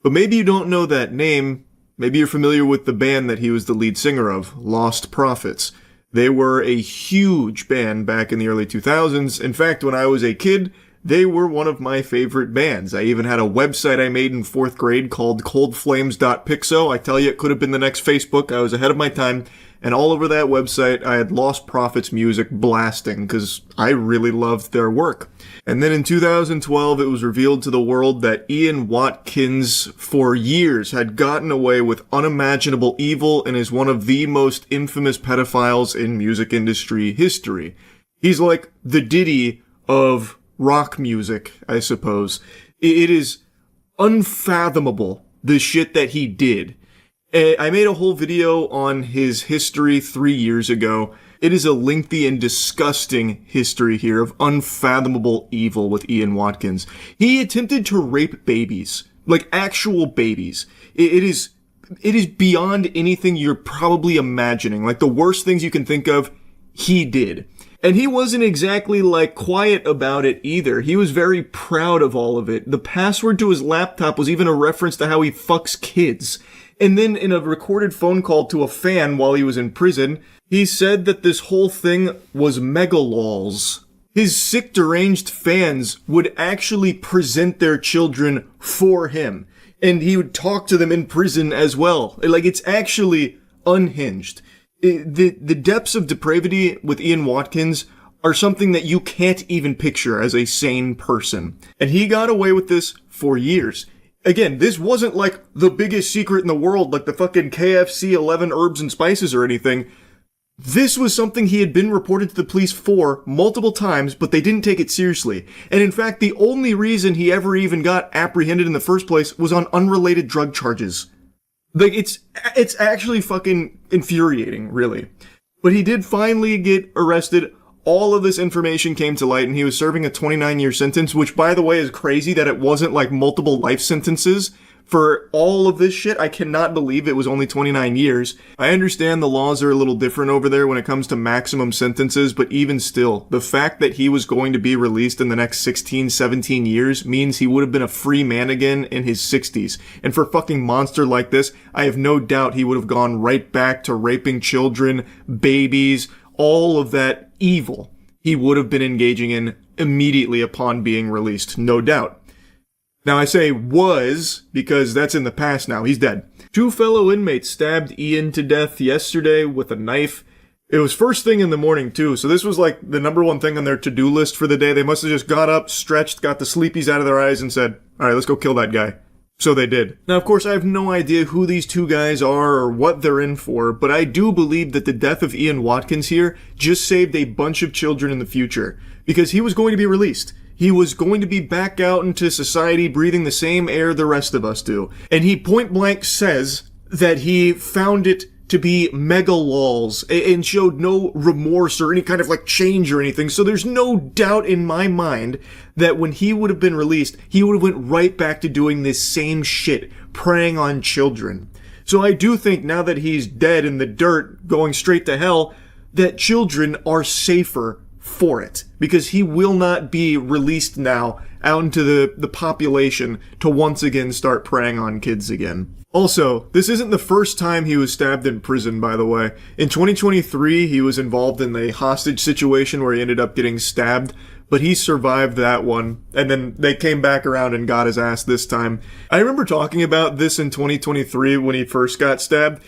Speaker 1: But maybe you don't know that name. Maybe you're familiar with the band that he was the lead singer of, Lost Prophets. They were a huge band back in the early 2000s. In fact, when I was a kid, they were one of my favorite bands. I even had a website I made in 4th grade called coldflames.pixo. I tell you, it could have been the next Facebook. I was ahead of my time. And all over that website, I had Lost Prophets music blasting because I really loved their work. And then in 2012, it was revealed to the world that Ian Watkins, for years, had gotten away with unimaginable evil and is one of the most infamous pedophiles in music industry history. He's like the Diddy of rock music, I suppose. It is unfathomable, the shit that he did. I made a whole video on his history 3 years ago. It is a lengthy and disgusting history here of unfathomable evil with Ian Watkins. He attempted to rape babies, like actual babies. It is beyond anything you're probably imagining. Like the worst things you can think of, he did. And he wasn't exactly, like, quiet about it either. He was very proud of all of it. The password to his laptop was even a reference to how he fucks kids. And then in a recorded phone call to a fan while he was in prison, he said that this whole thing was megalols. His sick, deranged fans would actually present their children for him. And he would talk to them in prison as well. Like, it's actually unhinged. The depths of depravity with Ian Watkins are something that you can't even picture as a sane person. And he got away with this for years. Again, this wasn't like the biggest secret in the world, like the fucking KFC 11 herbs and spices or anything. This was something he had been reported to the police for multiple times, but they didn't take it seriously. And in fact, the only reason he ever even got apprehended in the first place was on unrelated drug charges. Like, it's actually fucking infuriating, really. But he did finally get arrested. All of this information came to light, and he was serving a 29-year sentence, which, by the way, is crazy that it wasn't like multiple life sentences for all of this shit. I cannot believe it was only 29 years. I understand the laws are a little different over there when it comes to maximum sentences, but even still, the fact that he was going to be released in the next 16, 17 years means he would have been a free man again in his 60s. And for a fucking monster like this, I have no doubt he would have gone right back to raping children, babies, all of that evil he would have been engaging in immediately upon being released, no doubt. Now I say was, because that's in the past now, he's dead. 2 fellow inmates stabbed Ian to death yesterday with a knife. It was first thing in the morning too, so this was like the number one thing on their to-do list for the day. They must have just got up, stretched, got the sleepies out of their eyes and said, alright, let's go kill that guy. So they did. Now, of course, I have no idea who these 2 guys are or what they're in for, but I do believe that the death of Ian Watkins here just saved a bunch of children in the future, because he was going to be released. He was going to be back out into society breathing the same air the rest of us do. And he point blank says that he found it to be mega lols and showed no remorse or any kind of like change or anything. So there's no doubt in my mind that when he would have been released, he would have went right back to doing this same shit, preying on children. So I do think now that he's dead in the dirt, going straight to hell, that children are safer for it, because he will not be released now out into the population to once again start preying on kids again. Also, this isn't the first time he was stabbed in prison, by the way. In 2023, he was involved in a hostage situation where he ended up getting stabbed, but he survived that one, and then they came back around and got his ass this time. I remember talking about this in 2023 when he first got stabbed.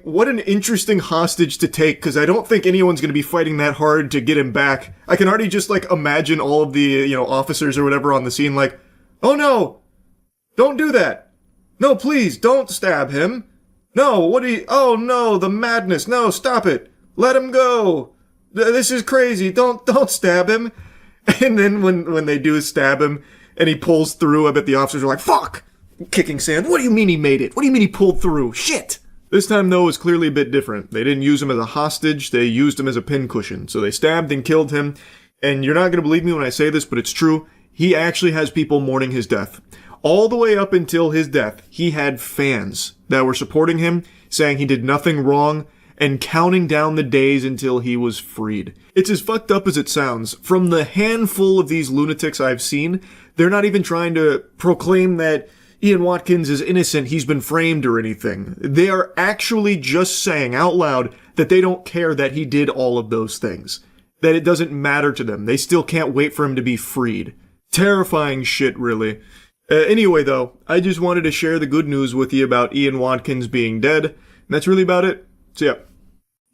Speaker 1: What an interesting hostage to take, because I don't think anyone's going to be fighting that hard to get him back. I can already just, imagine all of the, officers or whatever on the scene oh no! Don't do that! No, please, don't stab him! No, oh no, the madness! No, stop it! Let him go! This is crazy! Don't stab him! And then when they do stab him, and he pulls through, I bet the officers are like, fuck! Kicking sand. What do you mean he made it? What do you mean he pulled through? Shit! This time, though, was clearly a bit different. They didn't use him as a hostage, they used him as a pincushion. So they stabbed and killed him, and you're not gonna believe me when I say this, but it's true. He actually has people mourning his death. All the way up until his death, he had fans that were supporting him, saying he did nothing wrong, and counting down the days until he was freed. It's as fucked up as it sounds. From the handful of these lunatics I've seen, they're not even trying to proclaim that Ian Watkins is innocent, he's been framed or anything. They are actually just saying out loud that they don't care that he did all of those things. That it doesn't matter to them. They still can't wait for him to be freed. Terrifying shit, really. Anyway, though, I just wanted to share the good news with you about Ian Watkins being dead, and that's really about it. So yeah,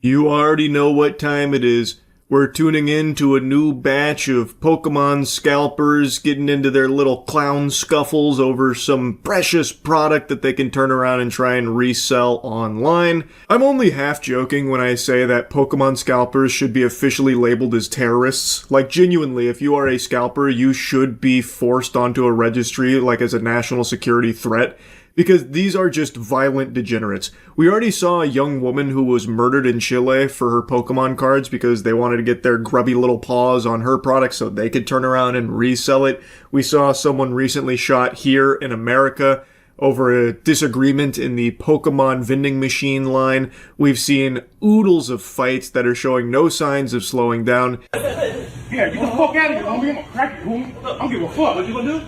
Speaker 1: you already know what time it is. We're tuning in to a new batch of Pokemon scalpers getting into their little clown scuffles over some precious product that they can turn around and try and resell online. I'm only half joking when I say that Pokemon scalpers should be officially labeled as terrorists. Like, genuinely, if you are a scalper, you should be forced onto a registry, as a national security threat. Because these are just violent degenerates. We already saw a young woman who was murdered in Chile for her Pokemon cards because they wanted to get their grubby little paws on her product so they could turn around and resell it. We saw someone recently shot here in America over a disagreement in the Pokemon vending machine line. We've seen oodles of fights that are showing no signs of slowing down.
Speaker 12: Yeah, get the fuck out of here, homie. I'm gonna crack you, homie. I don't give a fuck. What you gonna do?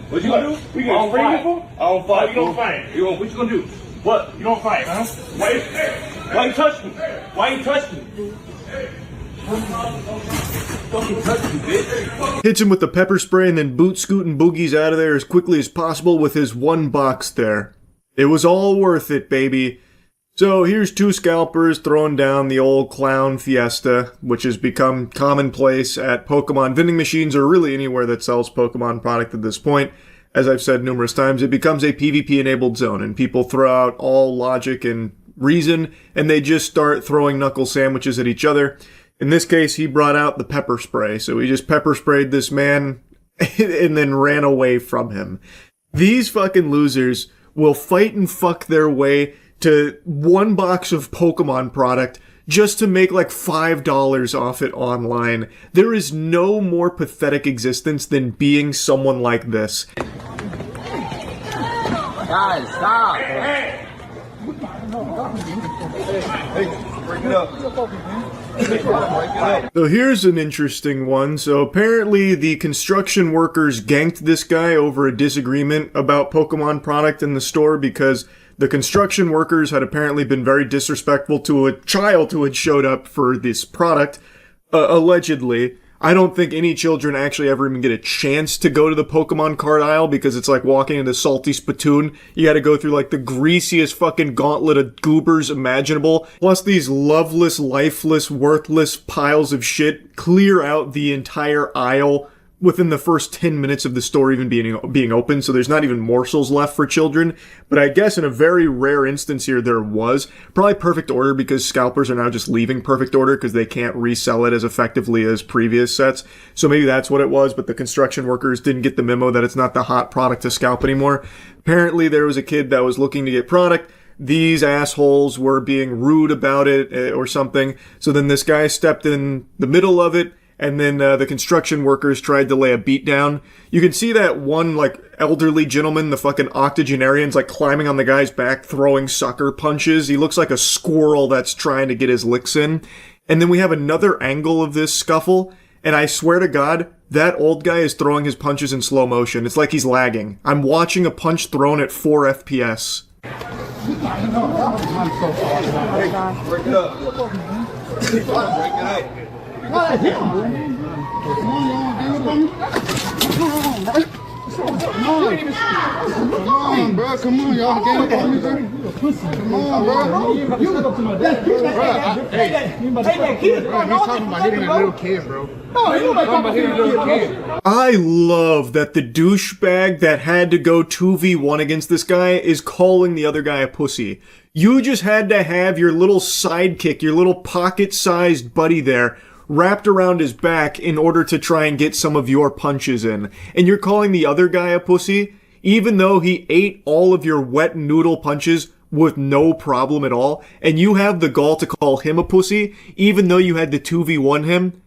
Speaker 12: What you gonna do? We gonna fight. I don't fight. You don't fight. What you gonna do? What? You don't fight, huh? Why you touch me? Why you touch me?
Speaker 1: Hits him with the pepper spray and then boot scooting boogies out of there as quickly as possible with his one box there. It was all worth it, baby. So here's two scalpers throwing down the old clown fiesta, which has become commonplace at Pokemon vending machines or really anywhere that sells Pokemon product at this point. As I've said numerous times, it becomes a PvP-enabled zone, and people throw out all logic and reason, and they just start throwing knuckle sandwiches at each other. In this case, he brought out the pepper spray, so he just pepper sprayed this man and then ran away from him. These fucking losers will fight and fuck their way to one box of Pokemon product just to make like $5 off it online. There is no more pathetic existence than being someone like this.
Speaker 12: Guys, stop! Hey! Break it up.
Speaker 1: So here's an interesting one. So apparently the construction workers ganked this guy over a disagreement about Pokemon product in the store because the construction workers had apparently been very disrespectful to a child who had showed up for this product, allegedly. I don't think any children actually ever even get a chance to go to the Pokemon card aisle because it's like walking into Salty Spittoon. You gotta go through like the greasiest fucking gauntlet of goobers imaginable. Plus these loveless, lifeless, worthless piles of shit clear out the entire aisle within the first 10 minutes of the store even being open, so there's not even morsels left for children. But I guess in a very rare instance here, there was. Probably perfect order because scalpers are now just leaving perfect order because they can't resell it as effectively as previous sets. So maybe that's what it was, but the construction workers didn't get the memo that it's not the hot product to scalp anymore. Apparently there was a kid that was looking to get product. These assholes were being rude about it or something. So then this guy stepped in the middle of it, and then the construction workers tried to lay a beat down. You can see that one, like, elderly gentleman, the fucking octogenarian's, like, climbing on the guy's back, throwing sucker punches. He looks like a squirrel that's trying to get his licks in. And then we have another angle of this scuffle, and I swear to God, that old guy is throwing his punches in slow motion. It's like he's lagging. I'm watching a punch thrown at 4 FPS.
Speaker 12: Break it up. Break it up. Come on, bro. Come on, y'all. Game up on me, bro. Come on, bro. You up to my dad. Hey, he's talking about hitting a little kid, bro.
Speaker 1: I love that the douchebag that had to go 2v1 against this guy is calling the other guy a pussy. You just had to have your little sidekick, your little pocket-sized buddy there, wrapped around his back in order to try and get some of your punches in. And you're calling the other guy a pussy, even though he ate all of your wet noodle punches with no problem at all, and you have the gall to call him a pussy, even though you had to 2v1 him?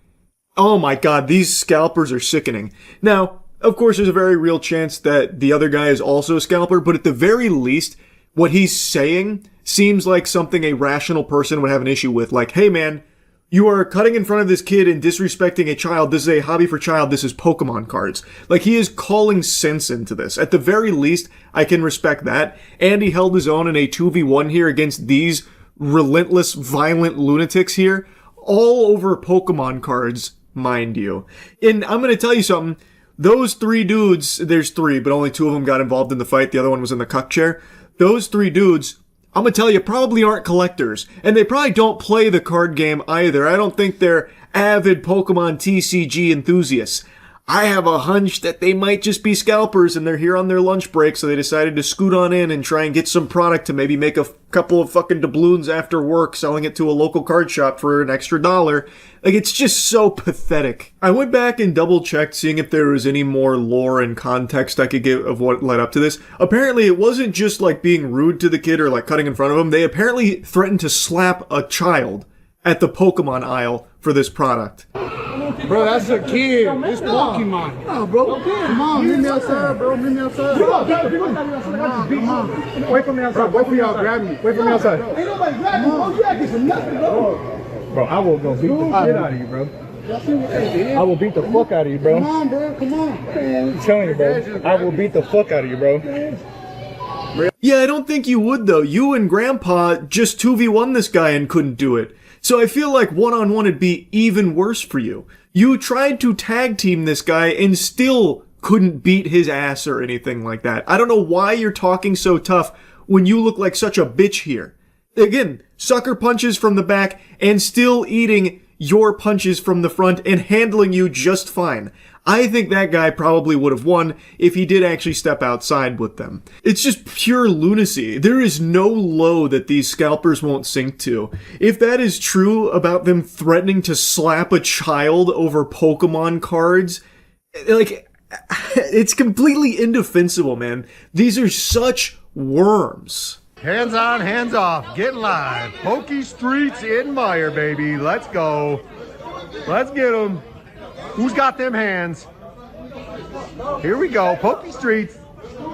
Speaker 1: Oh my god, these scalpers are sickening. Now, of course, there's a very real chance that the other guy is also a scalper, but at the very least, what he's saying seems like something a rational person would have an issue with. Like, hey man, you are cutting in front of this kid and disrespecting a child. This is a hobby for child. This is Pokemon cards. Like, he is calling sense into this. At the very least, I can respect that. And he held his own in a 2v1 here against these relentless, violent lunatics here. All over Pokemon cards, mind you. And I'm gonna tell you something. Those 3 dudes, there's 3, but only 2 of them got involved in the fight. The other one was in the cuck chair. Those 3 dudes, I'm gonna tell you, probably aren't collectors. And they probably don't play the card game either. I don't think they're avid Pokemon TCG enthusiasts. I have a hunch that they might just be scalpers and they're here on their lunch break, so they decided to scoot on in and try and get some product to maybe make a couple of fucking doubloons after work, selling it to a local card shop for an extra $1. Like, it's just so pathetic. I went back and double-checked seeing if there was any more lore and context I could give of what led up to this. Apparently, it wasn't just, like, being rude to the kid or, like, cutting in front of him. They apparently threatened to slap a child at the Pokemon aisle for this product.
Speaker 12: Bro, that's a kid. It's Pokemon. No, bro. Come on, meet me outside, bro. Meet me outside. Come on. Wait for me outside. Wait for y'all grab me. Wait for me outside. Ain't nobody grab me, bro. You acting for nothing, bro. Bro, I will go beat the shit out of you, bro. I will beat the fuck out of you, bro. Come on, bro. Come on. I'm telling you, bro. I will beat the fuck out of you, bro.
Speaker 1: Yeah, I don't think you would, though. You and Grandpa just 2v1 this guy and couldn't do it. So I feel like one-on-one would be even worse for you. You tried to tag team this guy and still couldn't beat his ass or anything like that. I don't know why you're talking so tough when you look like such a bitch here. Again, sucker punches from the back and still eating your punches from the front and handling you just fine. I think that guy probably would have won if he did actually step outside with them. It's just pure lunacy. There is no low that these scalpers won't sink to. If that is true about them threatening to slap a child over Pokemon cards, like, it's completely indefensible, man. These are such worms.
Speaker 12: Hands on, hands off. Get live. Pokey Streets in Meyer, baby. Let's go. Let's get them. Who's got them hands? Here we go. Pokey Streets.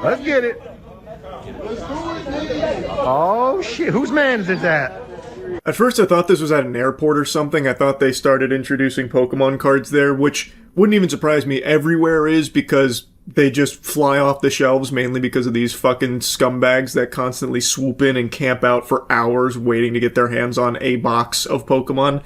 Speaker 12: Let's get it. Oh, shit. Whose man is that?
Speaker 1: At first I thought this was at an airport or something. I thought they started introducing Pokemon cards there, which wouldn't even surprise me. Everywhere is, because they just fly off the shelves, mainly because of these fucking scumbags that constantly swoop in and camp out for hours waiting to get their hands on a box of Pokemon.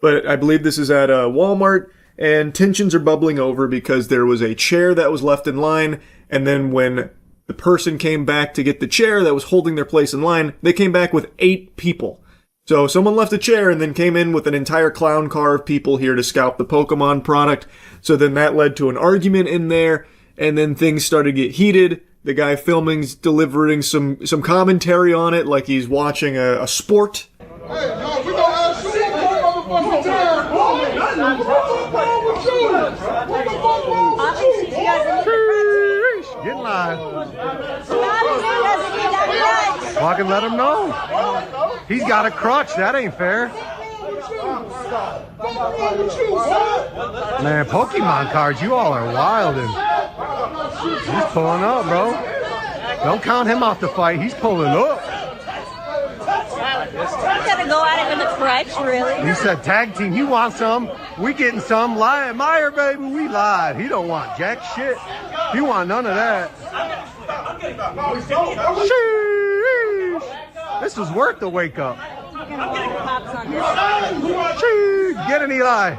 Speaker 1: But I believe this is at Walmart, and tensions are bubbling over because there was a chair that was left in line, and then when the person came back to get the chair that was holding their place in line, they came back with 8 people. So someone left a chair and then came in with an entire clown car of people here to scalp the Pokemon product. So then that led to an argument in there, and then things started to get heated. The guy filming's delivering some commentary on it like he's watching a sport.
Speaker 12: Get live. Fucking let him know. He's got a crutch. That ain't fair. Man, Pokemon cards, you all are wildin'. He's pulling up, bro. Don't count him off the fight. He's pulling up.
Speaker 13: I'm gonna go at it with a crutch, really.
Speaker 12: He said tag team. You want some? We getting some. Lion Meyer, baby. We live. He don't want jack shit. He want none of that. Sheesh. This was worth the wake up. Sheesh. Get an Eli.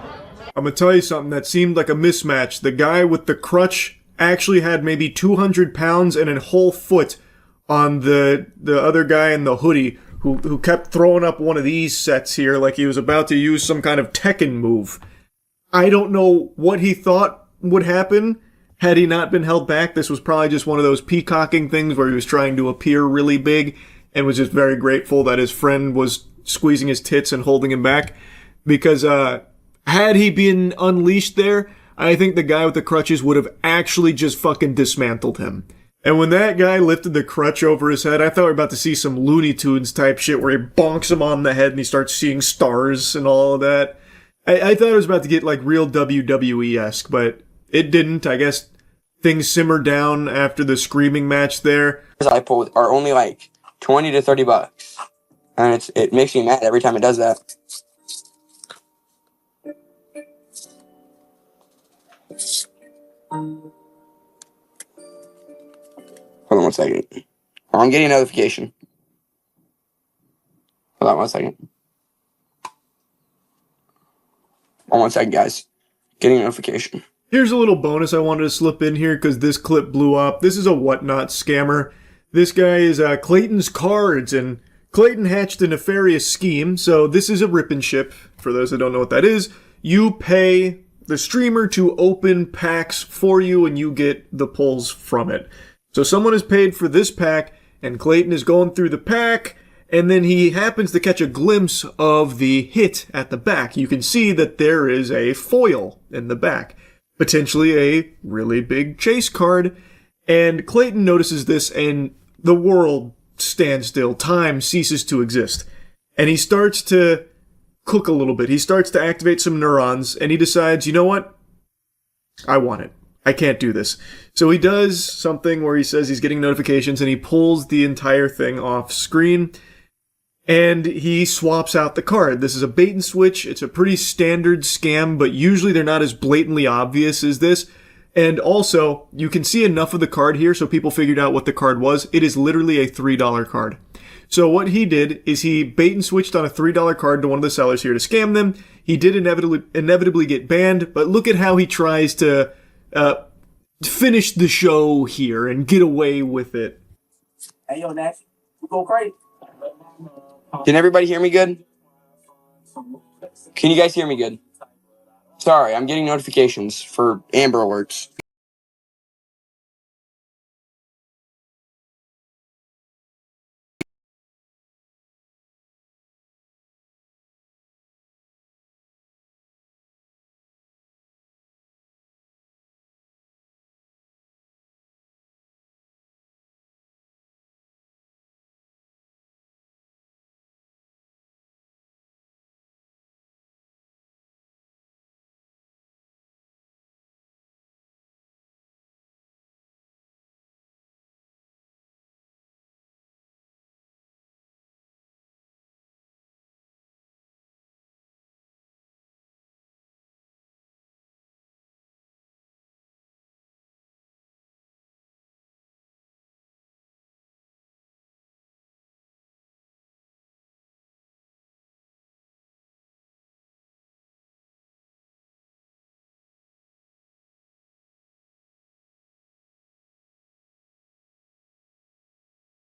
Speaker 1: I'm gonna tell you something that seemed like a mismatch. The guy with the crutch actually had maybe 200 pounds and a whole foot on the other guy in the hoodie who kept throwing up one of these sets here like he was about to use some kind of Tekken move. I don't know what he thought would happen had he not been held back. This was probably just one of those peacocking things where he was trying to appear really big and was just very grateful that his friend was squeezing his tits and holding him back. Because had he been unleashed there, I think the guy with the crutches would have actually just fucking dismantled him. And when that guy lifted the crutch over his head, I thought we were about to see some Looney Tunes type shit where he bonks him on the head and he starts seeing stars and all of that. I thought it was about to get like real WWE-esque, but it didn't. I guess things simmered down after the screaming match there.
Speaker 14: I pulled are only like $20 to $30, and it makes me mad every time it does that. Hold on 1 second. Oh, I'm getting a notification. Hold on 1 second. 1 second, guys. Getting a notification.
Speaker 1: Here's a little bonus I wanted to slip in here because this clip blew up. This is a whatnot scammer. This guy is Clayton's Cards, and Clayton hatched a nefarious scheme. So this is a rip and ship. For those that don't know what that is, you pay the streamer to open packs for you and you get the pulls from it. So someone is paid for this pack and Clayton is going through the pack and then he happens to catch a glimpse of the hit at the back. You can see that there is a foil in the back, potentially a really big chase card. And Clayton notices this and the world stands still. Time ceases to exist. And he starts to cook a little bit. He starts to activate some neurons, and he decides, you know what? I want it. I can't do this. So he does something where he says he's getting notifications, and he pulls the entire thing off screen, and he swaps out the card. This is a bait and switch. It's a pretty standard scam, but usually they're not as blatantly obvious as this. And also, you can see enough of the card here so people figured out what the card was. It is literally a $3 card. So what he did is he bait and switched on a $3 card to one of the sellers here to scam them. He did inevitably get banned, but look at how he tries to finish the show here and get away with it.
Speaker 14: Hey, yo, Nash, you go crazy. Can everybody hear me good? Can you guys hear me good? Sorry, I'm getting notifications for Amber Alerts.